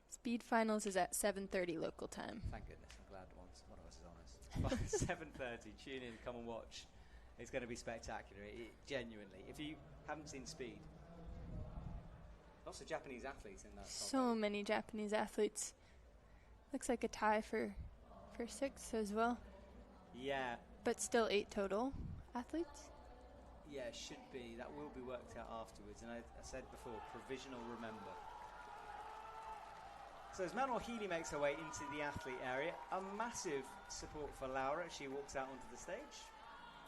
Speed finals is at 7:30 local time. Thank goodness. I'm glad one of us is honest. 7:30. Tune in, come and watch. It's going to be spectacular. Genuinely. If you haven't seen Speed, lots of Japanese athletes in that. So many Japanese athletes. Looks like a tie for 6th as well. Yeah. But still 8 total athletes. Yeah, should be. That will be worked out afterwards. And I said before, provisional remember. So as Manon Healy makes her way into the athlete area, a massive support for Laura. She walks out onto the stage.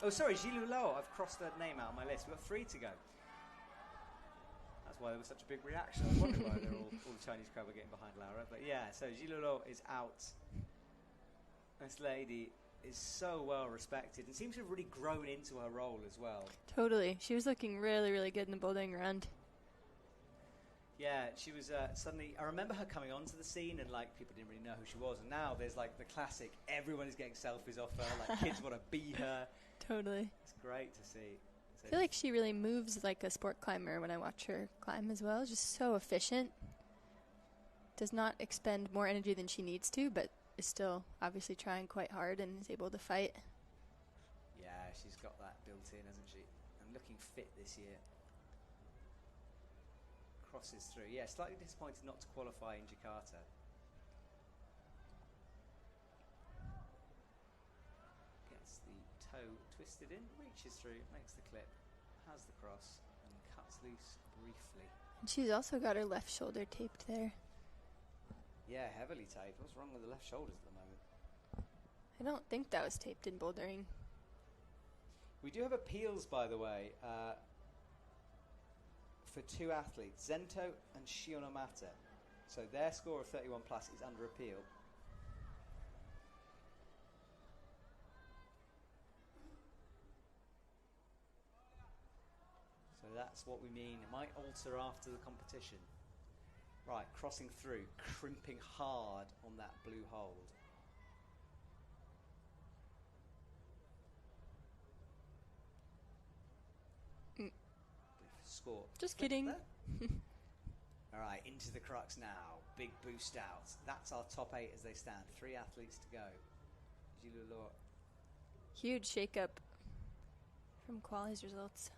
Oh, sorry, Jilu Lao. I've crossed her name out on my list. We've got 3 to go. That's why there was such a big reaction. I was wondering why all the Chinese crowd were getting behind Laura. But yeah, so Jilu Lao is out. This lady is so well respected and seems to have really grown into her role as well. Totally. She was looking really, really good in the bouldering round. Yeah, she was suddenly... I remember her coming onto the scene and, like, people didn't really know who she was. And now there's, like, the classic, everyone is getting selfies off her. Like, kids want to be her. Totally. It's great to see. I feel like she really moves like a sport climber when I watch her climb as well. Just so efficient. Does not expend more energy than she needs to, but is still obviously trying quite hard and is able to fight. Yeah, she's got that built in, hasn't she? And looking fit this year. Crosses through. Yeah, slightly disappointed not to qualify in Jakarta. Gets the toe twisted in, reaches through, makes the clip, has the cross, and cuts loose briefly. And she's also got her left shoulder taped there. Yeah, heavily taped. What's wrong with the left shoulders at the moment? I don't think that was taped in bouldering. We do have appeals, by the way, for 2 athletes, Zento and Shionomata. So their score of 31 plus is under appeal. That's what we mean. It might alter after the competition. Right, crossing through, crimping hard on that blue hold. Score. Just kidding. All right, into the Crux now. Big boost out. That's our top 8 as they stand. 3 athletes to go. Huge shake-up from quali's results.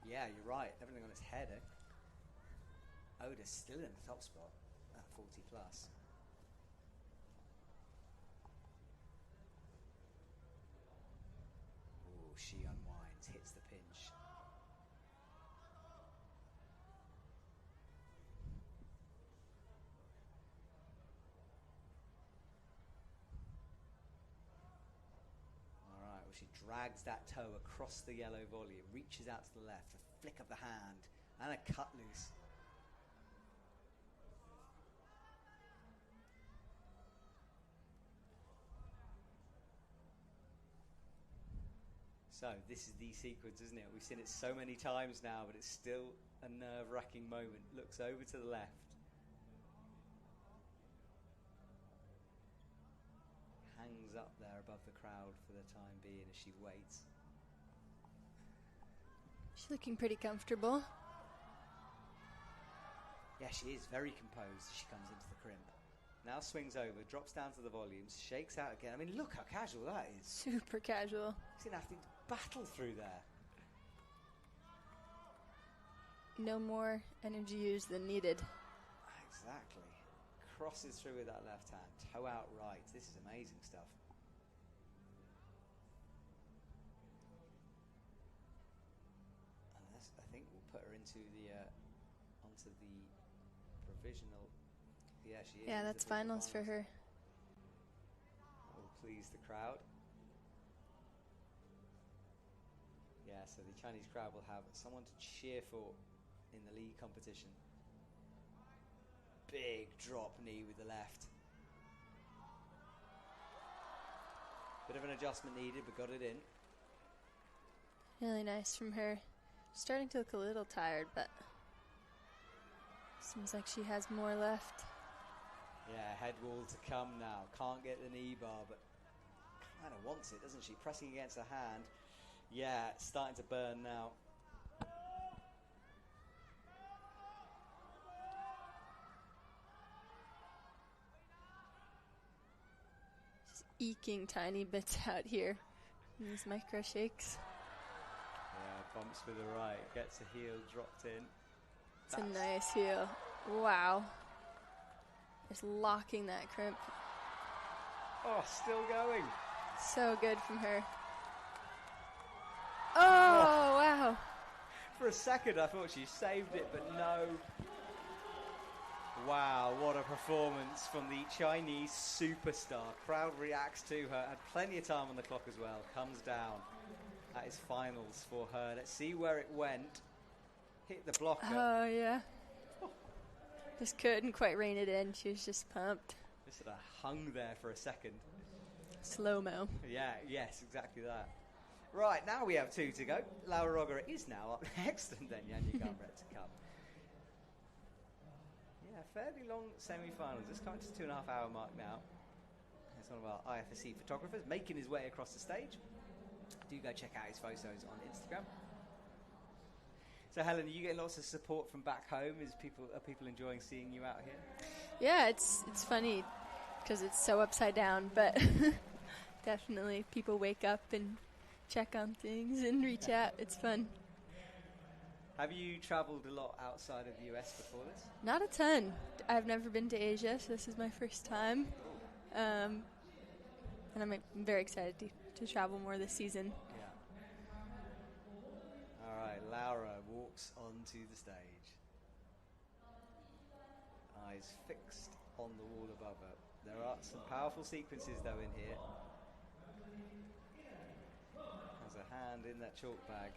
Yeah, you're right. Everything on its head, eh? Oda's still in the top spot at 40 plus. Ooh, she unwinds, hits the pinch. Alright, well she drags that toe across the yellow volume, reaches out to the left, a flick of the hand, and a cut loose. So this is the sequence, isn't it? We've seen it so many times now, but it's still a nerve-wracking moment. Looks over to the left. Hangs up there above the crowd for the time being as she waits. She's looking pretty comfortable. Yeah, she is very composed as she comes into the crimp. Now swings over, drops down to the volumes, shakes out again. I mean, look how casual that is. Super casual. She's going to have to battle through there. No more energy used than needed. Exactly. Crosses through with that left hand, toe out right. This is amazing stuff. And this, I think, will put her into the onto the provisional. Yeah, she is. Yeah, that's finals for her. That will please the crowd. Yeah, so the Chinese crowd will have someone to cheer for in the league competition. Big drop knee with the left. Bit of an adjustment needed, but got it in. Really nice from her. Starting to look a little tired, but seems like she has more left. Yeah, head wall to come now. Can't get the knee bar, but kind of wants it, doesn't she? Pressing against her hand. Yeah, it's starting to burn now. Just eking tiny bits out here in these micro shakes. Yeah, bumps with the right, gets a heel dropped in. It's a nice heel. Wow. Just locking that crimp. Oh, still going. So good from her. Oh, wow. For a second I thought she saved it, but no. Wow, what a performance from the Chinese superstar. Crowd reacts to her. Had plenty of time on the clock as well. Comes down. That is finals for her. Let's see where it went. Hit the blocker. Oh, yeah. Just couldn't quite rein it in. She was just pumped. Just sort of hung there for a second. Slow-mo. Yeah, yes, exactly that. Right, now we have 2 to go. Laura Roger is now up next, and then Yanya Garnbret to come. Yeah, fairly long semi-finals. Just coming to the 2.5 hour mark now. There's one of our IFSC photographers making his way across the stage. Do go check out his photos on Instagram. So Helen, are you getting lots of support from back home? Are people enjoying seeing you out here? Yeah, it's funny because it's so upside down, but definitely people wake up and check on things and reach out. It's fun. Have you travelled a lot outside of the US before this? Not a ton. I've never been to Asia, so this is my first time. And I'm very excited to travel more this season. Yeah. All right, Laura walks onto the stage. Eyes fixed on the wall above her. There are some powerful sequences though in here. Has a hand in that chalk bag.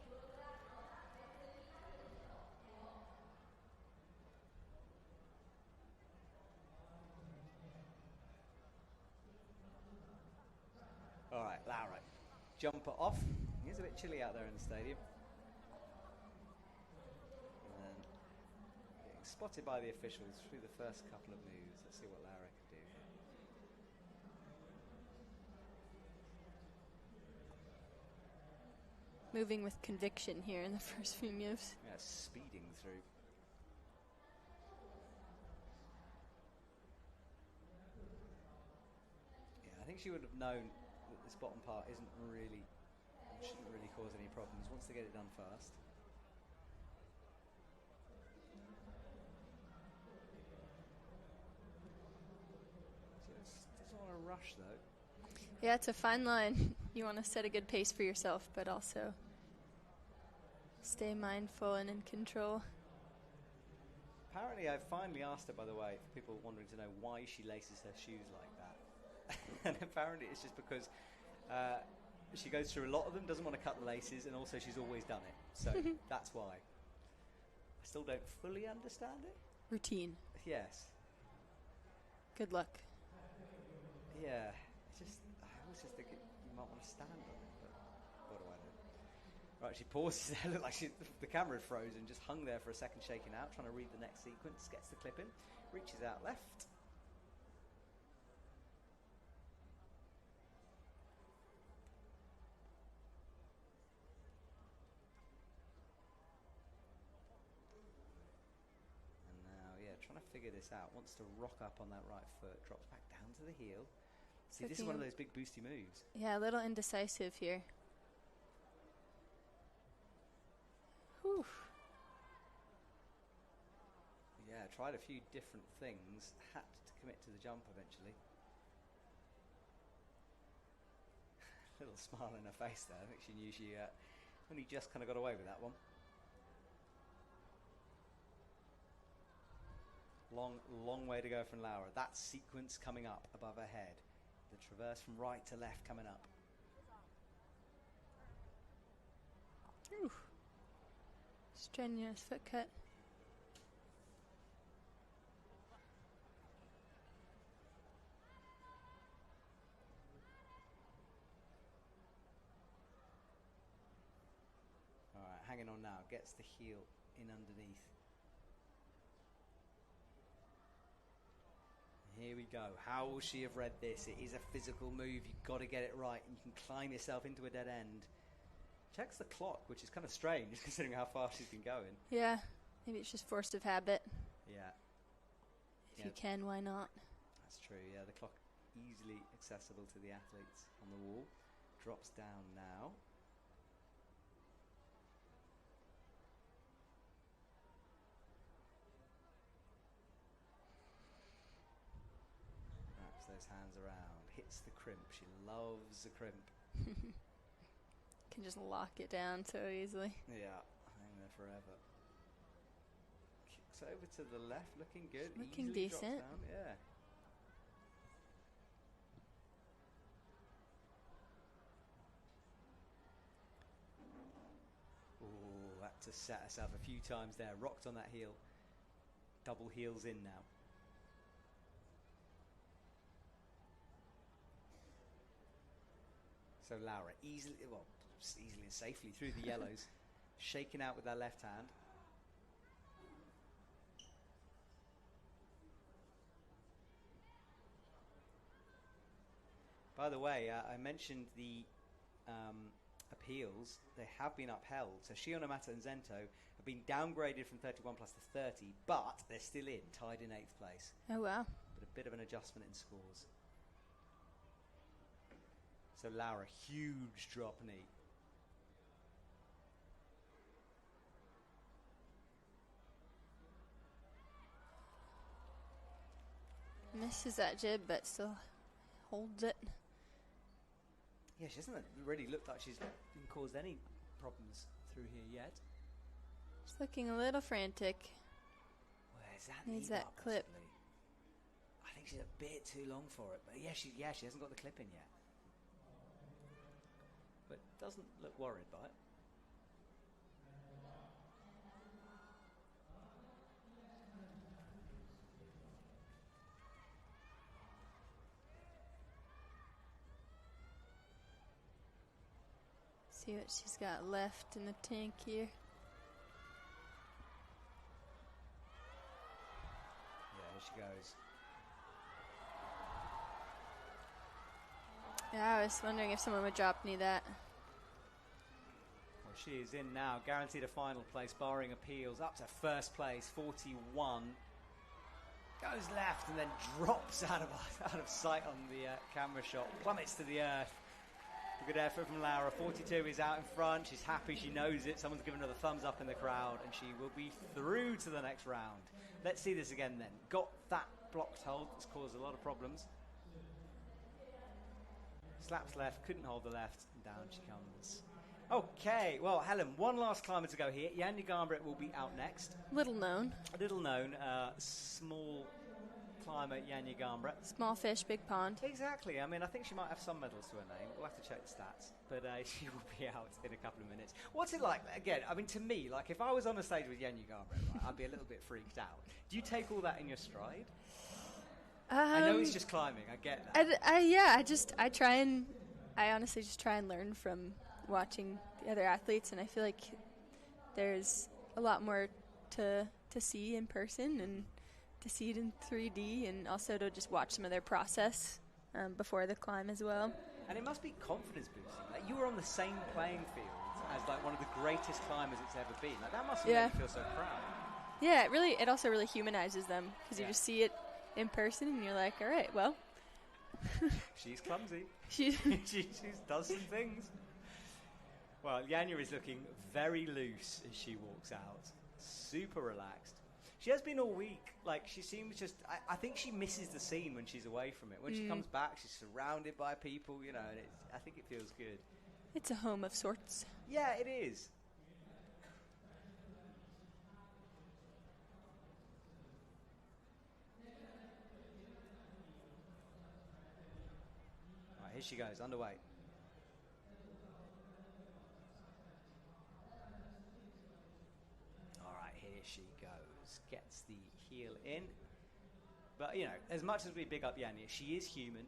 All right, Laura, jumper off. It is a bit chilly out there in the stadium. spotted by the officials through the first couple of moves. Let's see what Lara can do here. Moving with conviction here in the first few moves. Yeah, speeding through. Yeah, I think she would have known that this bottom part shouldn't really cause any problems once they get it done fast. Doesn't want to rush though. Yeah, it's a fine line. You want to set a good pace for yourself, but also stay mindful and in control. Apparently, I finally asked her, by the way, for people wanting to know why she laces her shoes like that. And apparently it's just because she goes through a lot of them, doesn't want to cut the laces, and also she's always done it. So that's why. I still don't fully understand it. Routine. Yes. Good luck. Yeah. I always just think you might want to stand on it, but what do I know? Right, she pauses there. Look like the camera had frozen, just hung there for a second, shaking out, trying to read the next sequence. Gets the clip in, reaches out left. And now, yeah, trying to figure this out. Wants to rock up on that right foot, drops back down to the heel. See, this is one of those big boosty moves. Yeah, a little indecisive here. Whew. Yeah, tried a few different things. Had to commit to the jump eventually. Little smile in her face there. I think she knew she only just kind of got away with that one. Long way to go from Laura. That sequence coming up above her head. The traverse from right to left coming up. Ooh. Strenuous foot cut. All right, hanging on now. Gets the heel in underneath. Here we go. How will she have read this? It is a physical move. You've got to get it right. You can climb yourself into a dead end. Checks the clock, which is kind of strange considering how fast she's been going. Yeah, maybe it's just force of habit. Yeah. If you can, why not? That's true, yeah. The clock easily accessible to the athletes on the wall. Drops down now. Wraps those hands around. Hits the crimp. She loves the crimp. Can just lock it down so easily. Yeah, hang there forever. Kicks over to the left, looking good. Looking easily decent. Drops down. Yeah. Oh, had to set herself a few times there. Rocked on that heel. Double heels in now. So Laura easily and safely through the yellows, shaking out with her left hand. By the way, I mentioned the appeals. They have been upheld. So Shion Amata and Zento have been downgraded from 31 plus to 30, but they're still in, tied in 8th place. Oh, wow. But a bit of an adjustment in scores. So Laura, huge drop knee. Misses that jib, but still holds it. Yeah, she doesn't really look like she's been caused any problems through here yet. She's looking a little frantic. Where's that? Needs that clip. Possibly? I think she's a bit too long for it, but yeah, she hasn't got the clip in yet. But doesn't look worried by it. See what she's got left in the tank here. Yeah, I was wondering if someone would drop me that. Well, she is in now, guaranteed a final place, barring appeals, up to first place, 41. Goes left and then drops out of sight on the camera shot, plummets to the earth. Good effort from Laura. 42 is out in front. She's happy. She knows it. Someone's given her the thumbs up in the crowd, and she will be through to the next round. Let's see this again then. Got that blocked hold. It's caused a lot of problems. Slaps left. Couldn't hold the left. And down she comes. Okay. Well, Helen, one last climber to go here. Janja Garnbret will be out next. Little known. Small climber Janja Garnbret. Small fish, big pond. Exactly. I mean, I think she might have some medals to her name. We'll have to check the stats. But she will be out in a couple of minutes. What's it like? Again, I mean, to me, like if I was on a stage with Janja Garnbret, right, I'd be a little bit freaked out. Do you take all that in your stride? I know it's just climbing. I get that. I honestly just try and learn from watching the other athletes, and I feel like there's a lot more to see in person and to see it in 3D, and also to just watch some of their process before the climb as well. And it must be confidence boosting. Like you were on the same playing field as like one of the greatest climbers it's ever been. Like that must make you feel so proud. Yeah, it also really humanizes them because you just see it in person and you're like, all right, well. She's clumsy. she does some things. Well, Janja is looking very loose as she walks out. Super relaxed. She has been all week. Like, she seems just... I think she misses the scene when she's away from it. When she comes back, she's surrounded by people, you know, and I think it feels good. It's a home of sorts. Yeah, it is. All right, here she goes, underway. Here she goes, gets the heel in. But, you know, as much as we big up Janja, she is human.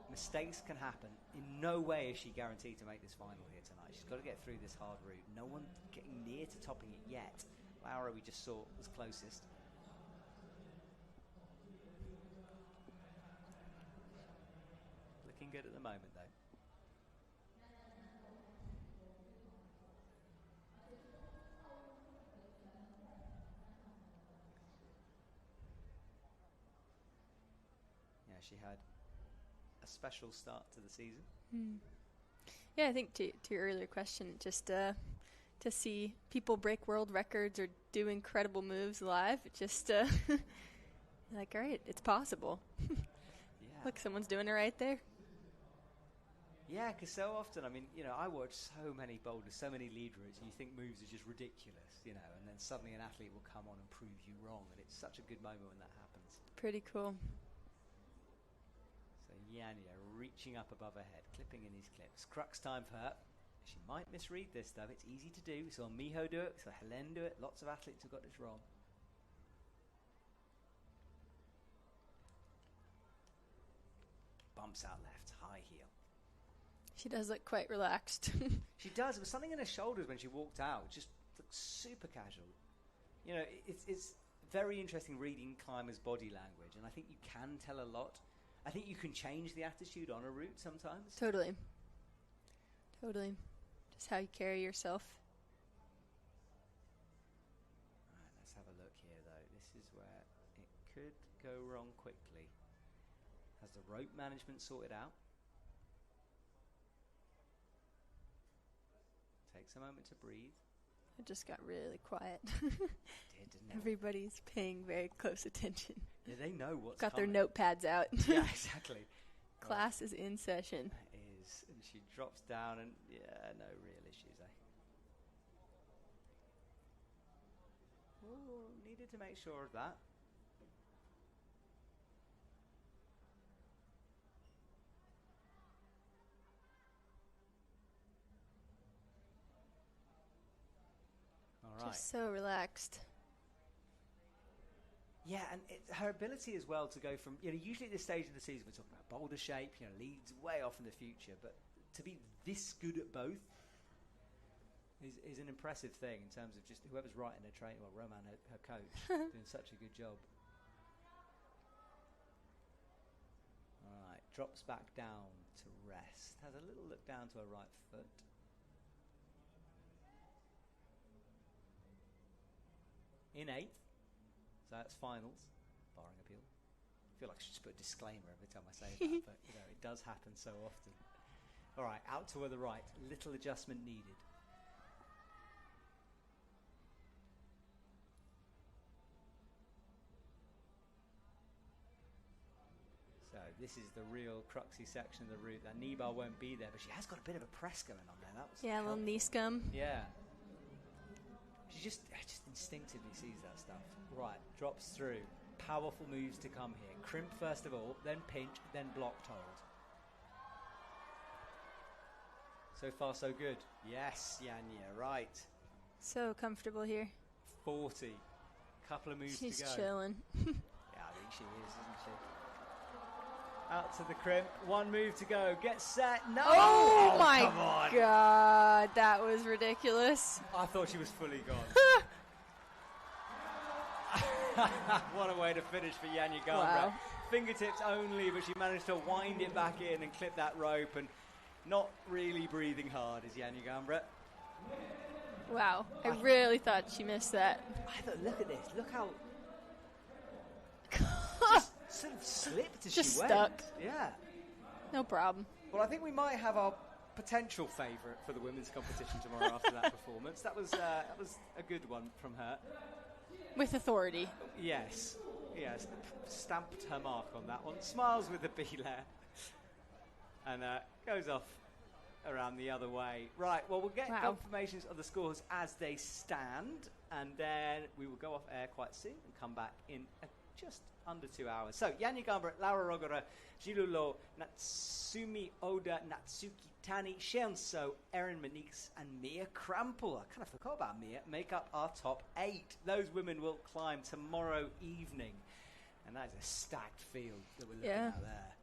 Mistakes can happen. In no way is she guaranteed to make this final here tonight. She's got to get through this hard route. No one getting near to topping it yet. Laura, we just saw, was closest. Looking good at the moment, though. She had a special start to the season. Yeah, I think to your earlier question, just to see people break world records or do incredible moves live, just like, all right, it's possible. Yeah. Look, someone's doing it right there. Yeah, because so often, I mean, you know, I watch so many boulders, so many lead routes, and you think moves are just ridiculous, you know, and then suddenly an athlete will come on and prove you wrong, and it's such a good moment when that happens. Pretty cool. So Janja reaching up above her head, clipping in his clips. Crux time for her. She might misread this, though. It's easy to do. We saw Miho do it. We saw Helene do it. Lots of athletes have got this wrong. Bumps out left, high heel. She does look quite relaxed. She does. There was something in her shoulders when she walked out. It just looked super casual. You know, it's very interesting reading climbers' body language, and I think you can tell a lot. I think you can change the attitude on a route sometimes. Totally. Just how you carry yourself. All right, let's have a look here, though. This is where it could go wrong quickly. Has the rope management sorted out? Takes a moment to breathe. It just got really quiet. It did, didn't it? Everybody's paying very close attention. Yeah, they know what's Got coming. their notepads out. Yeah, exactly. Class is in session. It is. And she drops down and, yeah, no real issues, Ooh, needed to make sure of that. All right. Just so relaxed. Yeah, and her ability as well to go from, you know, usually at this stage of the season we're talking about boulder shape, you know, leads way off in the future, but to be this good at both is an impressive thing in terms of just whoever's writing her training, well, Roman, her coach, doing such a good job. All right, drops back down to rest. Has a little look down to her right foot. In 8th. So that's finals, barring appeal. I feel like I should just put a disclaimer every time I say that, but it does happen so often. All right, out to the right. Little adjustment needed. So this is the real cruxy section of the route. That knee bar won't be there, but she has got a bit of a press going on there. That was a little knee scum. Yeah. She just instinctively sees that stuff. Right, drops through. Powerful moves to come here. Crimp first of all, then pinch, then blocked hold. So far, so good. Yes, Yanya, right. So comfortable here. 40. Couple of moves to go. She's chilling. Yeah, I think she is, isn't she? Out to the crimp. One move to go. Get set. No! Oh my come on. God. That was ridiculous. I thought she was fully gone. What a way to finish for Yanya Garnbret. Wow. Fingertips only, but she managed to wind it back in and clip that rope, and not really breathing hard is Yanya Garnbret. Wow. I really thought she missed that. I thought, look at this. Look how just sort of slipped as just she went. stuck. Yeah. No problem. Well, I think we might have our potential favourite for the women's competition tomorrow after that performance. That was a good one from her. With authority. Yes. Stamped her mark on that one. Smiles with the B there. And goes off around the other way. Right, well, we'll get confirmations of the scores as they stand, and then we will go off air quite soon and come back in just under 2 hours. So, Yanya Garnbret, Laura Rogora, Jirulo, Natsumi Oda, Natsuki Tani, Shianso, Erin Manix, and Mia Krampel. I kind of forgot about Mia. Make up our top 8. Those women will climb tomorrow evening. And that is a stacked field that we're looking at there.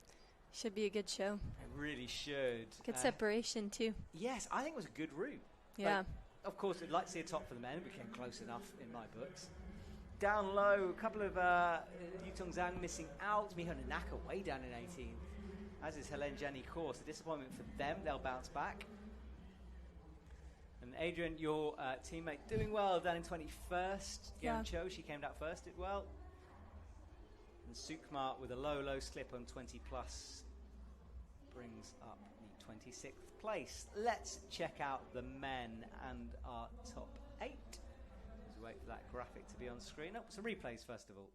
Should be a good show. It really should. Good separation, too. Yes, I think it was a good route. Yeah. Like, of course, I'd like to see a top for the men. We came close enough in my books. Down low, a couple of Yutong Zhang missing out. Miho Nanaka way down in 18. As is Helen Jenny Course. A disappointment for them. They'll bounce back. And Adrian, your teammate, doing well down in 21st. Gian Cho, she came out first, did well. And Sukma with a low slip on 20 plus brings up the 26th place. Let's check out the men and our top 8. As we wait for that graphic to be on screen. Oh, some replays first of all.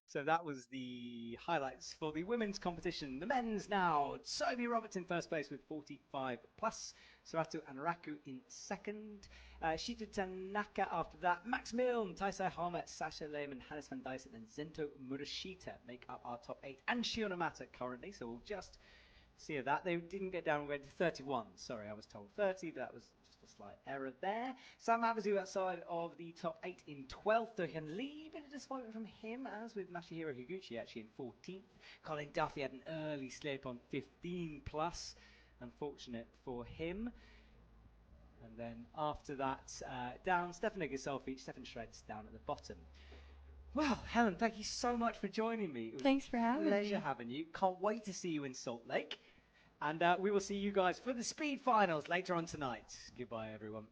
So that was the highlights for the women's competition. The men's now. Sobi Roberts in first place with 45 plus. Saratu Anaraku in second. Shita Tanaka after that. Max Milne, Taisai Hama, Sasha Lehmann, Hannes van Dyson, and Zento Murashita make up our top 8. And Shiona Mata currently. So we'll just see that. They didn't get down. We went to 31. Sorry, I was told 30, but that was just a slight error there. Sam Abazu outside of the top 8 in 12th. So he can leave. Bit of disappointment from him, as with Masahiro Higuchi actually in 14th. Colin Duffy had an early slip on 15 plus. Unfortunate for him. And then after that, down Stefano Gisolfi, Stefan Shreds down at the bottom. Well, Helen, thank you so much for joining me. Thanks for having me. Pleasure having you. Can't wait to see you in Salt Lake. And we will see you guys for the speed finals later on tonight. Goodbye, everyone.